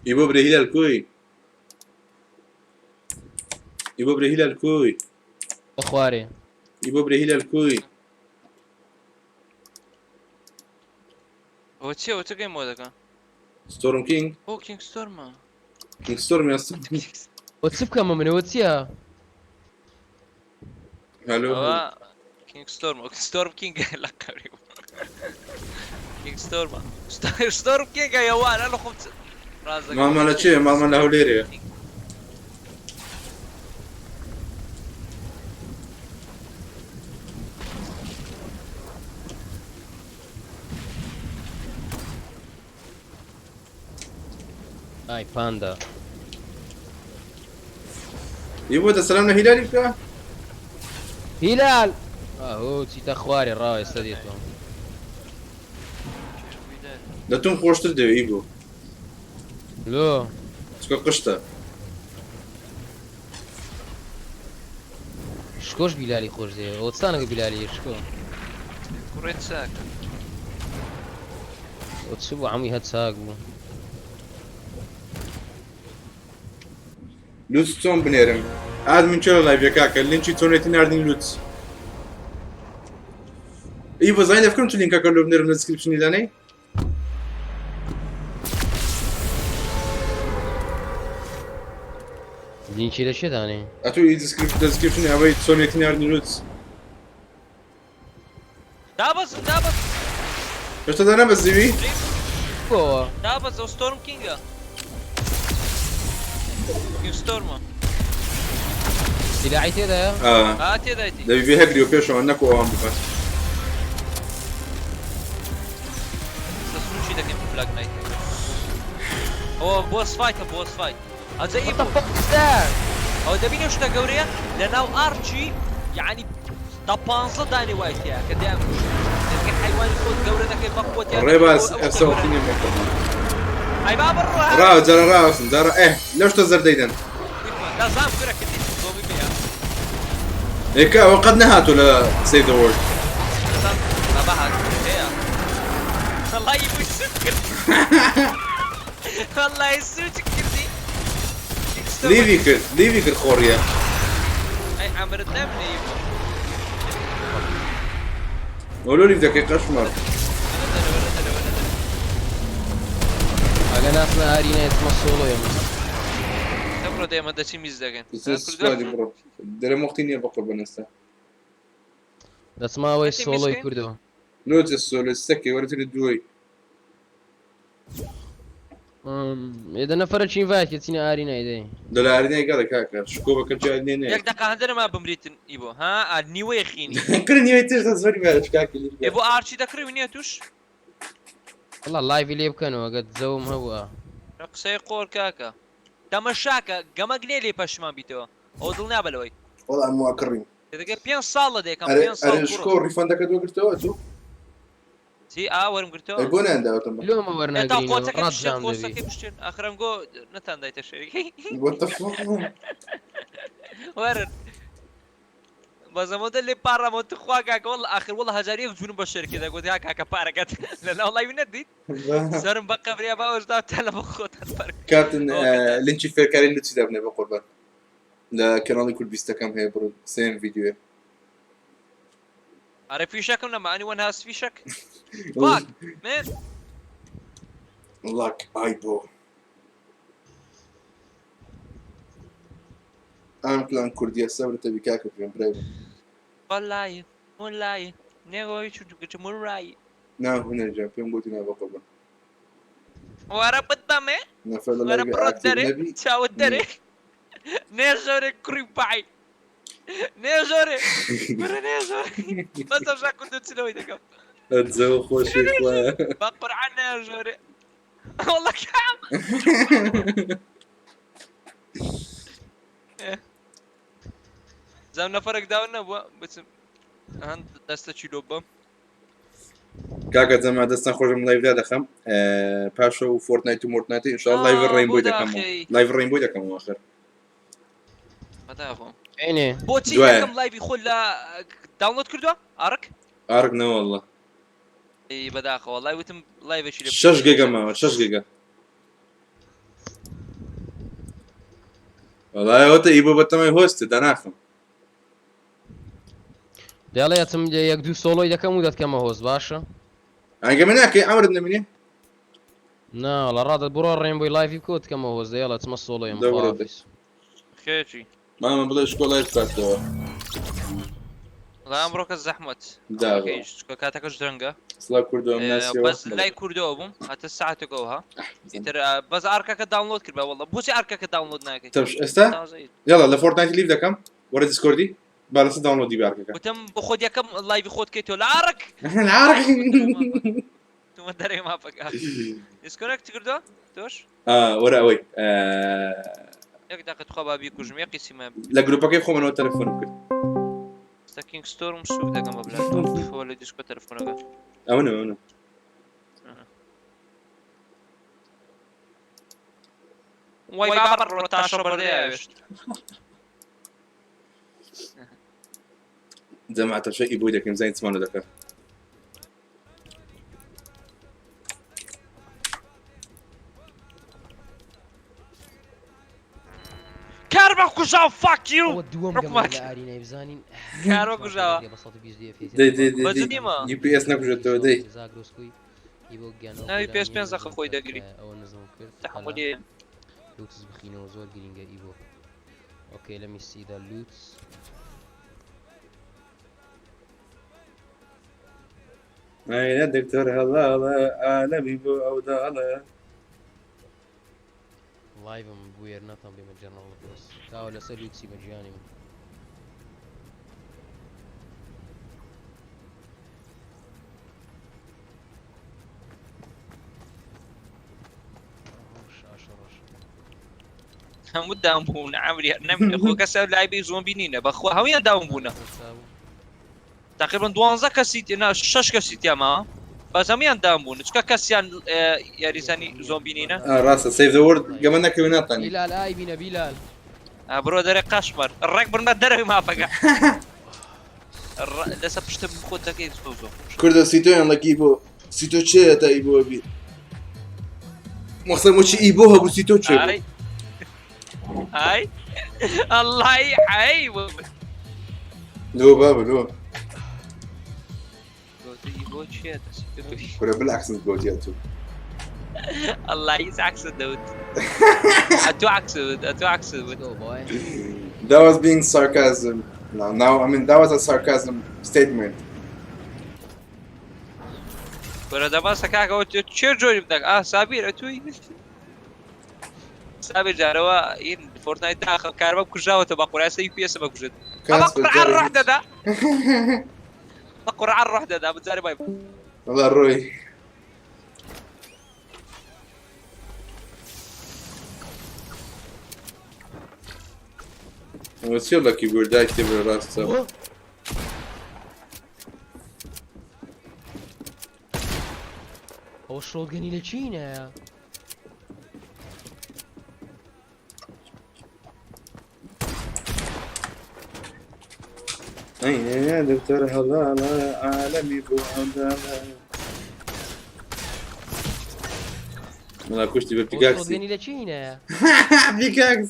يبو برهيل الكوي اخواري يبو برهيل الكوي وتشو جيم مودك ستورم كينج او كينج ستورم يا ستورم واتساب كم من واتسيا هلو كينج ستورم كينج لا قريب كينج ستورم كينج يا وان انا خفت ماما لا شيء ماما له ليري ئای پاندا يبغى تسلمنا هلالي بكا هیلال ئەهۆ چیتە خوارێ ڕاوێ سەدێتەوە دەتون خۆشتر دەوێ ئیبۆ لۆ چکە قشتە شکۆش بیلالی خۆش دێ ئۆچستانەکە بیلالی شکۆ کوڕێت چاکە ئۆچ بوو هەمووی هەت چاک بوو لوتس چۆن بنێرم ئاد من چۆن لایڤە کاکە لینکی چۆنێتی ناردین لوتس ئیبۆ زای دەفکەم چ لینکەکە لۆ بنێرم لە دیسکریپشنی دانەی لینکی لە شێدانێ ئەتو دیسکریپشنی ئەوەی چۆنێتی ناردین لوتس دابەزم دابەز هێشتا دانا بەزیوی بۆوە دابەز ئەو ستۆرم کینگە کینگ ستۆرمە سیلاعی تێدایە ها تێدایەتی دەبی بێ هەگری و پێشەوە نەکو ئەوان بکات سروشی دەکەین بلاک نایت ئەوە بۆس فایتە بۆس فایت ئەجە ئیبۆ ئەو دەبینێ شتە گەورەیە لەناو ئارچی یعنی تا 15 دانی وایتەیە کە دەیان دەکە حیوانی خۆت گەورە دەکەی بە خۆتیان ڕێباز ئەسەوەتینی مەکە ئەی با بڕۆ ڕاو جارە ڕاوەسن جارە لەو شتە زەردەیدەن دازام کرە کردی زۆمی بیا ئێکا ئەوە قەت نەهاتوو لە سەی دە وۆرد دازام بابا هات هەیە والله بوی سوت کرد والله سوت کردی لیوی کرد خۆڕیە ئەی عەمرت نەبنێ ئەولۆ لیف دەکەی قەشمەر ئەگە ناسنە هارینە ئێتمە سۆڵۆیە تەمڕۆ دێمە دەچی میز دەگەن سوادی بڕۆ دەرە مۆختی نییە بەقڕ بەنەستە دەچماوەی سۆڵۆی کوردەوە لۆجە سۆلە سەکەی وەرەتر دوای ئێدە نەفەرە چین ڤایەت کەچینە ئارینای دەی دەلارینای گەڵە کاکە شکۆ بەکەم جادێ نێ یەک دقا هەندەرەما بمریتن ئیبۆ ها نیوەی خینی کرد نیوەی تێشتە زۆری بارش کاکە ێ بۆ ئارچی دەکڕی نییە توش وەڵا لایڤی لێ بکەنەوە گەت جەوم هەبووە قسەی قۆر کاکە تەمەشاکە گەمەک نێ لێ پەشمان بیتەوە ئەو دڵ نابەلەوەی وەڵام وا کڕین دەگە 5 ساڵە دێکەم 5 ساڵ شکۆ ڕیفەندەکە دۆ گرتەوە تو چی وەرم گرتەوە بۆ نانداوەتم لۆمە وەرناگرینەوە ڕاتجام دەبی قۆسەکەی بشتێن ئاخرم گۆ نەتاندایتە شەوێکی وەرن بەزەمەدە لێ پاڕەمە تخوا کاکە وەڵ ئاخر وەڵ هەزاریەک جوون بە شەرکێ دەگوت یا کاکە پارەکەت لەناو لایوی نەدیت سەرم بە قەبریا باوەشدا تا لە بە خۆتان پەرک کاتن لینکی فێرکاری لە چی دابنێ بە قوربان لە کەناڵی کورد-بیستەکەم هەیە بڕۆ سێم ڤیدیۆیە ئارە فیشەکەم نەما ئەنیوەن هاست فیشەک فاک من لاک ئای بۆ ئەم پلان کوردیە سەورتە بی کاکە پێم برای بە والله والله نێگۆی چوچکە مڕایی نا هونەرجان پێم گوتی نا بە قوربان وەرە بتبەمێ نەفەر لە وەرە لایڤ بڕۆت ئاکتیڤ دەرێ نەبی چاوت دەرێ نێژۆرێ کوڕی پای نێژۆرێ برە نێژۆرێ بەسە ژا کوردە چلەوەی دەکەم ئەجەو خۆشی خوا بە قورعان نێژۆرێ وەڵڵە کام زەم نەفەرێک داون نەبووە بچم هەند دەستە چیلۆ بەم کاکە جەما دەستان خۆشم لایڤدا دەخەم پاشە و فۆرتنایت و مۆرتنایت ئینشاڵڵا لایڤ ڕێینبۆی دەکەم لایڤ ڕێینبۆی دەکەم ئاخر بەداخۆ عینێ بۆچی یەکەم لایڤی خۆ لە داونلۆد کردووە ئارک ئارک نەوەڵڵا ئی بەداخەوە لای وتم لایڤێکی لێ 6 گیگا ماوە 6 گیگا وەڵای ئەوتە ئیبۆ بەتەمای هۆستە داناخم دەڵێ ئەچم یەک دوو سۆڵۆی دەکەم و دەتکەمە هۆست باشە ئەگە من ناکەی ئەمرت نەمێنێ نا لە ڕادت بڕۆ ڕێنبۆی لایڤی بکەوت کەمە هۆست دەیڵە چمە سۆڵۆیم دەبڕێ خێچی مامە بڵێ شکۆڵای بکاتەوە لا ئەمڕۆکە زەحمەت داوە کاتەکەش درەنگە سڵاو کوردەوەم ناسیەوە بەس لای کوردەوە بووم هاتە ساعتێکەوە ها ئیتر بەس ئارکەکە داونلۆد کرد بە وەڵڵە بۆچی ئارکەکە داونلۆد ناکەیت تەش ئێستا یاڵا لە فۆرتنایت لیف دەکەم وەرە دیسکۆردی بارەسە داونلۆدی بارکەکە وتم بۆ خۆت یەکەم لایڤی خۆت کەیتەوە لە ئارک عارق تومە دەرەوەی ماپەکە دیسکۆنێکت کردووە تۆش وەرە ئەوەی یەک داقە توخوا با بیکوژم یە قیسیمە لە گروپەکەی خۆمەوە تەلەفۆنم کرد ستا کینگ ستۆرم سوود دەکەم بە بلاتۆ لە دیسکۆ تەلەفۆنەکە ئەوە وای بابڕ تاشە بەردەیاوێشت جەماعەتە شەکی بۆی دەکەم زای چمانە دەکە کار بە کوژاو فاک یو ئەوە دووەم گەمە لە ئارینەی بزانین کارۆ کوژاوە دەی UPS نەکوژێتەوە دەی زاگرۆسکوی ئیبۆ گیانەوە ناوی پێش پێنج دەقە خۆی دەگری ئەوە نزم کرد تەحملی لوتس بخینەوە زۆر گرینگە ئیبۆ ئۆکەی لە میسیدا لوتس ئایە دکتۆر هەڵاڵە ئالەمی بۆ ئەو داڵە لايفم بوير ناتم بمجرد بس تاول اسلوتسي مجاني هەموو داوم بوون عمری نەمێ خۆ کەسە لایبی زۆمبی نینە بەخوا هەموویان داوم بوونە تقریبا 12 کەسی 6 کەسی تێماوە بەس هەموویان داوم بوون چکە کەسیان یاریزانی زۆمبی نینە ڕاستە سیف ذا وورد گەمە نەکەوی ناتانی بلال ئای بینە بیلال بڕۆ دەرێ قەشمەر ڕێک بڕمە دەرەوەی مافەکە لەسەر پشتم خۆت دەکەیت زۆ کوردە سیتۆیان لەکی بۆ سیتۆ چێە تا ئیبۆ بی مەخسە موچی ئیبۆ هەبوو سیتۆ چێ هاي الله يحيي لو بابا لو بوتشي ولا بالعكس بوتياتو الله يسعكس داود اتو عكس That was being sarcasm. Now I mean that was a sarcasm statement. ولا دابا سكاكا تشير جوري بدك سابير اتوي سابير جاروا ان فورتنايت داخل كاربا كجاوته بقرا سي بي اس بكجد بقرا على الروح ده بقرا على الروح ده بتزاري باي والله الروي وش يلا كيبورد اكتب راسه هو شوتجني لچینه اي يا دكتور هلاله عالمي بو عداله والله كشتي ببيكاكسي شوتجني لچینه بيكاكس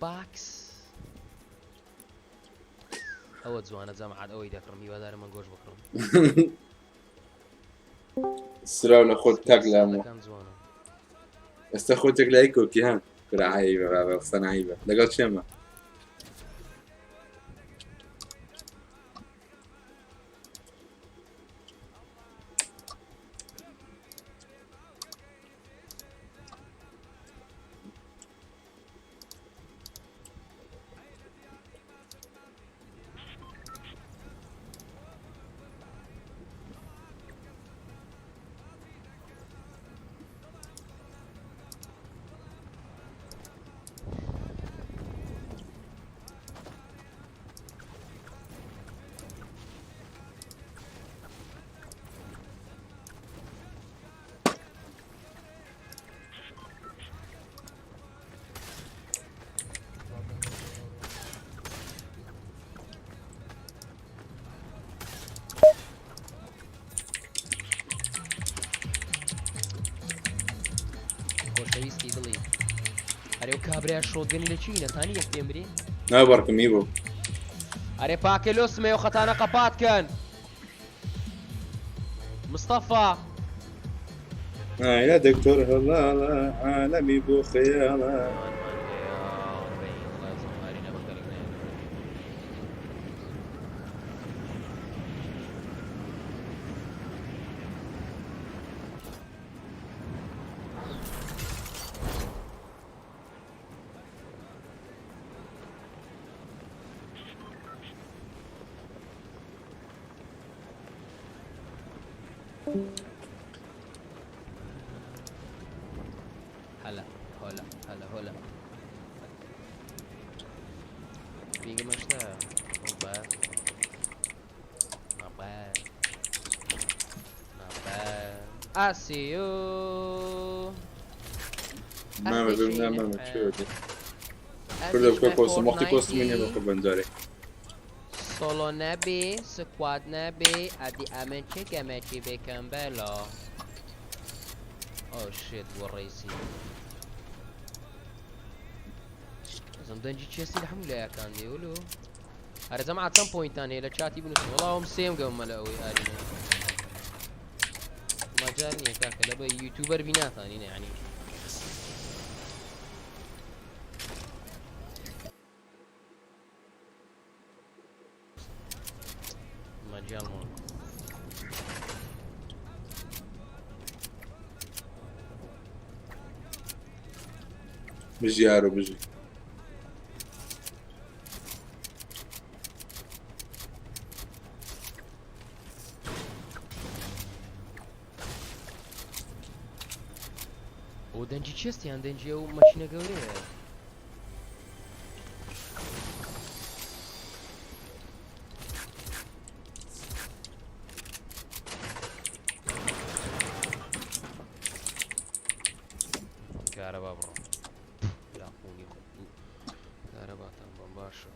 باكس ئەوە جوانە جەماعەت ئەوەی دەکڕم هیوادارم من گۆش بکڕم سراو لخود تاك لامو كان جوانە استا خوتك لايكو كيهان كرا عيبة بابا صنع عيبة لقد شما خۆشەویستی دڵی ئەرێ و کابرای شۆتگەنی لەچینە تانی یەک پێم برێ نابركم يبو ئەرێ پاکە لۆسمێ و خەتانە قەپاتکەن مستەفا يا دكتور هلاله عالمي بو خياله هلا هلا هلا هلا بيجي مشتا not bad not bad not bad I see you ما بدنا ما مشهودي كله بكل كوستم وقت كوستم مني بقبل داري سولو نبي سكواد نبي ادي امن چه گمه چی بکن بلا او شيت والرئيسي لازم دنجي تشيستي لحمو لا كان يقولوا هذا زعما at some point ثاني الى شاتي بنص والله هم سيم قوم ملأوي ارينا ما جارني كاك لبا يوتيوبر بينا ثاني يعني مجال مون بيجي يارو بيجي ودنجي تشيستي عن دنجي او ماشينة قورية كهرباء برا لا قولي كهرباء تنبان باشا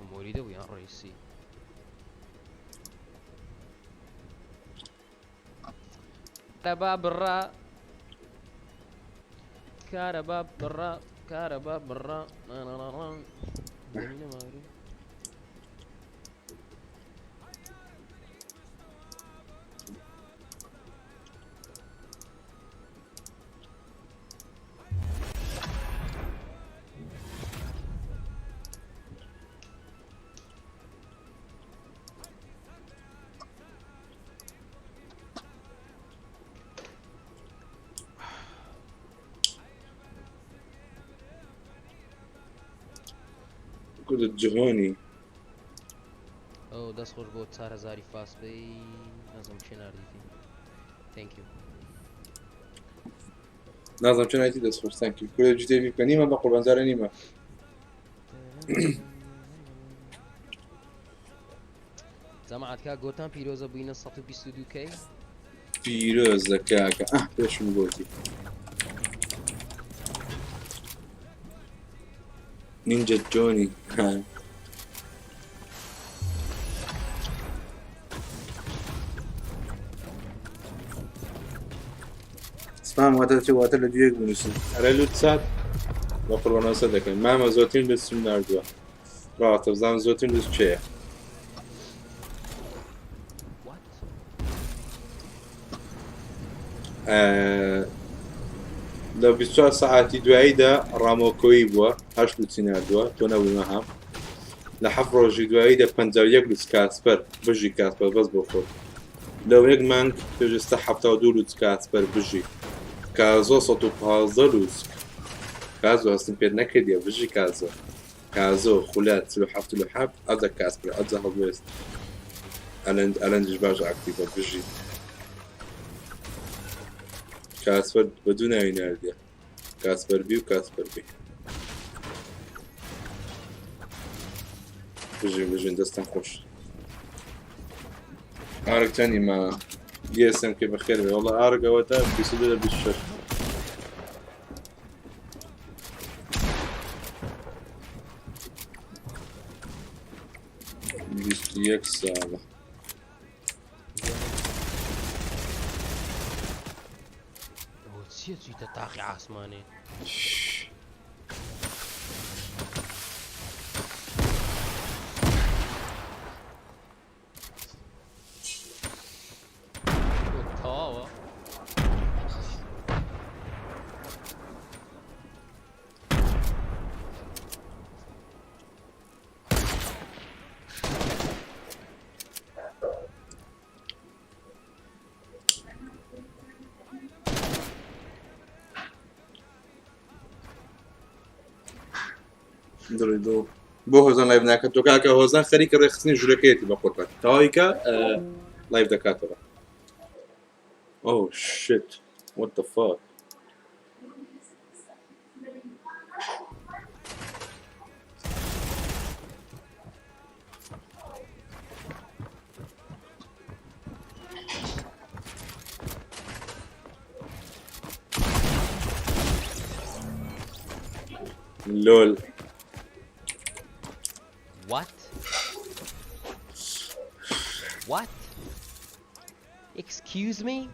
وموريده ويا الرئيسي كهرباء برا كهرباء برا كهرباء برا كل الجهوني او دست خوش بود 4000 فاست بی نظم چه نردیدی thank you نازم چون هایتی دست خوش ثانك يو كل جدي بي کنی من با قربان زاره نیمه زعما كا گوتان پیروزا بوینا 122 کی فيروز كاكا ليش مقولتي نينجا جوني اسمع وقت لديك بنسون أرلو تسات وقربان صدق ما زوتين لسون نردوا راحت زمان زوتين لس چه لو 24 ساعة دوایی دا رامۆکۆیی بووە 8 لوچی نردووە تۆ نەبووی مەهام لە 7 ڕۆژی دوایی دا 51 لوچ کاسپەر بژی کاسپەر بەس بۆ خۆت لەو یەک مانگ پێویستە 72 لوچ کاسپەر بژی کازۆ 115 لوچ کازۆ هەستم پێت نەکردیە بژی کازۆ خولات 37 ئەزە کاسپەر ئەزە هەڵوێست ئەلەندیش باشە ئاکتیڤە بژی کاسپەر بەدوو ناوی نردیە کاسپەر بی و کاسپەر بی بژین دەستان خۆش ئارک چەندی ما دیێسم کە بەخێر بێ وەڵا ئارگەوەتە 22 لە 26 21 ساڵە چیە چیتە تاقی عاسمانێ تاوە دڵی دڵ بۆ هۆزان لایڤ ناکات تۆ کاکە هۆزان خەریکە ڕێخستنی ژوورەکەیەتی بە قوربان تەواویکە لایڤ دەکاتەوە. Oh shit, what the fuck. LOL. What? What? Excuse me?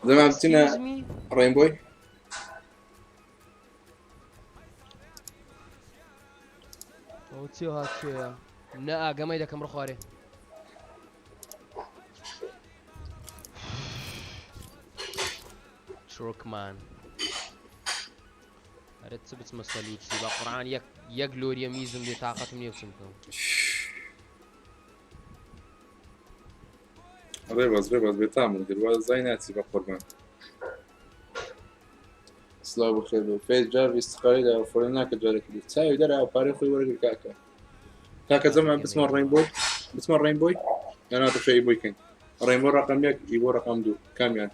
زعما عرفتينا Excuse me? رينبوي ئەو چێ هاتچێە نە ئاگەمەی دەکەم ڕخوارێ چڕکمان ئەرە چ بچمە سەلوچی بە قورعان یەک لۆریە میزم لێ تااقەتم نییە بچم بکەم ڕێباز بێتام دەواز زای ناچی بە قوربان سلااو بخێر بێ فێز جار ئیسقالی دا فۆرە ناکە جارێکی چاوی دەرا پارەی خۆی وەرەگیر کاکە زەمان بچمە ڕێنبۆی یا ناتەشە ئیبۆی کەین ڕێنبۆ ڕقم یەک ئیبۆ ڕقم دوو کامیان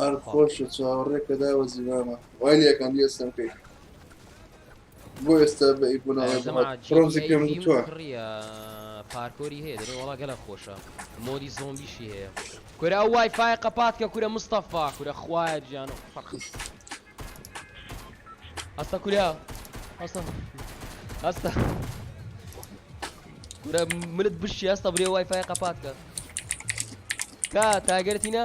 هەر خۆشە چاوەڕێکە داوە زیمامە وای لەکەم دیێستم پێی بۆ ئێستا بە ئیبوونەڕۆزی پێم توە پارکۆری هەیە دەێ وڵا گەلە خۆشە مۆدی زۆمبیشی هەیە کورە ئەو وایفای قەپاتکە کورە مستەفا کورە خوایە گیان و هەستە کوریا هەستە کورە منت بشی هەستە برێ وایفای قەپاتکە کا تاگەرتینە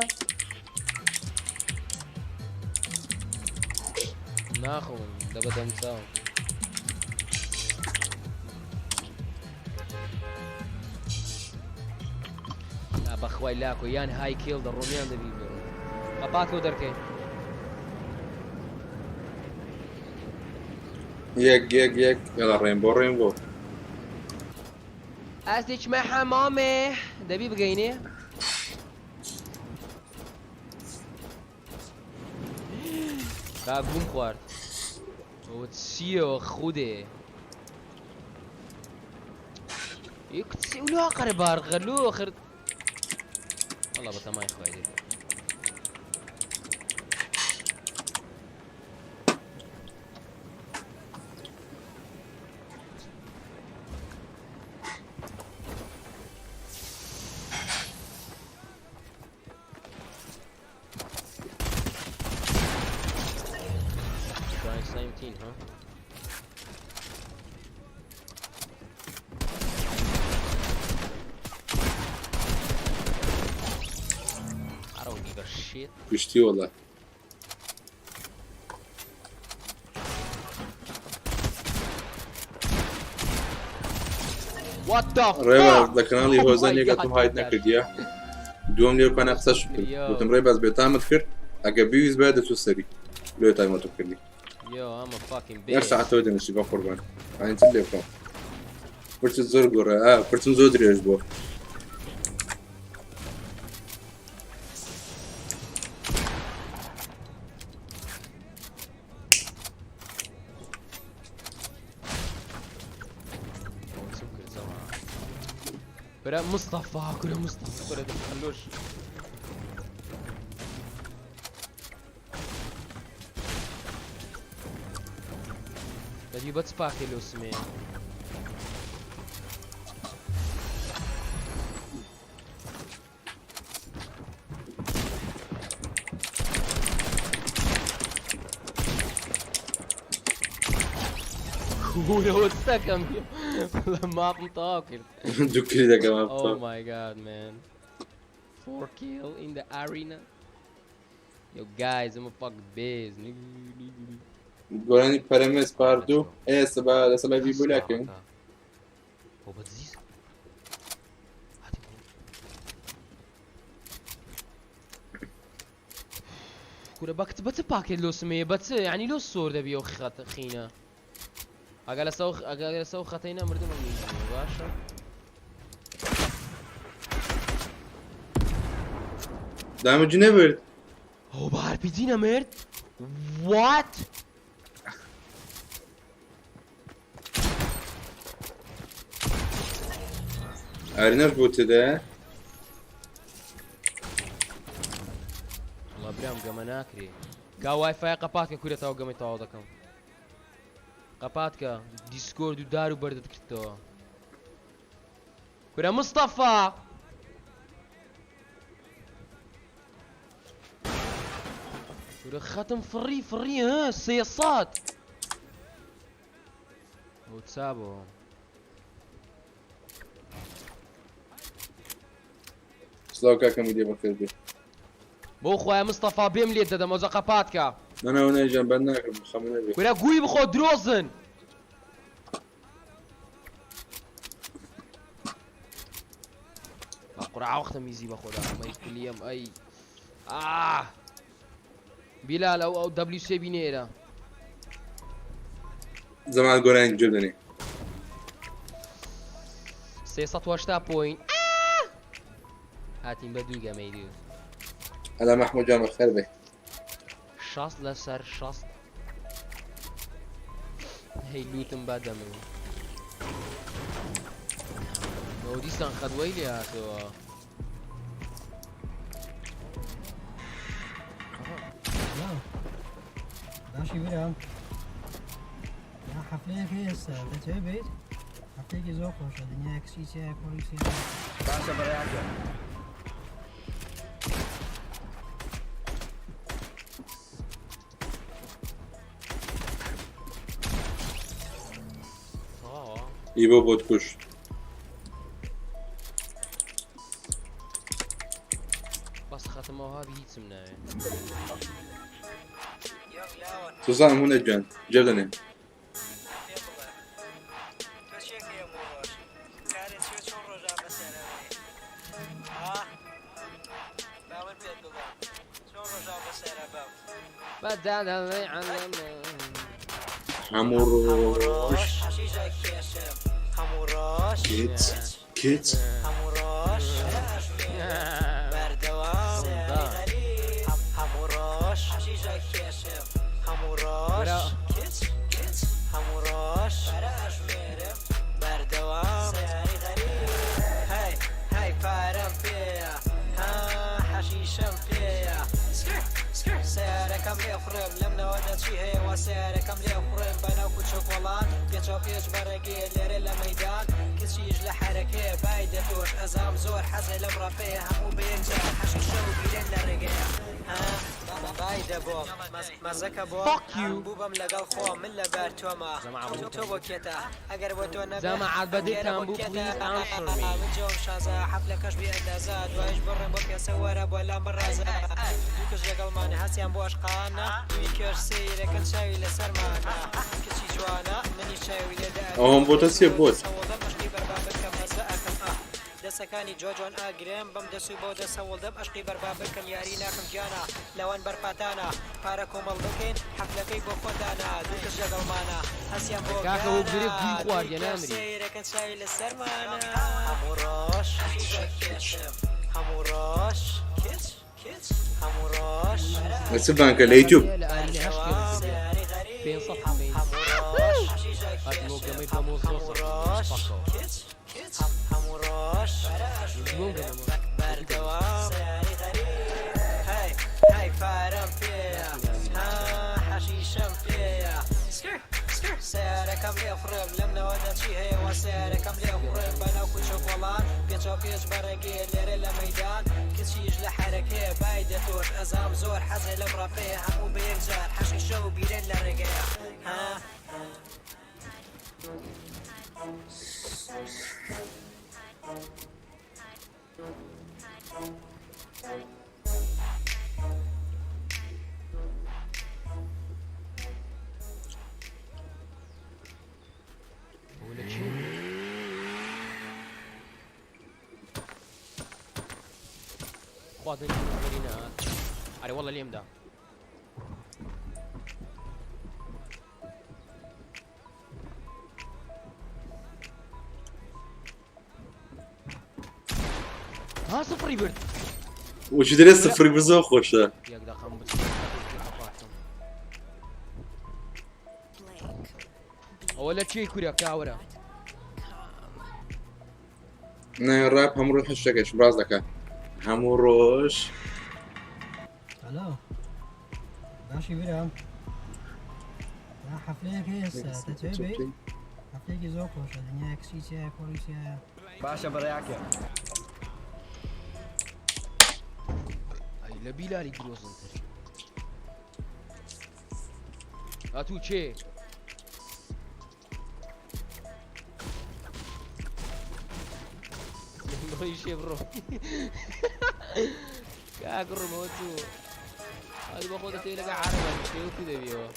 ناخۆم دەبە دەمساو بەخوای لاکۆ یان های کێڵ دە ڕۆمیان دەبی قەپاتەوە دەرکەین یەک یاڵا ڕێنبۆ ئەستێکمە حەمامێ دەبی بگەینێ کاگوم خوارد ئەوە چییەوە خودێ کچی ولو قەرە بارغەلو خرد والله بەتەمای خوای دێ گشتی وڵا ڕێباز لە کەناڵی هۆزان یەکەتم هایت نەکردیە دووەم لێرکانە قسەش کرد گوتم ڕێباز بێتامت کرد ئەگە بیویست بە دەچوو سەری لێ تایمەتۆ کردی یەک ساعتەوە دەنووسی بە قوربان ئاین چ لێ بکەم پرچت زۆر گۆڕە پرچم زۆر درێژ بووە كرة مصطفى كرة دخلوش تجيب سباكي لو سمين هو استكم ما متاكل دوكي ده كمان Oh my god man 4 kill in the arena Yo guys I'm a fucking beast Gorani parames pardu essa vi boneca هو بتزيز كورة بكتبت باكيت لو سمية بس يعني لو الصور ده بيو خينا اقل اسو خطينا مردم باشا دامجی نەبرد ئەو بە RPG نەمرد وات ئارینەش بۆ تێدا وڵا برام گەمە ناکرێ گا وایفای قەپاتکە کوورێتەوە گەمەی تەواو دەکەم قەپاتکە دیسکۆرد و دار و بەردت کردەوە کورە مستەفا کورە خەتم فڕی ها 300 ئەو چابەوە سلااو کاکەمی دێ بەخێر بێ بۆ خۆیان مستەفا بێم لێت دەدەم ئەوزە قەپاتکە نەناو نەیجان بەند ناکەم خەمە نەبێ کورە گووی بخۆ درۆزن قورعا وەختە میزی بەخۆدا ئەمەی کلیم ئەی بیلال ئەو WC بینێرە زەمان گۆرانی جێ دەنێ 380 پوین هاتیم بە دوو گەمەی دوو ئەلا مەحموود جان بەخێر بێ 60 لەسەر 60 هەی لوتم با دەمن ئەو دیسان خەدوەی لێ هاتەوە باشی برام حفلەیەکی ئێستا دەتەوێت بیت حفلەیەکی زۆر خۆشە دنیای کچی چیای پۆلیسی باشە بەڕێیانجە ئیبۆ بۆت کوشت بەس خەتمەوە هابی هیچم ناوێت سوزانم هونە جان جێ دەنێ هەموو ڕۆژ کچ سیارەکەم لێ خوڕم لەم نەوەدەچی هەیە وە سیارەکەم لێ خوڕم بەناو کوچە وڵات پێچەو پێچ بەڕێگێ لێرە لە مەیدان کچیش لە حرەکەیە بای دەتۆش ئەزام زۆر حەزێ لەم ڕەپەیە هەموو بەیەکجار حەشی شەو بیرێن لە ڕێگەیە بای دەبۆ مەزەکە بۆ بوو بەم لەگەڵ خۆ من لەبەر تۆمە تۆ بۆ کێتە ئەگەر بۆ تۆ جەماعەت بەدێتان بوو من جۆم شازە حەفلەکەش بێ ئەندازە دوایش بڕێم بۆ پێسە وەرە بۆ لام بەڕازە دووکەش لەگەڵمانە هەسیان بۆ عشقانە دوی کێش سەیرەکە چاوی لەسەرمانە کچی جوانە منی چاوی لێدا ئەوم بۆتە سێ بۆت دەسەکانی جۆجۆن ئاگرێم بەم دەسو بۆ دەسەوڵدەم عشقی بەربا بکەم یاری ناکەم گیانە لەوان بەرپاتانە پارە کۆمەڵ بکەین حەفلەکەی بۆ خۆدانە دووکەش لەگەڵمانە هەسیان بۆ سەیرەکە چاوی لەسەرمانە هەموو ڕۆژ هەموو ڕۆژ هەموو ڕۆژ چ بانکە لە یوتیوب هەموو ڕۆژ بەردەوام های پارەم پێیە حەشیشەم پێیە سیارەکەم لێ خوڕم لەم نەوەدەچی هەیە وە سیارەکەم لێ خوڕم بەناو کوچە وڵات پێچەو پێچ بەڕێگێ لێرە لە مەیدان کچیش لە حرەکەیە بای دەتۆش ئەزام زۆر حەزێ لەم ڕەپەیە هەموو بەیەکجار حەشی شەو بیرێن لە ڕێگەیە خواردن ئەرێ وەڵە لێمدا ها سفری برد وش دري صفر بزوق خوشة يقدر خمس ولا شيء كوريا كاورا نه راب هم روح الشكش براز لك هم روش الو ماشي برام حفلەیەک هەیە ئێستا دەتوێت بێت حفلەیەکی زۆر خۆشە دنیا کچیچە پۆلیسیە باشە بەڕێیاکە ئەی لە بیلاری درۆزنتر هاتوو چێ شێ بڕۆ کاگڕمەوە تو هذا بخود تيجي لقى عربة شيء كذا بيوه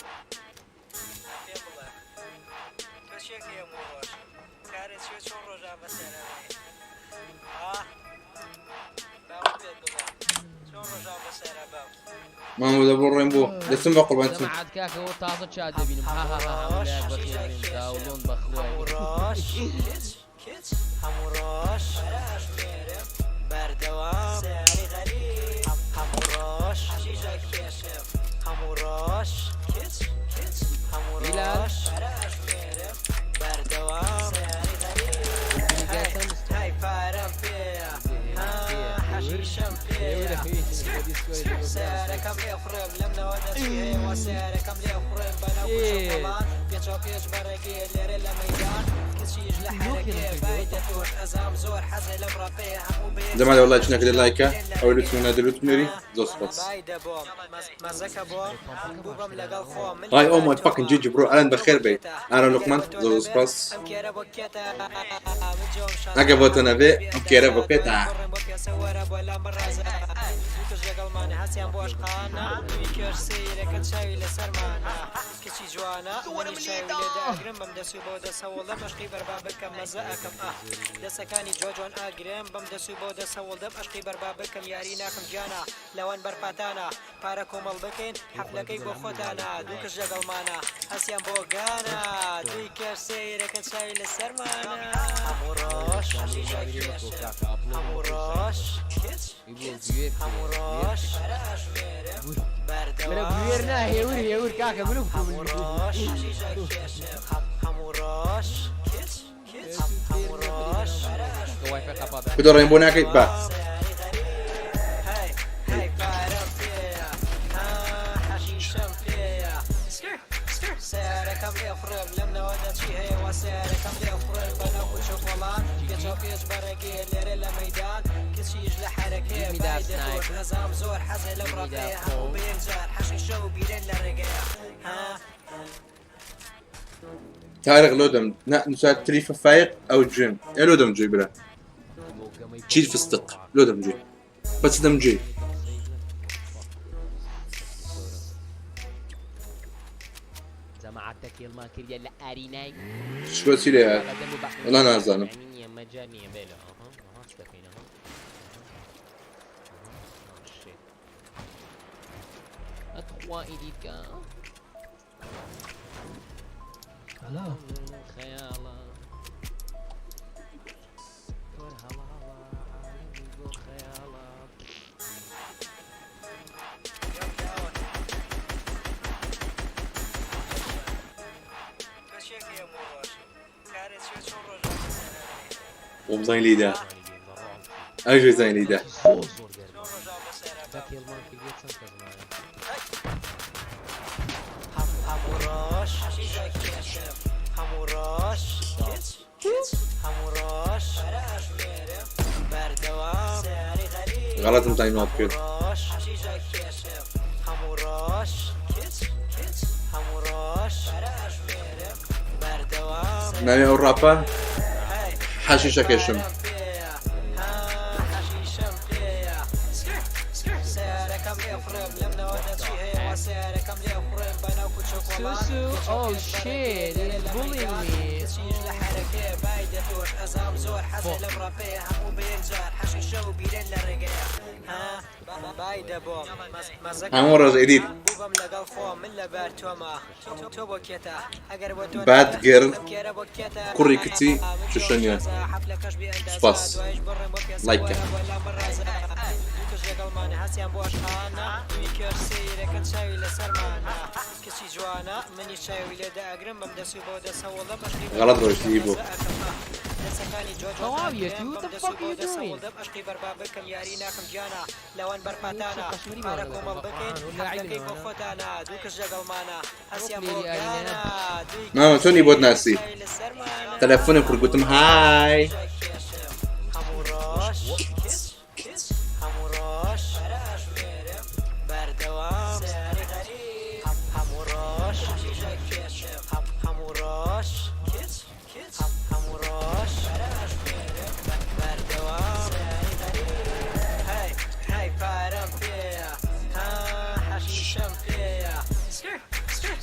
ما هو ذا بورينبو لسه بقول بنت عاد كاك هو طازة شاد بينهم ها ها ها ولا بخير داولون بخلوي هموراش بردوام سعري غريب هموراش حشيشة كشف هموراش هموراش بردوام سعري غريب هاي فارم فيها حشيشة فيها سعرك كم يخرب لمنا ودشي وسعرك كم يخرب بنا وشوكولات بيتشو بيش برقي اللي لما يدان كشيش لحركة فايدة أزام زور حزل بربيها جماعة والله جنا كده لايكا أو لتمنا دلوتمني زوس بس هاي أو ماي فاكن جيجي برو أنا بخير بي أنا لقمان زوس بس عجبتنا بي أكيرا بوكيتا كشي جوانا ونشاي ولاد أجرم بمدسو بودا سوالد مشقي بربابكم مزاكم دسكاني جوجون أجرم بمدسو بودا سوالد مشقي بربابكم ياريناكم جانا لوان برباتانا باركم البكين حفلكي بخدانا دوكش جغلمانا هسيان بوغانا دويكر سيرك شاي للسرمانا هموراش هموراش هموراش بردوام يوري كاكا منو هموراش هموراش هموراش بدو رينبو ناكي با سعركم يخرب لمنا ودشي هي وسعركم يخرب بنا وشوكولات بيتشو بيش برقي اللي لميدان كشيش لحركة بايدة نظام زور حزل بربيها وبينزار حشيشة وبيرن لرقيها تاريخ لودم نساعد تريفة فايق أو جيم إيه لودم جي بلا شيل فستق لودم جي بس دم جي جماعتك يلا كريا لا أريناي شو سيري والله أنا أزانم مجاني بلا استفينا أتخوى إيديك الو خيالا ومزين ليدا أجي زين ليدا هموراش هموراش هموراش بردوام سعري غريب غلط متعين وابكر هموراش هموراش بردوام نامي أو رابا حشيشة كشم Susu, oh shit, he's bullying me. زۆر حەزە لەم ڕاپەیە هەموو بەیەکجار حەشی شەو بیرێن لە ڕێگەیە بای دەبۆم هەموو ڕۆژ ئیدیت بووبم لەگەڵ خۆم من لەبەر تۆمە تۆ بۆ کێتە ئەگەر بۆ تۆ باد گێر کێرە بۆ کێتە کوڕی کچی شوشەنیە حەفلەکەش بێ ئەندازە سپاس دوایش بڕێم بۆ پێسە لایکە بەلام بەڕازە دووکەش لەگەڵمانە هەستیان بۆ عشقانە دوی کێر سەیرەکەن چاوی لەسەرمانە کچی جوانە منی چاوی لێدا ئەگرم بەم دەسوی بۆ دەسەوڵە بەشقی غەڵەت ڕۆیشتی بۆ دەسەکانی جۆجۆ عشقی بەربا بکەم یاری ناکەم گیانە لەوان بەرپاتانە پارە کۆمەڵ بکەین حەفلەکەی بۆ خۆتانە دووکەش لەگەڵمانە هەستیان بۆ گیانە ماما چۆنی بۆت ناسی تەلەفۆنم کرد گوتم های هەموو ڕۆژ هەموو ڕۆژ بەردەوام هەموو ڕۆژ هەموو ڕۆژ هەموو ڕۆژ بەردەوام هەی پارەم پێیە حەشیشەم پێیە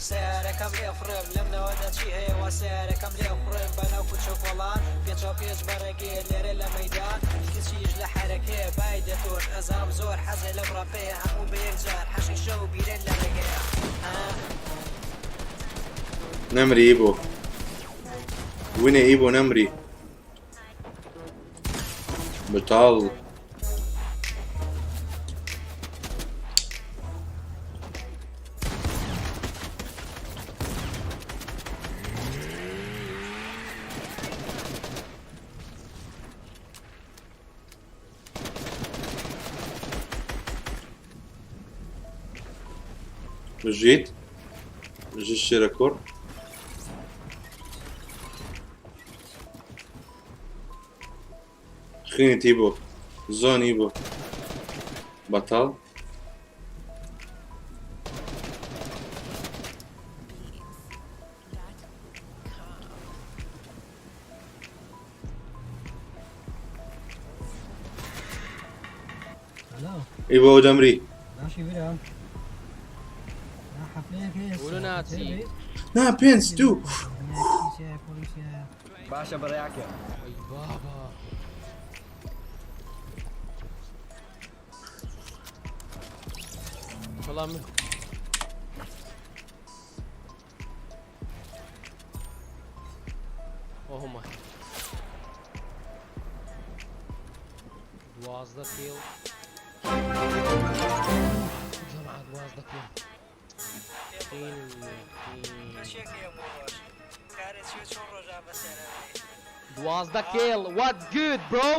سیارەکەم لێ خوڕم لەم نەوەدا چی هەیە وا سیارەکەم لێ خوڕم بەناو کوچە کۆڵان پێچۆ پێچ بەڕێگێ لێرە لە مەیدان کچیش لە حەرەکەیە بای دەتۆش ئەزام زۆر حەزە لەم ڕاپەیە هەموو بەیەکجار حەشی شەو بیرێن لە ڕێگەیە نەمری ئیبۆ وینێ ئیبۆ نەمری بەتاڵ بژیت بژیت شێرە کوڕ خینتی بۆ زۆنی بۆ بەتاڵ ئیبۆ دەمری ماشي برام حفلەیەک هەیە ولو ناتسی نا پێنج دوو باشە بەڕێیاکە ئەی بابا بەڵام من ئۆهما 12 کیل جەماعەت 12 کیل دوازدە کیل what good bro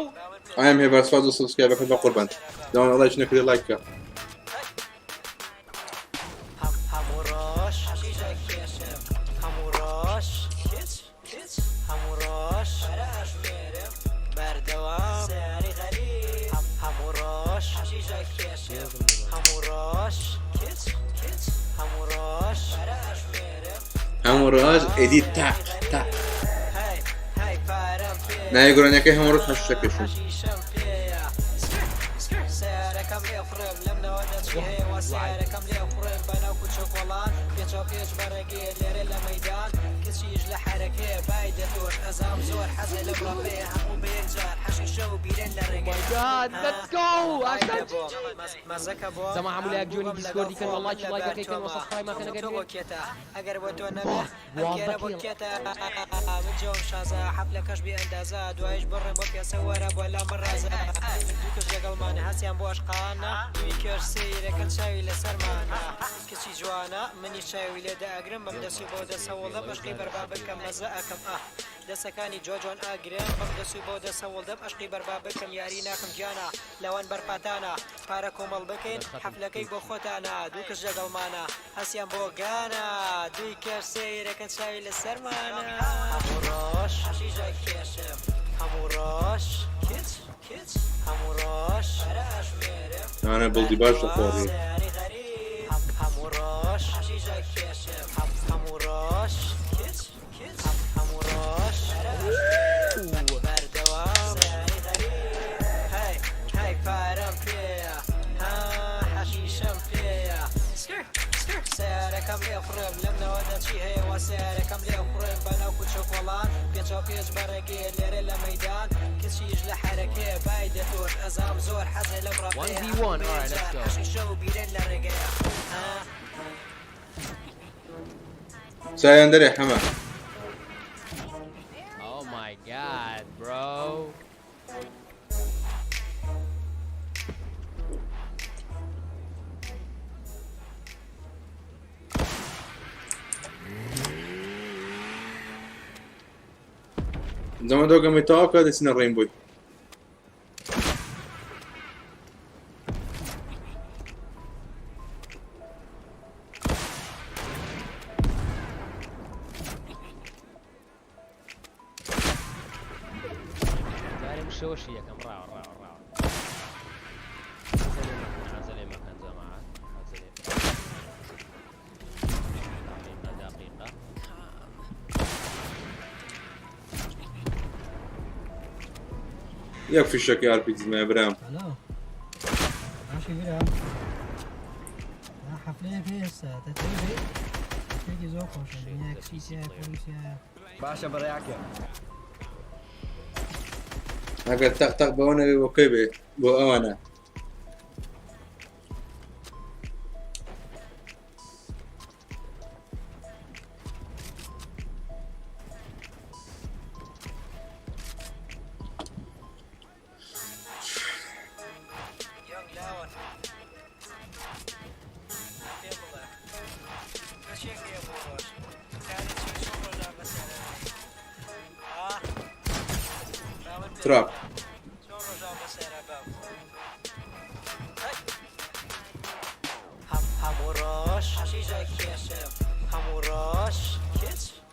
I am here بەسپاس و سبسکرایبەکە بە قوربان داوام ئەڵای نەکردی لایکە هەموو ڕۆژ هەموو ڕۆژ هەموو ڕۆژ بەردەوام هەموو ڕۆژ هەموو ڕۆژ هەموو ڕۆژ هەموو ڕۆژ ئیدیت تاق تاق نایە گۆرانیەکەی هەموو ڕۆژ هەشتەکەشون سیارەکەم لێ خوڕم لەم نەوەدا چی هەیە وا سیارەکەم لێ خوڕم بەناو کوچە کۆڵان پێچۆ پێچ بەڕێگێ لێرە لە مەیدان کچیش لە حەرەکەیە بای دەتۆش ئەزام زۆر حەزە لەم ڕاپەیە هەموو بەیەکجار حەشی شەو بیرێن لە ڕێگەی God let's go مەزەکە بۆ زەما هەموو جوونی دیسکۆردی کەن والله چ لایکەکەی کەن وە سەبسکرایب ماکەن تۆ ئەگەر بۆ کێتە ئەگەر بۆ تۆ نەبێ ئەگەرە بۆ کێتە من جۆم شازە حەفلەکەش بێ ئەندازە دوایش بڕێم بۆ پێسە وەرە بۆ لام ڕازە دووکەش لەگەڵمانە هەستیان بۆ عشقانە دوی کێش سەیرەکەن چاوی لەسەرمانە کچی جوانە منی چاوی لێدا ئەگرم بەم دەسوی بۆ دەسەوڵە بەشقی بەربا بکەم مەزە ئەکەم دەسەکانی جۆجۆن ئاگرێن بەم دەسوی بۆ دەسەوڵدەم عشقی بەربا بکەم یاری ناکەم گیانە لەوان بەرپاتانە پارە کۆمەڵ بکەین حەفلەکەی بۆ خۆتانە دووکەش لەگەڵمانە هەستیان بۆ گانە دوی کێش سەیرەکەن چاوی لەسەرمانە هەموو ڕۆژ هەموو ڕۆژ هەموو ڕۆژ ئەوانە بڵدی باش دەخۆڕی هەموو ڕۆژ هەموو ڕۆژ هەموو ڕۆژ بەردەوام هەی پارەم پێیە حەشیشەم پێیە سیارەکەم لێ خوڕم لەم نەوەدا چی هەیە وا سیارەکەم لێ خوڕم بەناو کوچە کۆڵان پێچۆ پێچ بەڕێگێ لێرە لە مەیدان يجلى حركة بايدة تور أزام زور حزل مربيها 1v1 alright let's go حشي شو بيرن للرقية ساي اندري حما oh my god bro زعما دوكا ميتوكا دسنا الرينبوي داري مشوشي كم راو عزلي مكان جماعة عزلي دقيقة يكفي الشك يا اربيجز ما ابراهيم هلا ماشي بيرام حفلية في هسه تتريبي تيجي زوقو شنو هيك سيسيا بوليسيا باشا برياكي هكا تق بوانا وكيبي بوانا تراب هموراش حشيشة كيشم هموراش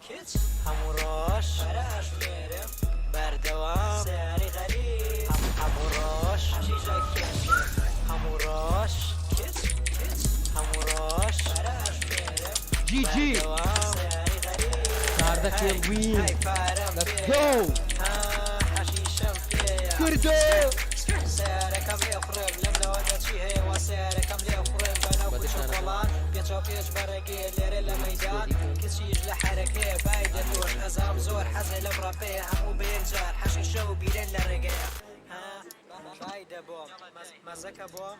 كيتش هموراش براش بيرم بردوام ساري غريب هموراش حشيشة كيشم هموراش كيتش هموراش براش بيرم جي جي بردوام ساري غريب صاردك يا وين let's go حشيشة فيها كردو سارك كم يخرب لمنا ودت شي هي وسارك كم يخرب بنا وكل شوكولات بيتشو بيش برقي اللي ميدان كل شي يجلى حركة بايدة تور أزام زور حزل مربيه همو بيرجار حشي شو بيرن للرقية بايدة بوم مزكا بوم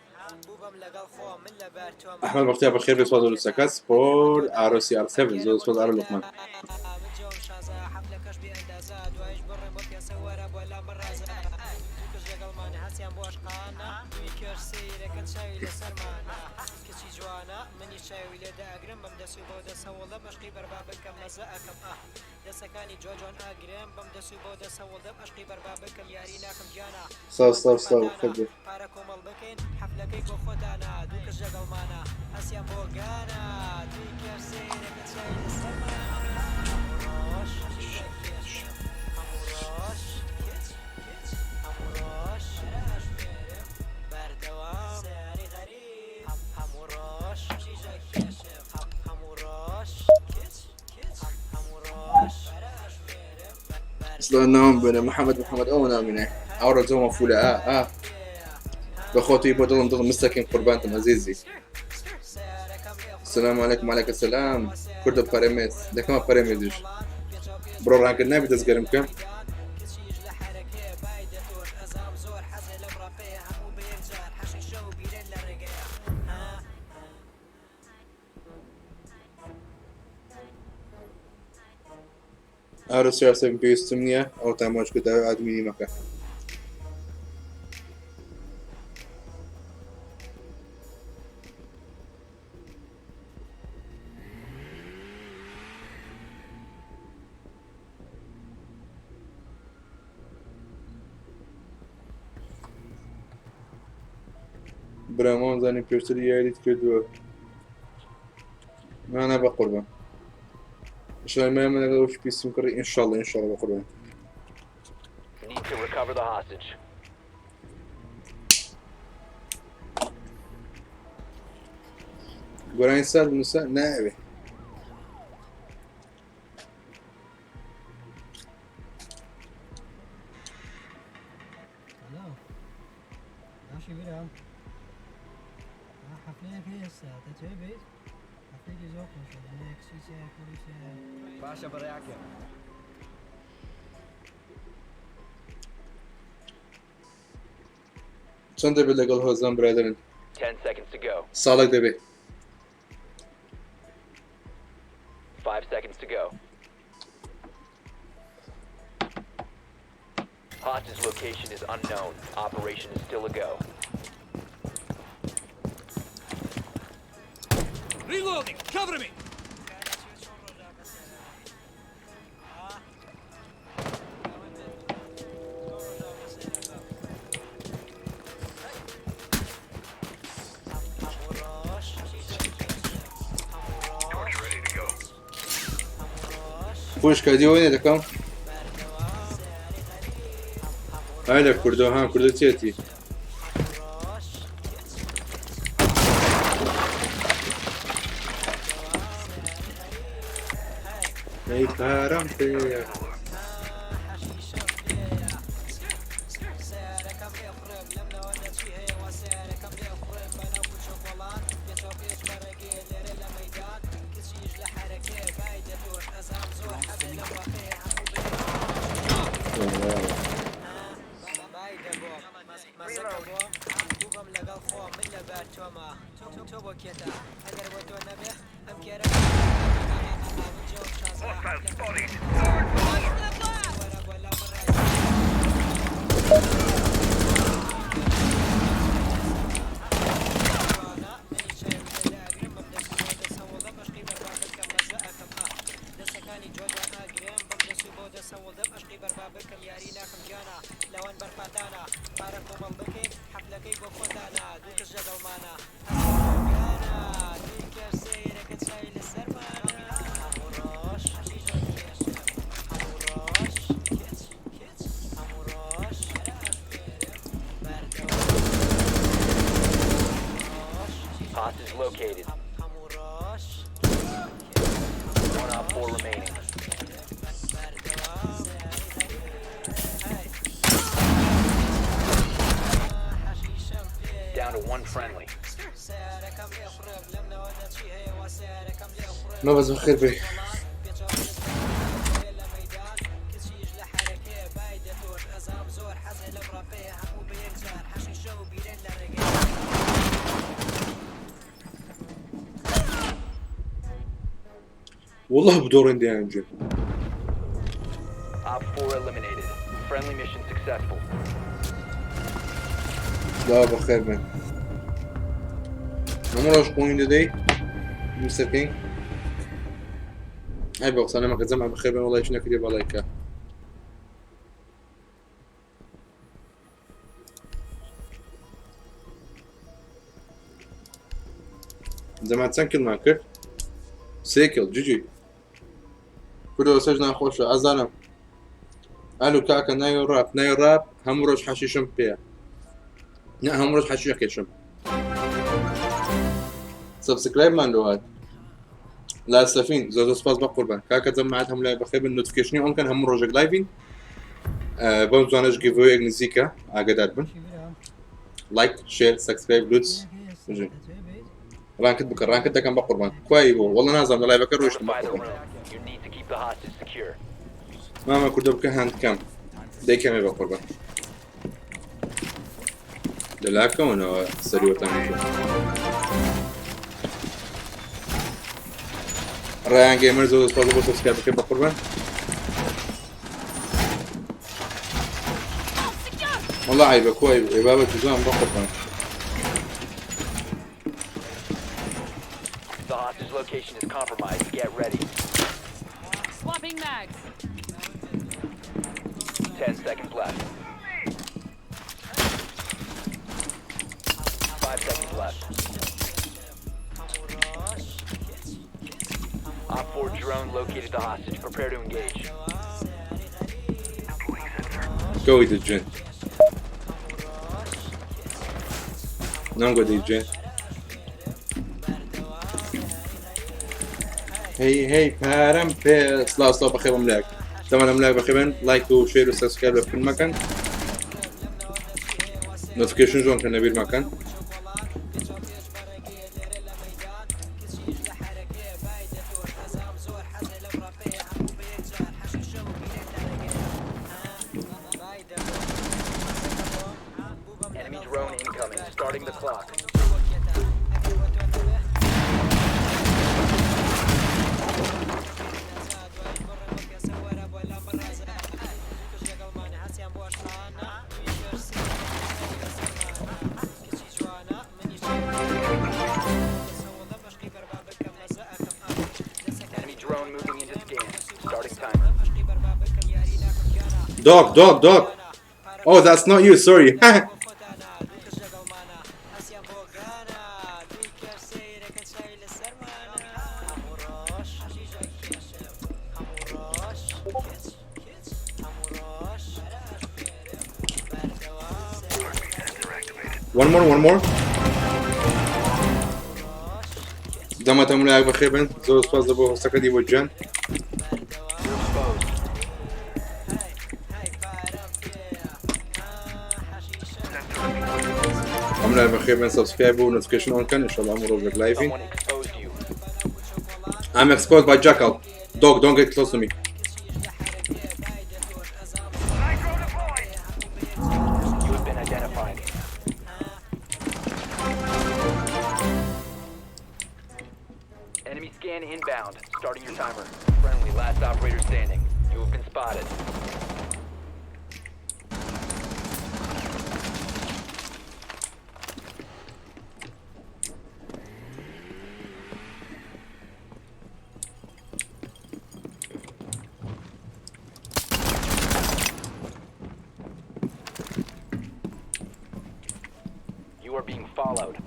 بوبم لقل خوم من لبارتوم احمد بختيار بخير بيصوت السكات سبور ار سي ار 7 زود صوت ار لقمان متجوم شازا حفلة كش بأندازة دوايش برم بطيا سوارة بولا مرازة ماني هسيان بوش قانا ويكر سيرك نشاوي لسرمانا كشي جوانا مني شاوي لدا اقرم بمدسو بودا سوالة مشقي بربابكم مزاقكم دسكاني جوجون اقرم بمدسو بودا سوالة مشقي بربابكم ياريناكم جانا صو خبر باركم البكين حفلكي كو خدانا دوك الجقل مانا هسيان بوغانا ويكر سيرك نشاوي لسرمانا هموراش هموراش هموراش بردوام ساري غريب هموراش شيشة كشف هموراش هموراش اصلا نوم بنا محمد او نامنا اورا زوما فولا بخوتي بدلهم ضل مستكين قربانتم عزيزي السلام عليكم وعليكم السلام كرد باريميس ده كمان باريميس برو راك النبي تسقرم كم ار سي ار 7 بيس 8 او تاموش كده ادمي مكان برامان زاني بيرسلي ياريت كدوا ما انا بقربان ان شاء الله ما نلقاوش بيس مكري ان شاء الله بقربان Need to recover the hostage. قران سال موسى نائبه هلا ماشي بيرام حفلية في هسه تتريبي حفلية زوقو شنو هيك سيسيا بوليسيا باشا برياكي چەند دەبێت لەگەڵ هۆزان برادرن 10 seconds to go. ساڵێک دەبێت 5 seconds to go. Hostage location is unknown. Operation is still a go. Reloading! Cover me! خۆش کردی وێنێ دەکەم های لە کوردەوە ها کوردە چێتی ئەی پارەم پێیە Hostage located. 1 op 4 remaining. Down to 1 friendly. ما بس بخير بي والله بدورين دي انجل Op 4 eliminated. Friendly mission successful. لا بخير بي نمرش قوين دي مستر كينج اي بوقت انا ما كنت زعما بخير بي والله شنو كدير بالك زعما تسكل معك سيكل جيجي كله سجنا خوش ازانا الو كاكا نايو راب همروش حشيشم بيا لا همروش حشيش كيشم سبسكرايب مان لوهات لا سفين زوز سباس بقربان كاكا زمعتهم لا بخيب النوتيفيكيشن اون كان همروش لايفين بونزانش جيفوي اغنيزيكا اقدر بن لايك شير سبسكرايب لودز رانكت بكر رانكت كان بقربان كوايبو والله نازم لا بكر وش بقربان ماما كرد بك هاند كام دي كام بقربان دلاكا وانا سريع تاني ريان جيمرز و سباسو سبسكرايب كيف بقربان والله عيبه كوايب عبابة جزام بقربان The hostage location is compromised. Get ready. Swapping mags. 10 seconds left. 5 seconds left. Op 4 drone located the hostage. Prepare to engage. Go with the gen. No go with the gen. هي بارم في سلا بخير املاك طبعا املاك بخير لايك وشير وسبسكرايب في كل مكان نوتيفيكيشن جون كان نبيل مكان Enemy drone incoming. Starting the clock. Enemy drone moving into scan. Starting timer. Dog. Oh, that's not you, sorry. One more. دمتم ملاك بخير بن زور سپاس بۆ هەستەکەتی بۆ گیان ئەملاک بەخێر بن سبسکرایب و نوتیفیکیشن ئۆن کەن ئینشاءالله ئەمڕۆ ڕۆژێک لایڤین. I'm exposed by jackal. Dog, don't get close to me. You have been identified. Enemy scan inbound. Starting your timer. Friendly, last operator standing. You have been spotted. You are being followed.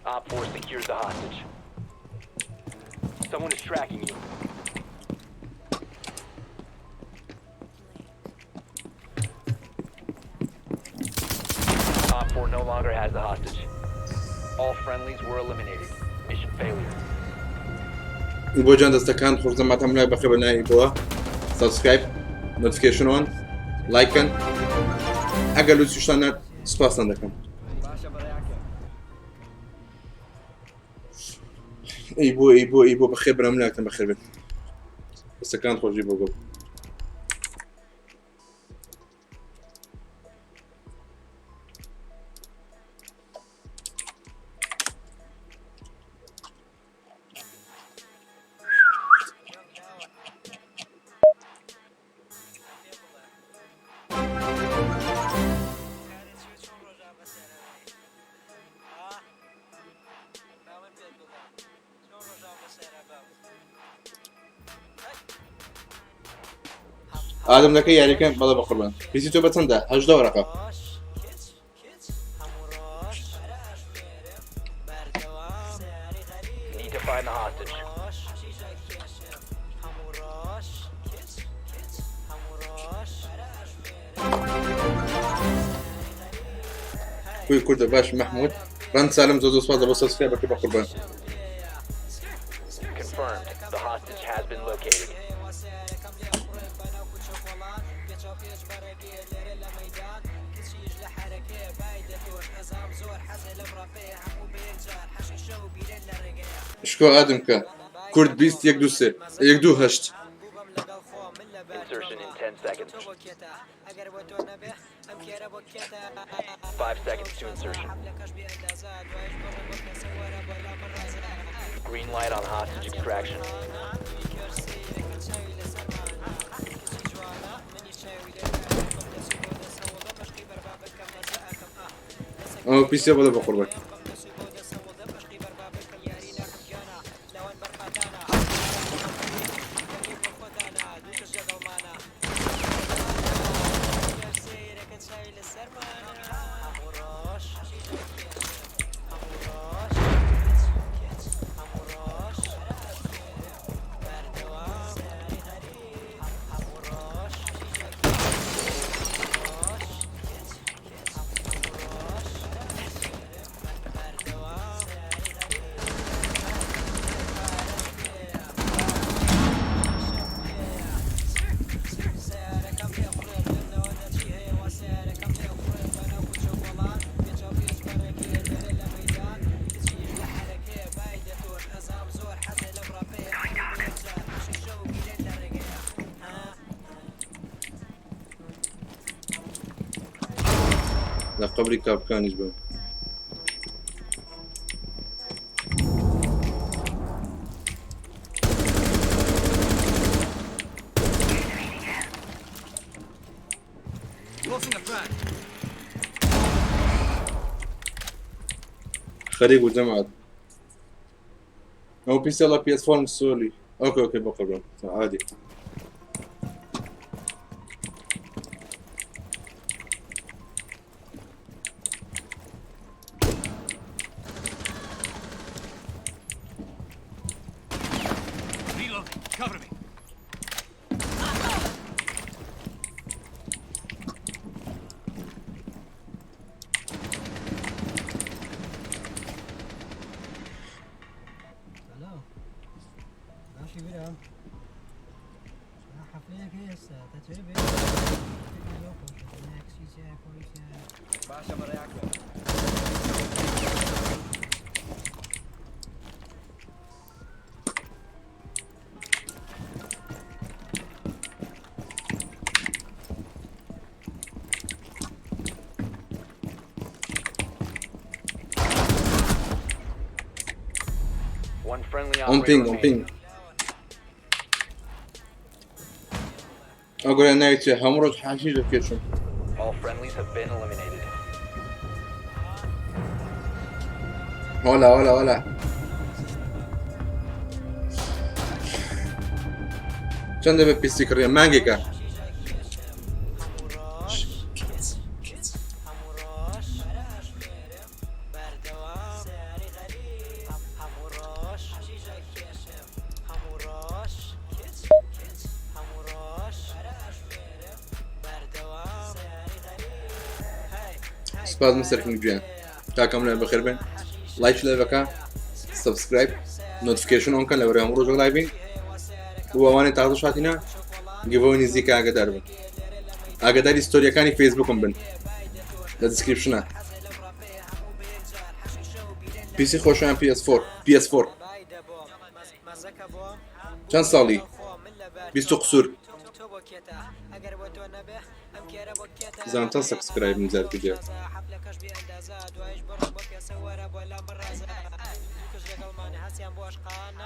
Op 4 secures the hostage. Someone is tracking you. Op 4 no longer has the hostage. All friendlies were eliminated. Mission failure. بۆ جان دەستەکان خۆش دەماتەم لای بەخێر بەناوی بۆوە سبسکرایب نوتیفیکیشن ئۆن لایکەن ئەگەر لوتیشتان سوپاسان دەکەم. ئەی بۆ بەخێر بەنام لاکتم بەخێر بێت دەستەکان خۆشی بۆ گۆ ئادەم دەکەی یاریەکەم بەڵێ بە قوربان پیسی تۆ بە چەندە 18 وەرەقە Need to find the hostage. کوی کوردە باش محمود ڕەند سالم زۆر سوپاس بۆ سبسکرایبەکەی بە قوربان. Confirmed. The hostage has been located. شکۆ ئادەم کە KURD-BEAST 1-2-3 1-2-8 Insertion in 10 seconds. 5 seconds to insertion. Green light on hostage extraction. ئەو پیسە بەڵێ بە قوربان. لە قبری کاپکانیش بم خريج والجامعة هو بي سي الله بي اس 4 مسولي اوكي بقرب عادي One friendly on ping أقول أنا يتي همرج حاشي كيشم All friendlies have been eliminated. ولا چند به پیسی کردیم مانگی که سپاس مستركم جوان تاكم لعبة بخير بين لايك لعبة سبسكرايب نوتيفيكيشن اون كان لوري امروز لايفين وواني تاخذوا شاتينا جيفوني زيكا اقدر بن اقدر هستوريا كاني فيسبوك بن الديسكريبشن بي سي خوشان بي اس 4 چند سالی 20 قصور زانتا سبسكرايب نزار كده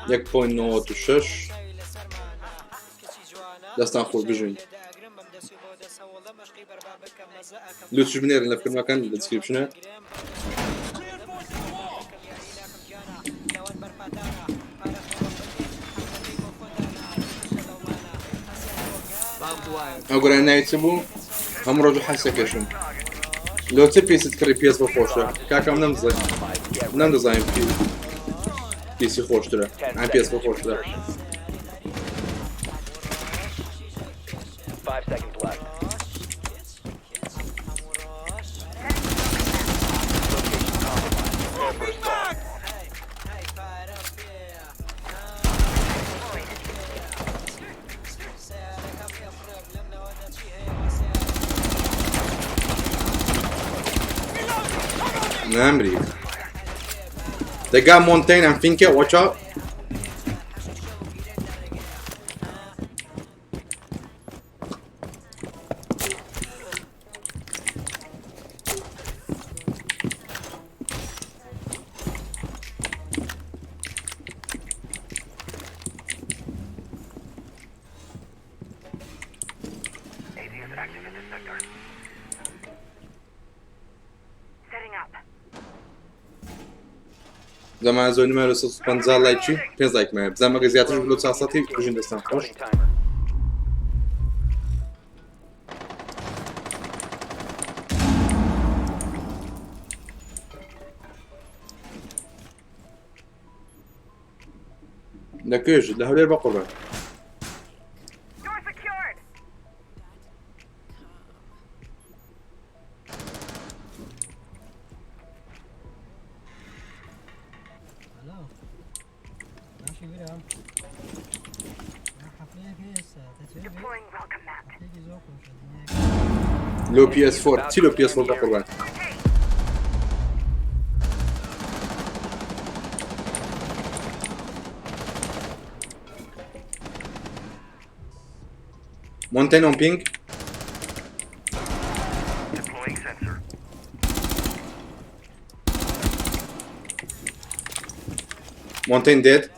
1.96 دستان خور بجوین لوتش بنيرن لفكر مكان الديسكريبشن اقول انا يتسبو هم رجو حسك يا شم لو تبي تذكري بي اس بخوشه كاكا منم دزاين بي سي خوش ترى عن بي اس بخوش ترى 5 seconds left. Namri. They got Montaigne and Finke, watch out. زمان زونی من رسوس 50 لایکی 5 لایک میاد. زمان که زیادش بلو ساعتی بجین دستم خوش. نکیش لهولی با قربان. لو بي اس 4 تي لو بي اس 4 قربان Montaigne on ping Mountain dead.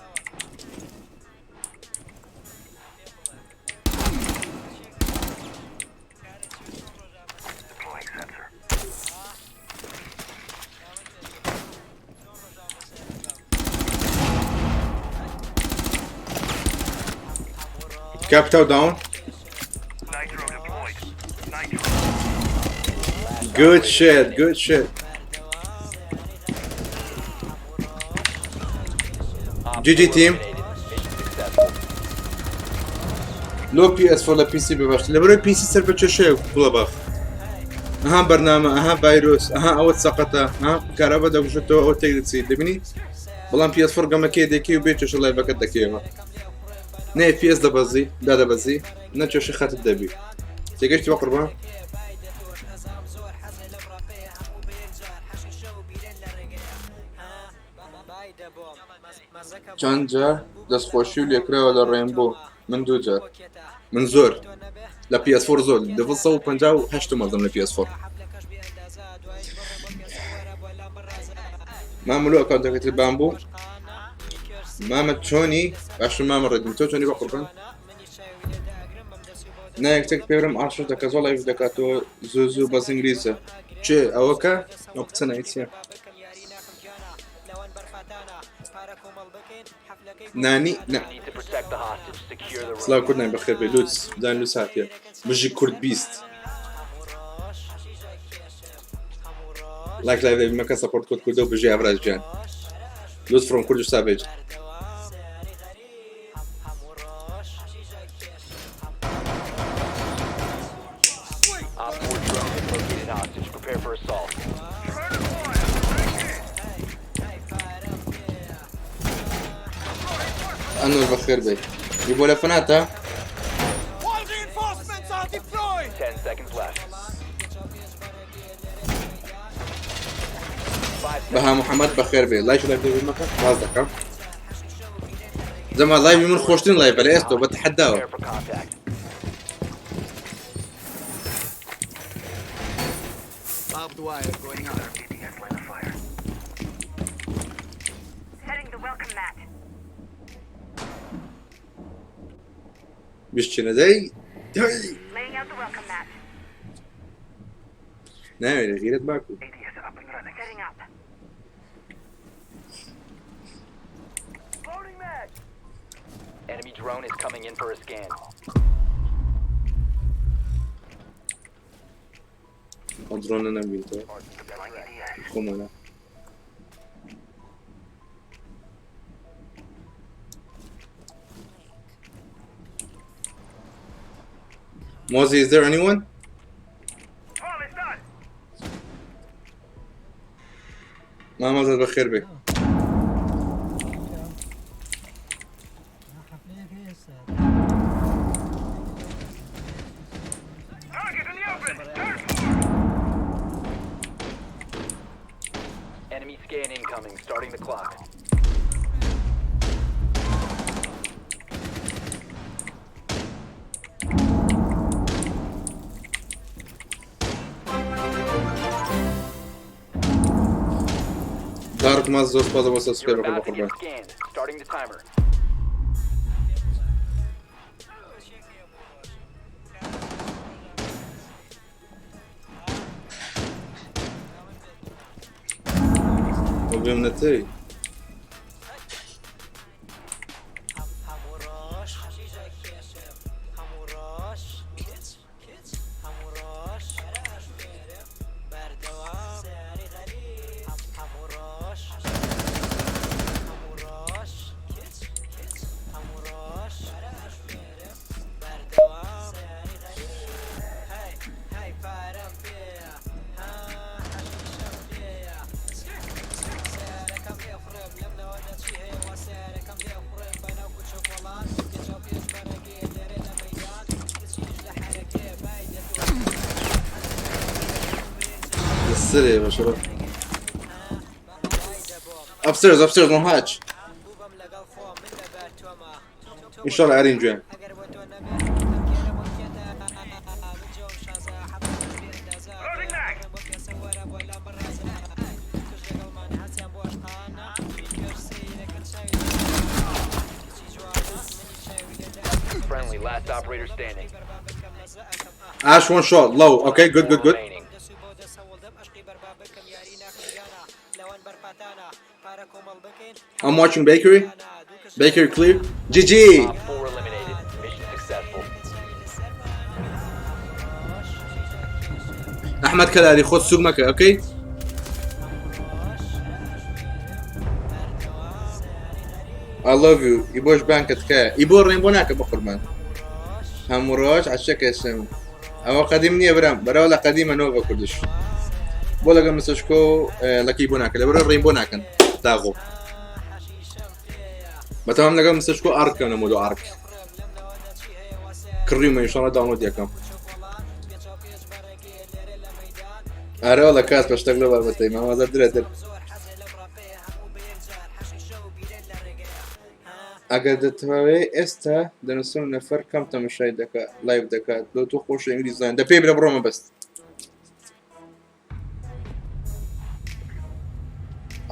Capital down. Good shit, good shit. GG team. لو بي اس ولا بي سي بباش لبرو بي سي سربة شيء بلا باخ اها برنامج اها فيروس اها اوت سقطه اها كهرباء دو جتو او تيجي دبني بلان بي اس فور قام كي كيو بيتش الله يبارك دكيما نه بي اس دبزي دا دبزي نتشو شي خات الدبي تيجي تقربها چند جار دست خوشی و لیکره ولی رینبو من 2 جار من زور لا بي اس 4 زور دفل صو 58 مردم لا بي اس 4 ما ملو اكونت كتب بامبو ما تشوني عشان ما مرد انتو تشوني بقربان نايك تك بيرم 10 دقيقة والله يفدكاتو زوزو بس انجليزي چه اوكا وقت سنة ايتيا ناني نا سلام كلنا بخير بلوتس دان لوس هاتيا بجي كورد بيست لايك لايف ما كان سبورت كود كودو بجي افراج جان لوس فروم كورد سافيج أنا بخير بي يبغى لفناتا 10 seconds left. بها محمد بخير بي لايك لايف بالمكان قصدك زعما لايف من خوشتين لايف على استو بتحداو Prepare for contact. Barbed wire going on. Setting the welcome mat. بيشتنا زي Laying out the welcome mat. نعم غيرت باكو Setting up. Enemy drone is coming in for a scan. أدرون أنا بينتو كومونا Mozzie, is there anyone? ما مازال بخير بك Enemy scan incoming, starting the clock. دارك ما زوج بازا بس سكير You're بكل about to قربان get scanned, starting the timer. وبيمنتي السري يا باشا upstairs no hatch ان شاء الله ارين جوين operator standing. Ash one shot, low. Okay, good, good, good. Remaining. I'm watching bakery. Bakery clear. GG. Op 4 eliminated. Mission successful. أحمد كلاري خذ سوق مكة. Okay. I love you. يبوش بانكت كا. يبور رين بوناك بقربان. هموراش عشاك اسم. أو قديمني برام. براولا قديمة نوفا كردش. بولا قام مسشكو لكي بوناك. لبرا رين بوناكن. تاغو. بتمام لقام مسشكو أرك أنا مودو أرك. كريمة إن شاء الله داونلود ياكم. أرى والله كاس بشتغله بابتي ما زاد دريت. أقدر تهوي إستا دنسون نفر كم تمشي دكا لايف دكا لو تخش إنجليزي زين ده بيبر بروما بس.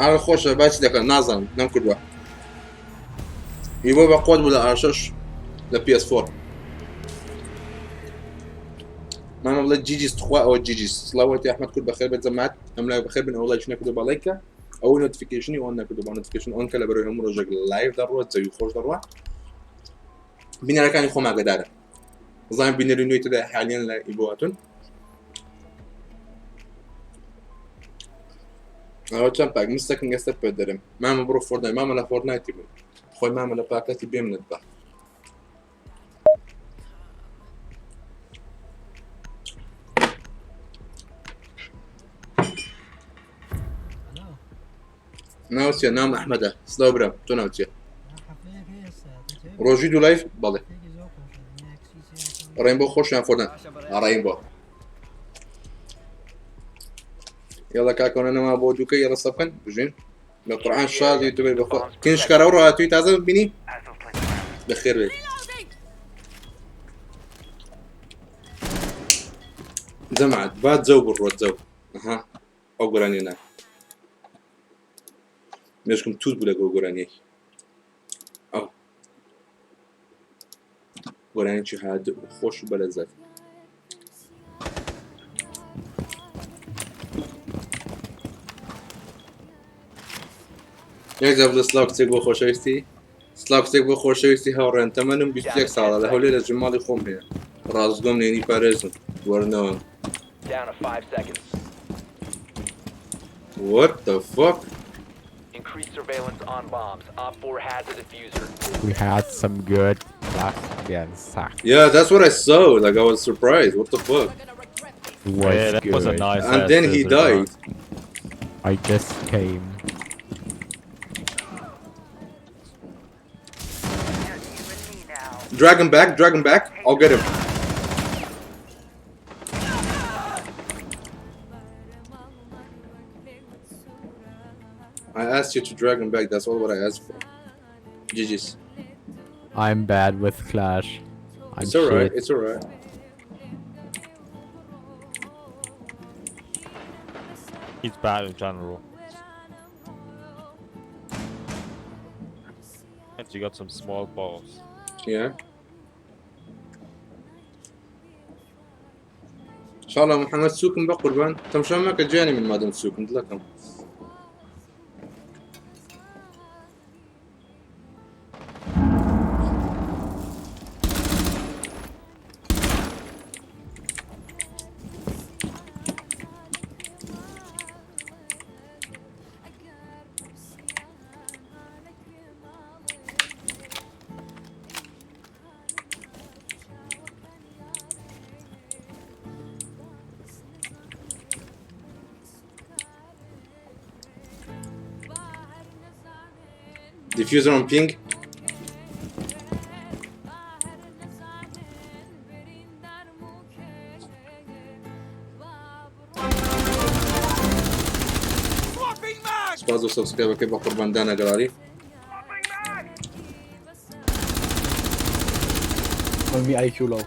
أنا خوش باش دكا نازل نم كل يبغى بقود ولا أرشش لPS4. ما والله جيجيس 3 أو جيجيس صلواتي أحمد كل بخير بتزمعت أملا بخير بن أولاد شنو كده باللايكا أو نوتيفيكيشن يوانا كده بالنوتيفيكيشن أون كلا بروي هم رجع لايف دروت زي خوش دروت بيني ركاني خو ما قداره زين بيني رينيو تدا حاليا لا يبواتون أو كم باك مستكن جست بدرم ما برو فورتنايت ما لا فورتنايت يبون خوي ما لا باكات بيم نتبع ناوتيا نام أحمد سلو برام تو ناوتيا روجي دو لايف بالي رينبو خوش يا فورتنايت رينبو يلا كاكون انا ما بودوك يلا صفن بجين بالقران شاد يوتيوب بخو كنش كراورا توي تازم بيني بخير بيت زمعت بات زوب الروت زوب اها اوغراني انا مشكم توت بلا اوغراني او اوغراني شي هاد خوش بلزات یک زبل سلاکتیک با خوشایستی سلاکتیک با خوشایستی هاورن تمنم 21 ساله لهولی لجمالی خوم هیا رازگم نینی پارزم ورنون Down to 5 seconds. What the fuck? Increased surveillance on bombs. Op 4 has a diffuser. We had some good luck against Sack. Yeah, that's what I saw. Like I was surprised. What the fuck? Was that good. was a nice. And then he died. I just came. Drag him back. Drag him back. I'll get him. I asked you to drag him back. That's all what I asked for. GG's. I'm bad with Clash. It's alright. It's alright. He's bad in general. And you got some small balls. Yeah. إن شاء الله محمد سوكم بقربان. تمشون معك جاني من مادام سوكم لكم. Diffuser on ping. Spazo subscribe che va per bandana galari. Only IQ low.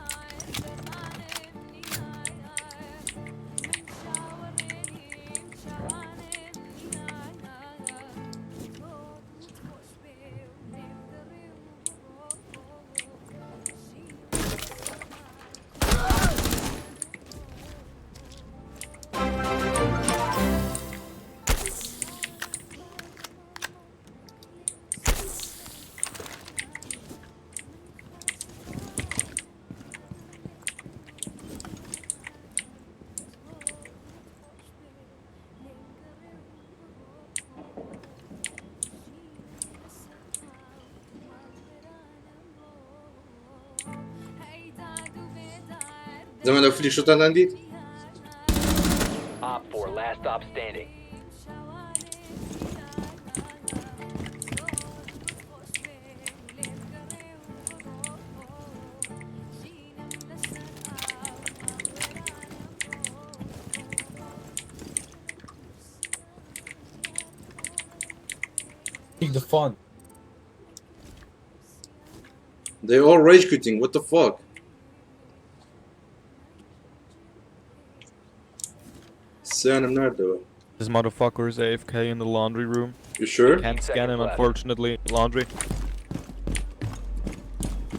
زمان لو فيلي شوطان عندي Op 4, last stop standing. Take the fun. They all rage quitting. What the fuck? Sam nerede? This motherfucker is AFK in the laundry room. You sure? Can't scan him, unfortunately. Laundry.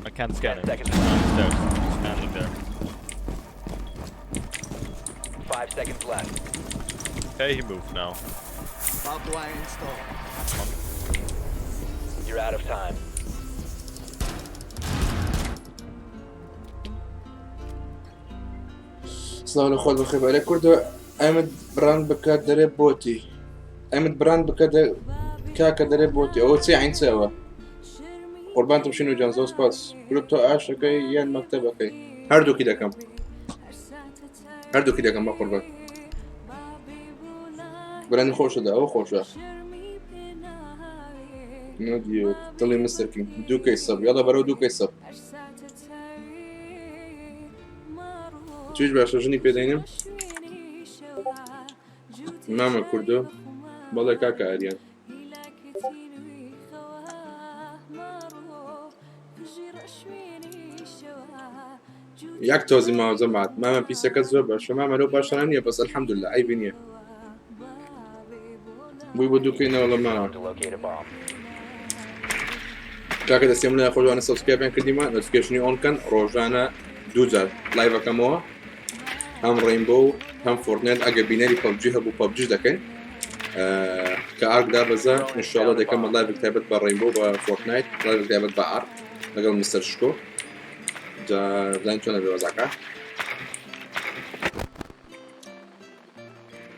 I can't scan him. Seconds Downstairs. Standing there. 5 seconds left. Okay, he moved now. You're out of time. سلام الأخوة بخير عليك كردو أمد براند بكاد دري بوتي أمد براند بكاد كاكا دري بوتي أو تسي عين سوا قربان تمشينو جانزو سباس قلت عاش كي ين مكتبة كي هردو كده كم هردو كده كم قربان براند خوش ده أو خوش ده نوديو طلي مستر كينج دو كي صب يلا برو دو كي صب چیش باشه جنی پیداینم ماما کردو بالا کاکا آریان یک توزی موضوع معد ماما پیسکت زور باشه ماما لو باشه نیه بس الحمد لله عیبی نیه بوی بدو کینه ولا ما کاکا دستیم لنا خود وانا سبسکرایب کردیم نوتیفیکیشنی اون کن روزانه دوزار لايف كموه هم رينبو هم فورتنايت اگه بینری پابجی هبو پابجیش دکن كارك دابزا ان شاء الله دكمل لايف كتابت با رينبو با فورتنايت لايف كتابت با ارك لقل مستر شكو جا بلان چونه بوزاكا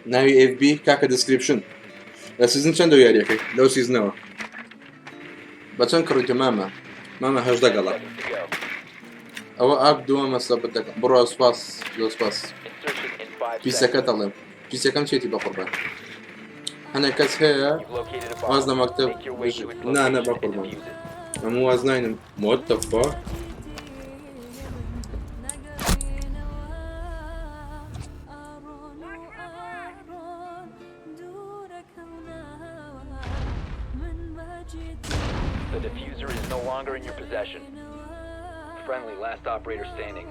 ناوي اف بي كاكا ديسكريبشن سيزن چندو ياريكي لو سيزنوا بچن كرنت ماما هجده غلط او اب دوما سبتك برو سباس لو سباس بيسكت الله بيسكم شيء تبى قربان انا كاس هي وزن مكتب لا انا بقربان مو وزنين متفق The diffuser is no longer in your possession. Friendly, last operator standing.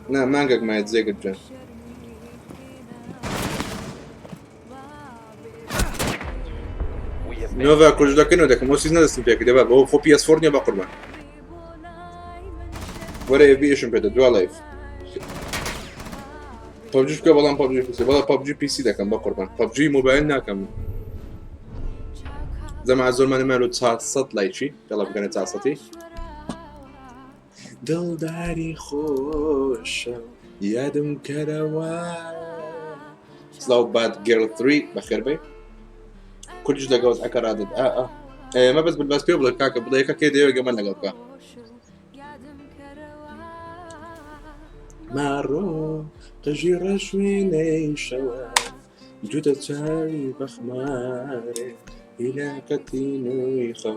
لا ما انقق ما يتزيق الجن نوفا كل ده كانوا ده كانوا سيزنا ده سنتيا كده بقى هو بي اس 4 نيا بقربان ولا يبي ايش بده دوا لايف ببجي كده والله ببجي بي سي والله ببجي بي سي ده كان بقربان ببجي موبايلنا كم زي ما عزول ما نمالو تصات لايشي يلا بقينا تصاتي دل داري خوش يادم كروا سلو باد جيرل 3 بخير بي كل جزء جوز أكر عدد ما بس بالباس بيبل كاكا بلايكا كده يوجا من نقلبك مارو تجير شويني شوا جودة تاي بخماري إلى كتينو يخوا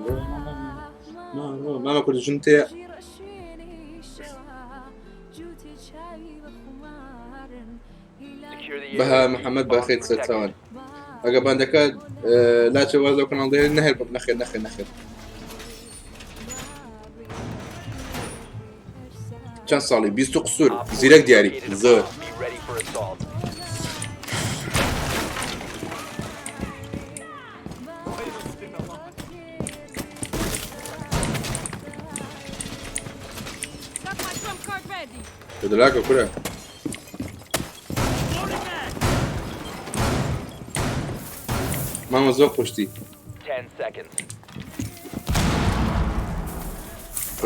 مارو ماما كل جنتي بها محمد باخيت ستوان أقبان دكاد لا تشوف لو كان عندي نهر نخير كان صالي بيستو قصور زيرك دياري زور بدلاك وكله ماما زوق پشتی 10 seconds.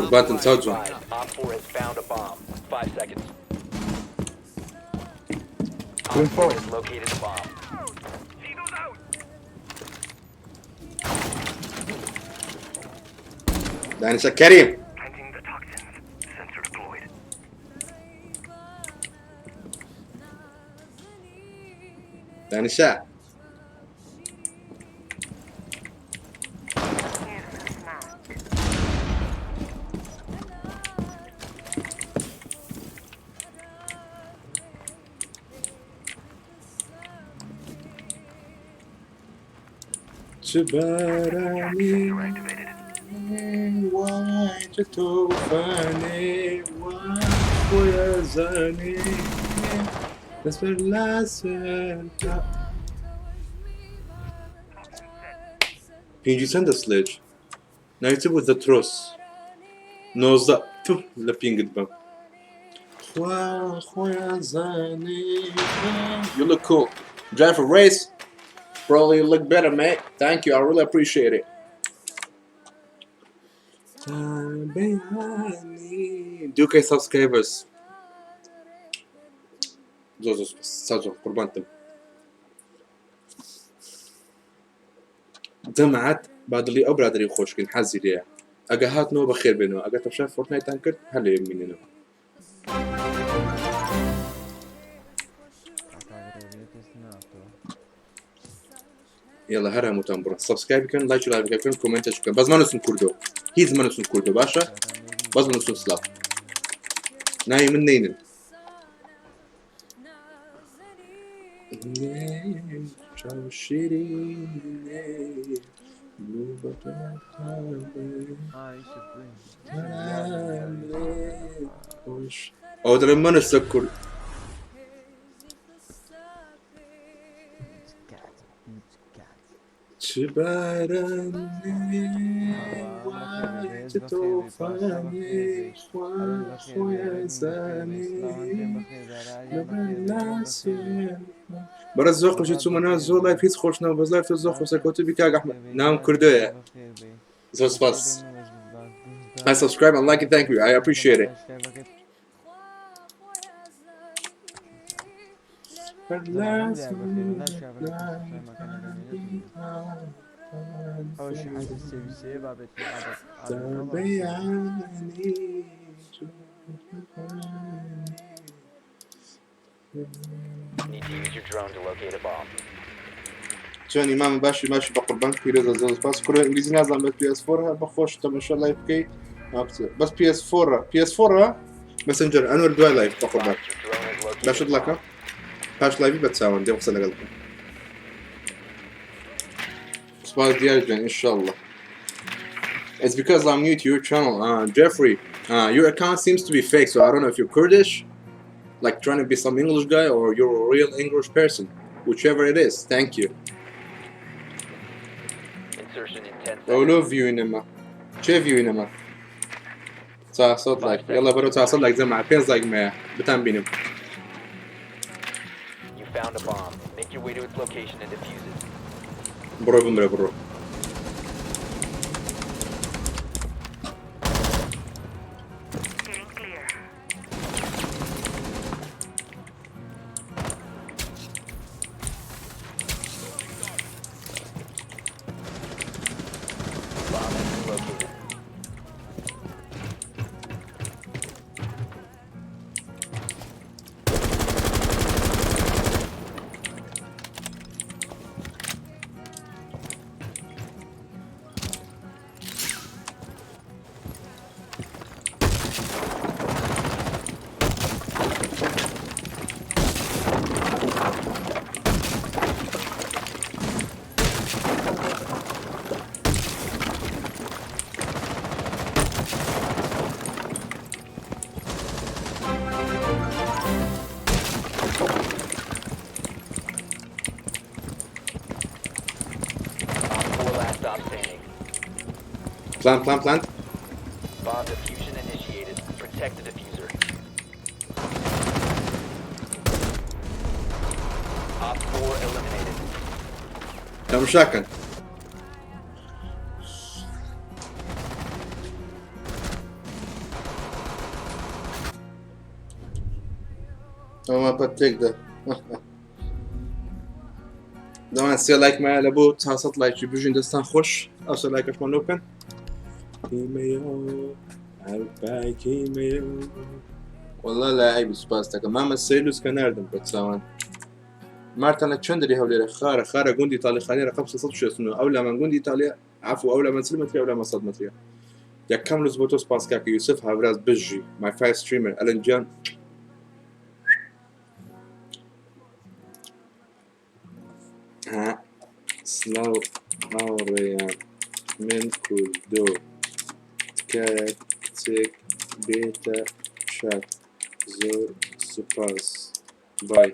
قربان تساوجون Op 4 has found a bomb. 5 seconds. Going Op 4 forward. has located a bomb. دانش كريم Planting the toxins. Sensor deployed. دانش تباراني واي تتوفاني ويا زاني بس لا سنتا Pinci sen de sledge. Neyse bu the truss. Nozda. Tüh. La pingit bak. You look cool. Drive a race. Probably you look better, mate. Thank you. I really appreciate it. Do K subscribers. زوزو ساجو قربانتم. جمعت بعد اللي أو برادري خوش كن حزي ليه. أجهات نو بخير بينه. أجهت بشاف فورتنايت أنكر هلا يمينه. يلا هرا متنبرة. سبسكرايب كن لايك لايك كن كومنت شكرا. بس ما نسون كردو. هيز ما نسون كردو باشا. بس ما نسون سلاف. ناي من نينن. أو ترى ما نسكر. تبارني وتتوفاني خويا زاني برا زوق وشي تسوما ناس زو لايف هيت خوشنا بز لايف تزوق وسكوتي بكاغ احمد نعم كردوية زو سباس I subscribe and like it, thank you, I appreciate it. أول شيء حاجة السيفيسية بابت Need to use your drone to locate a bomb. جاني ماما باشي ماشي بقربان كبيرة زوز بس كره انجليزي نازل بس بي اس 4 بخوش طب ان شاء الله يبكي بس بي اس 4 بي اس 4 ماسنجر انور دواي لايف بقربان باش لك باش لايفي بتساوي دي وصل لك سبايس ديالك ان شاء الله. It's because I'm new to your channel, Jeffrey. Your account seems to be fake, so I don't know if you're Kurdish, like trying to be some English guy, or you're a real English person. Whichever it is, thank you. Insertion in 10 seconds. I love you إنما. شايف you إنما. صوت like. يلا برو صوت like زي ما feels like ما بتنبينه. You found a bomb. Make your way to its location and defuse it. برو بمرة برو. Getting clear. Bomb has been located. Plant. Bomb diffusion initiated. Protect the diffuser. Op 4 eliminated. كم شاكن. ئەومە پەت تێک دا دەمان سێ لایکمایە لە بۆ 400 لایکی بژین دەستان خۆش ئەو سێ لایکەشمان لۆ بکەن وەڵا لای ئەیبی سوپاس دەکەم مامە سەیلوس کە ناردم بە چاوان مارتانە چەندری هەولێرە خارە گوندی تالیخانی ڕقم 669 ئەو لە من گوندی ئیتالیا عفو ئەو لە من 40 متری ئەو لە من 100 متریە یەکەم روز بۆ تۆ سپاس کاکە یوسف هاوراز بژی مای فای ستریمر ئەلەنجان سلااو هاوڕێیان من کوردۆ تکایە کچێک بێتە شات زۆر سوپاس بای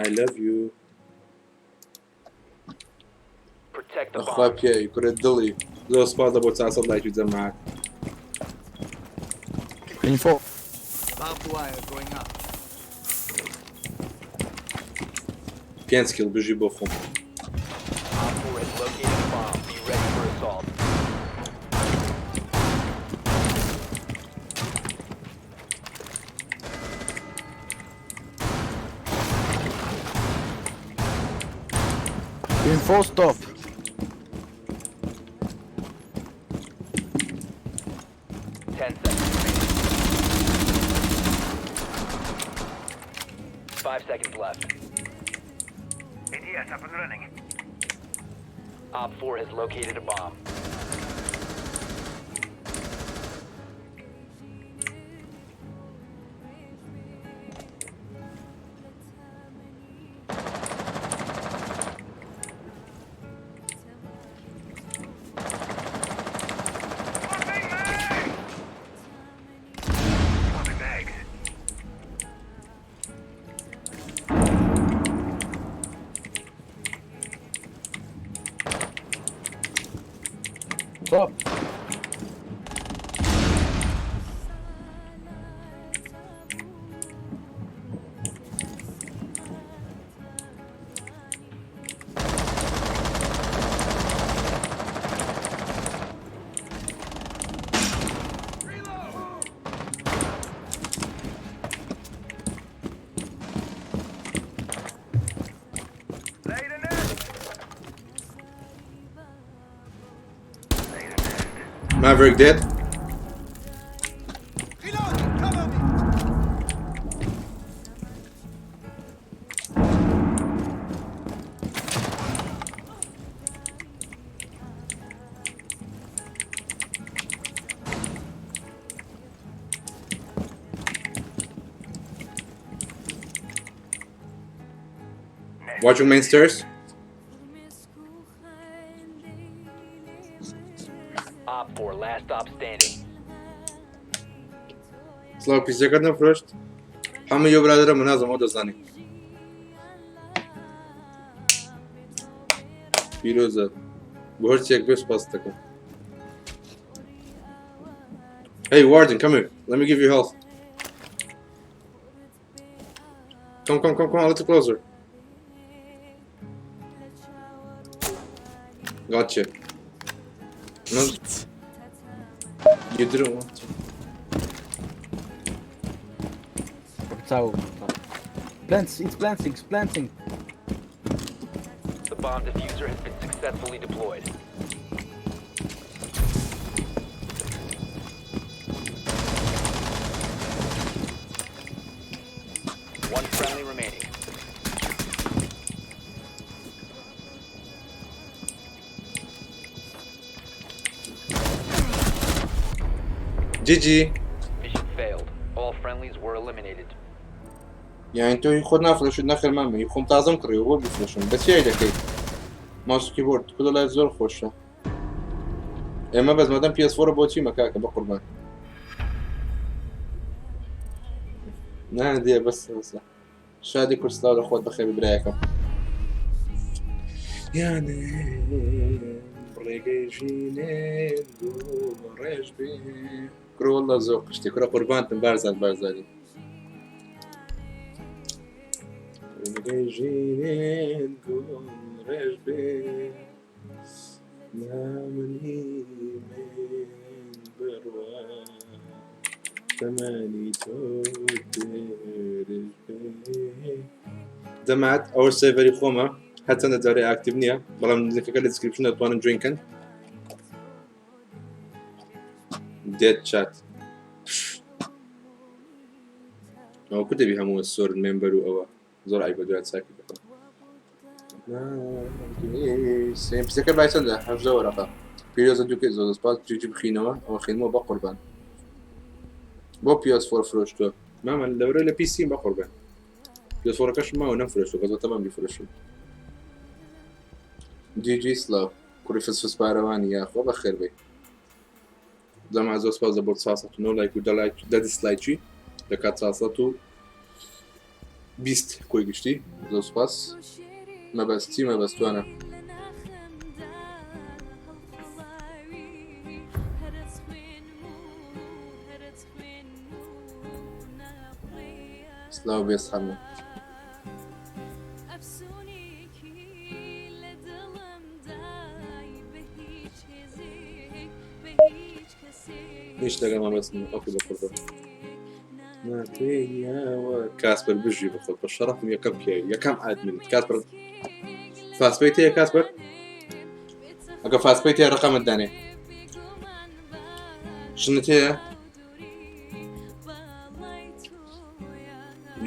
I love you ئەخوا پیایی کورە دڵی زۆر سپاس بۆ 400 لایکی جەماعەت پێنج کیل بژی بۆ خۆم Full stop. 10 seconds. 5 seconds left. ADS up and running. Op 4 has located a bomb. Stop. Maverick dead. Watching main stairs. Op 4, last stop standing. Слава пизде кадна фрошт. Хамы ё брадера منظم او دزانی. پیروزه. بهرچ یک بس پاس تکم. Hey Warden, come here. Let me give you health. Come, a little closer. Gotcha. No. You didn't want to. It's planting. The bomb diffuser has been successfully deployed. One friendly remaining. GG. Mission failed. All friendlies were eliminated. يعني انتو خود نافلشون نخل مامي يخوم تازم كري هو بيفلشون بس يا إذا كي ماوس كيبورد كله لا زور خوشه اما بس مادام PS4 بوتشي مكاكا بقربان نه دي بس شادي كرسلاو الاخوات بخير برايكم يعني بريقي جيني ريش بي كرو والله زوق اشتي كرو قربان بارزالي رجينين كون رجبي ما مني من بروا تماني دەمات ئەوە سێڤەری خۆمە هەتا نەجارێ ئاکتیڤ نییە بەڵام نزیکەکە لە دیسکریپشن دەتوانن جوینکەن دێت چات ئەوە کو دەبی هەموو سۆرن مێمبەر و ئەوە زۆر ئای بە دوات چاکی دەکەم پیسەکە بای چەندە 18 وەرەقە پیرۆزە دووکە زۆر سپاس جوجی بخینەوە ئەوە خینەوە بە قوربان بۆ PS4 فرۆشتووە مامە لەورە لە پیسیم بە قوربان PS4ەکەشم ماوە نەفرۆشتووە گەزۆ تەمام بیفرۆشم جی سلااو کوڕی فسفس پارەوانی یاخۆ بە خێر بێ دەما زۆر سپاس لە بۆ 409 لایک و دە دیسلایکی لە کات 420 کۆی گشتی زۆر سپاس مەبەستی مەبەستوانە سلااو بێست هەموو هیچ لەگەڵ مەبەستم ئەوکو بە قوربان کاسپەر بژی بخۆت بە شەڕەفم یەکەم پیاوی یەکەم ئادمنت کاسپەر فاسپەی تەیە کاسپەر ئەگە فاسپەی تەیە ڕقەمت دانێ شنت هەیە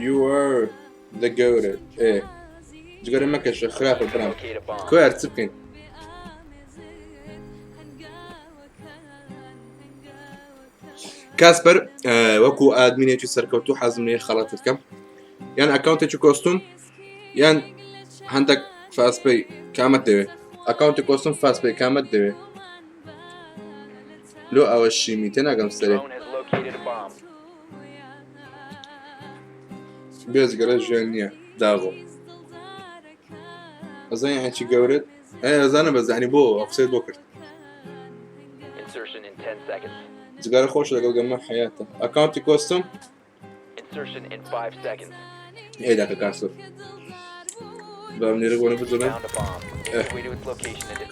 You are the goated. جگەرە مەکەشە خراپە برام کۆ هەر چ بکەین کاسپەر وەکو ئادمینێکی سەرکەوتوو حەزم لێ خەڵەتت بکەم یان ئەکاونتێکی کۆستوم یان هەندێک فاسپەی کامەت دەوێت ئەکاونتی کۆستوم فاسپەی کامەت دەوێت لۆ ئەوە شیمی تێ ناگەم سەرێ بێزگەرە ژیان نییە داغۆ ئەزانانی هەچی گەورێت ئەزانە بەزانی بۆ ئەقسێت بۆ کرد جگارە خۆش لەگەڵ گەمە حیاتە ئەکاونتی کۆستم ئێداکە کاسۆ بەم نێرە بۆنە بزۆنە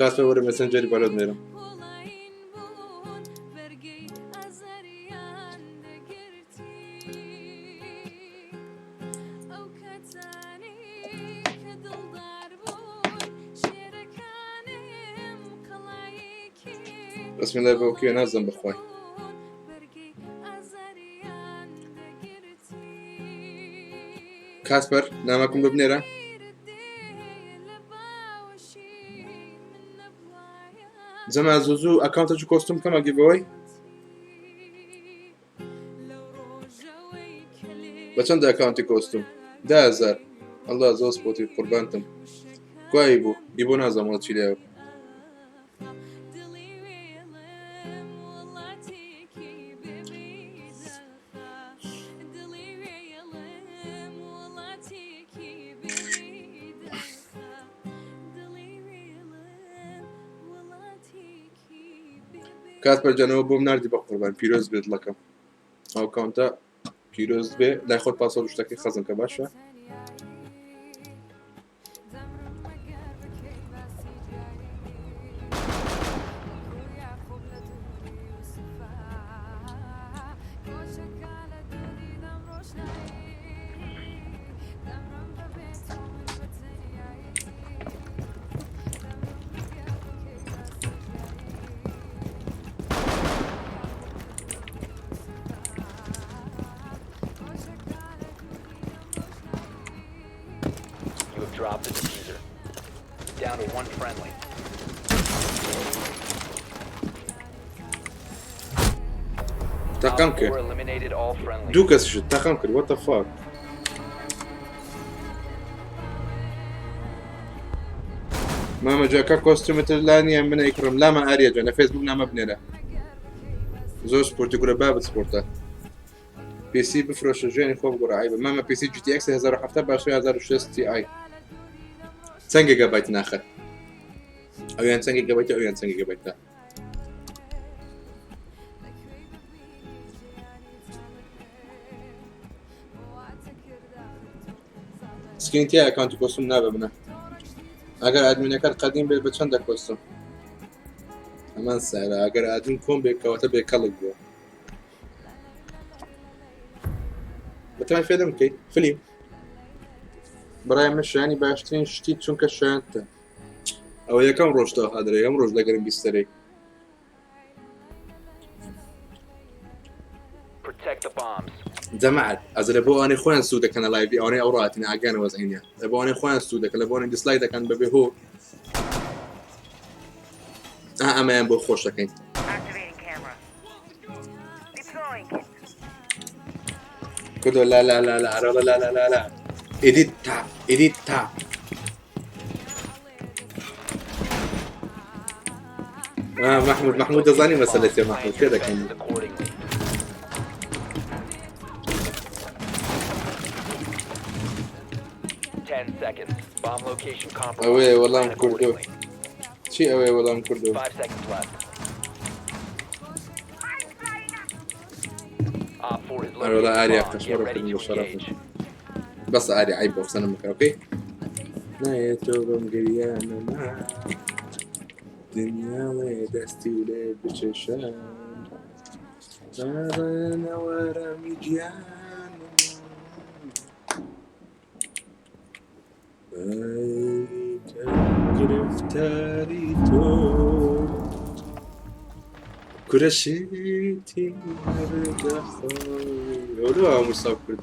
کاسۆ وەرە مەسەنجەری بەلۆت نێرم بسم الله بوكي نازم بخوي كاسبر نامكم ببنيرة زمان زوزو اكاونت جو كوستوم كما جيف اواي بچند اكاونت كوستوم 10000 الله زو سبوتي قربانتم كويبو يبو نازم ولا تشيليو کاسپەر جانەوە بۆم نردی بە قوربان پیرۆز بێت لەکەم ئەو کاونتە پیرۆز بێ لای خۆت پاسۆ شتەکەی خەزم کە باشە Drop the diffuser. Down to one friendly. تاقم کرد دوو کەس شت تاقم کرد what the fuck مامە جاکە کۆستومتر لا نییە منە ئیکڕم لامە ئاریە جوان لە فێسبوک نامە بنێرە زۆر سپۆرتی گورە بابت سپۆرتە پیسی بفرۆشە ژیانی خۆ بگۆڕە ئایبە مامە پیسی GTX 1070 باشوی 1600 Ti چەند گیگابایت ناخەت ئەویان چەند گیگابایتە ئەویان چەند گیگابایتە سکرین تیا ئەکاونتی کۆستوم نابە منە ئەگەر ئادمینەکەت قەدیم بێت بە چەندە کۆستوم ئەمان سارە ئەگەر ئادمین کۆم بێت کەواتە بێکەڵک بووە بەتوانین فێدەم بکەیت فلیم بەڕای من شایانی باشترین شتی چونکە شایانتە ئەوە یەکەم ڕۆژتەوە هادرێ ئەم ڕۆژ لەگەرم بیستەرەی Protect the bombs. جەماعەت ئەزرە بۆ ئەوانەی خۆیان سوود دەکەنە لایڤی ئەوانەی ئەو ڕاتینە ئاگیان وەزعینە لە بۆ ئەوانەی خۆیان سوود دەکەن لە بۆ ئەوانەی دیسلایک دەکەن بەبێ هۆ ئەمەیان بۆ خۆش دەکەین Activating camera. Deploying. كدو لا لا لا لا لا لا لا لا لا إديت تاب إديت تاب محمود أظني مسألة يا محمود كذا كان Accordingly. Seconds. Bomb location compromised. أوي والله Plan مكردو accordingly. شيء أوي والله مكردو 5 seconds left. Op 4 is والله located آري bomb. أفتح Get مرة ready to بالمشرف engage. بس آري عيب بوكسنا مكان أوكي لا يتوبم قريانا ما دنيا ودستي ولي بشيشان أنا ورا مجيان گرفتاری تو کرشیتی مردخوی اولو هم مصاب کرده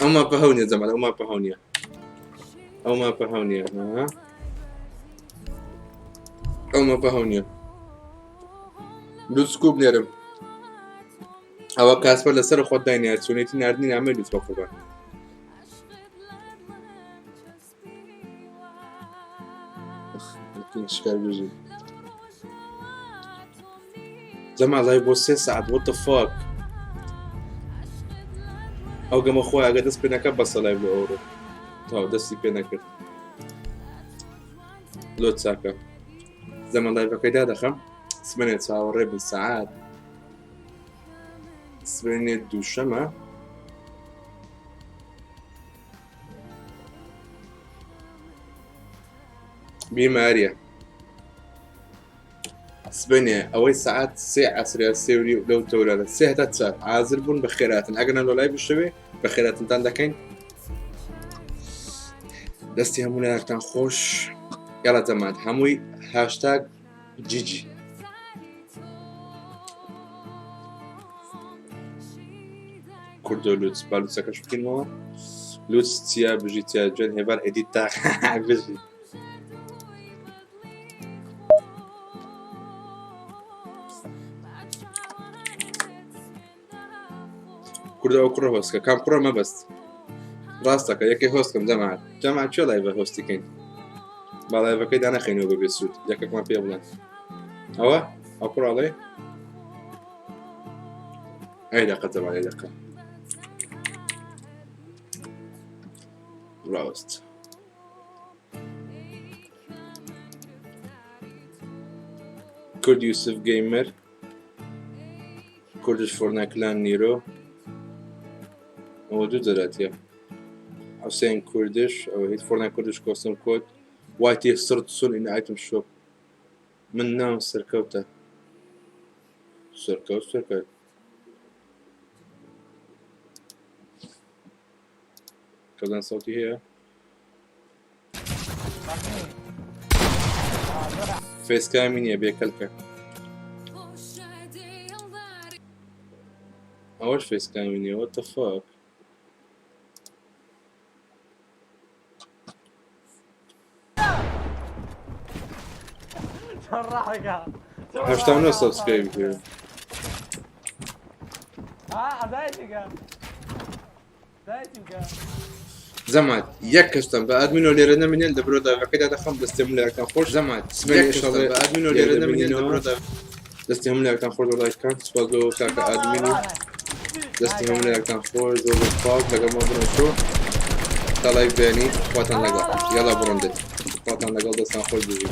اما بهونية زمان اما بهونية اما بهونية ها اما بهونية لوت سكوب نرم ئەوە کاسپەر لەسەر خۆت داینێت چونێتی نردنی نامێ لوت بە قوربان شکار بژی جەماڵ لای بۆ 3 ساعت what the fuck ئەو گەمە خۆی ئەگە دەست پێ نەکە بەسە لای بۆ ئەوڕۆ تاو دەستی پێ نەکرد لۆ چاکە زەمە لایڤەکەیدا دەخەم سمێنێت چاوەڕێ بن سەعات سبێنێت دووشەمە بیماریە سبێنێ ئەوەی سەعات 3 عەسرە سێوری لەو تەورە 3 هەتا 4 حازر بوون بە خێراتن ئەگەر لە لای بشەوێ بە خێراتنتان دەکەین دەستی هەموو لایەکتان خۆش یاڵە جەماعەت هەمووی هاشتاگ جیجی كردو لوتس بالوتس كاش بكينوا لوتس تيا بجي تيا جن هبال اديت تاع بجي كردو او كره هوسكا كام كره ما بس راستك ياكي هوسكم جماعة شو لايفا هوستي كين بالايفا كيد انا خينو ببيسود ياكك ما فيها بلان اوا او كره علي اي دقة طبعا اي دقة راست كرد يوسف جيمر كردش فورتنايت كلان نيرو موجود دلوقتي حسين كردش او هيت فورتنايت كردش كوستم كود وايتي صرت سون ان ايتم شوب من نام سركوتا سركوت كذا صوتي هي فيس كامين يا بيكلكا اول فيس كامين يا وات ذا فاك هشتاونو سبسكرايب كده زمات يكستم بادمينو اللي رنا من الدبرودا فكذا دخل دستهم لك كان خوش زمات سمعي ان شاء الله بادمينو اللي رنا من الدبرودا دستهم لك كان خوش والله كان سباقو كاكا ادمينو دستهم لك كان خوش دو فاق لقى ما برنشو طلعي بيني وطن لقى يلا برندت وطن لقى دستان خوش بيجي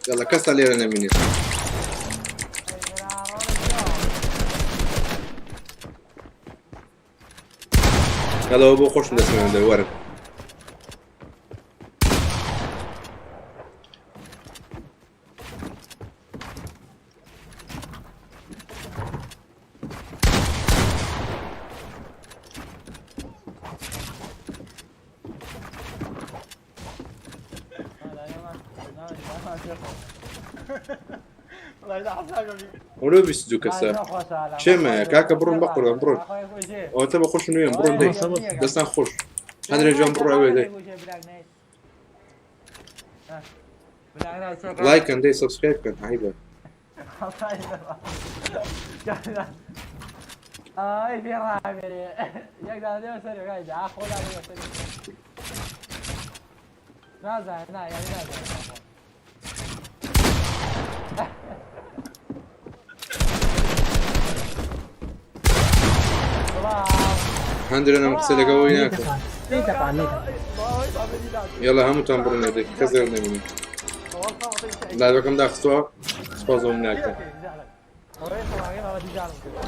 يلا كسر اللي رنا مني يلا بو خوش ندسمه من ورن ولو بيسدو كسر شيما كاكا برون بقر برون او تبا خوش نويم برون دي دستان خوش هذا رجال برون اوي دي لايك كان دي سبسكرايب كان عيبه اي في رابري يقدر ديو سريع قاعد اخو لا ديو سريع نازع هنا يعني نازع هندر انا متسلق قوي هناك يلا هم تنبرون يديك كسرنا مني لا بكم داخل سوا سبازو هناك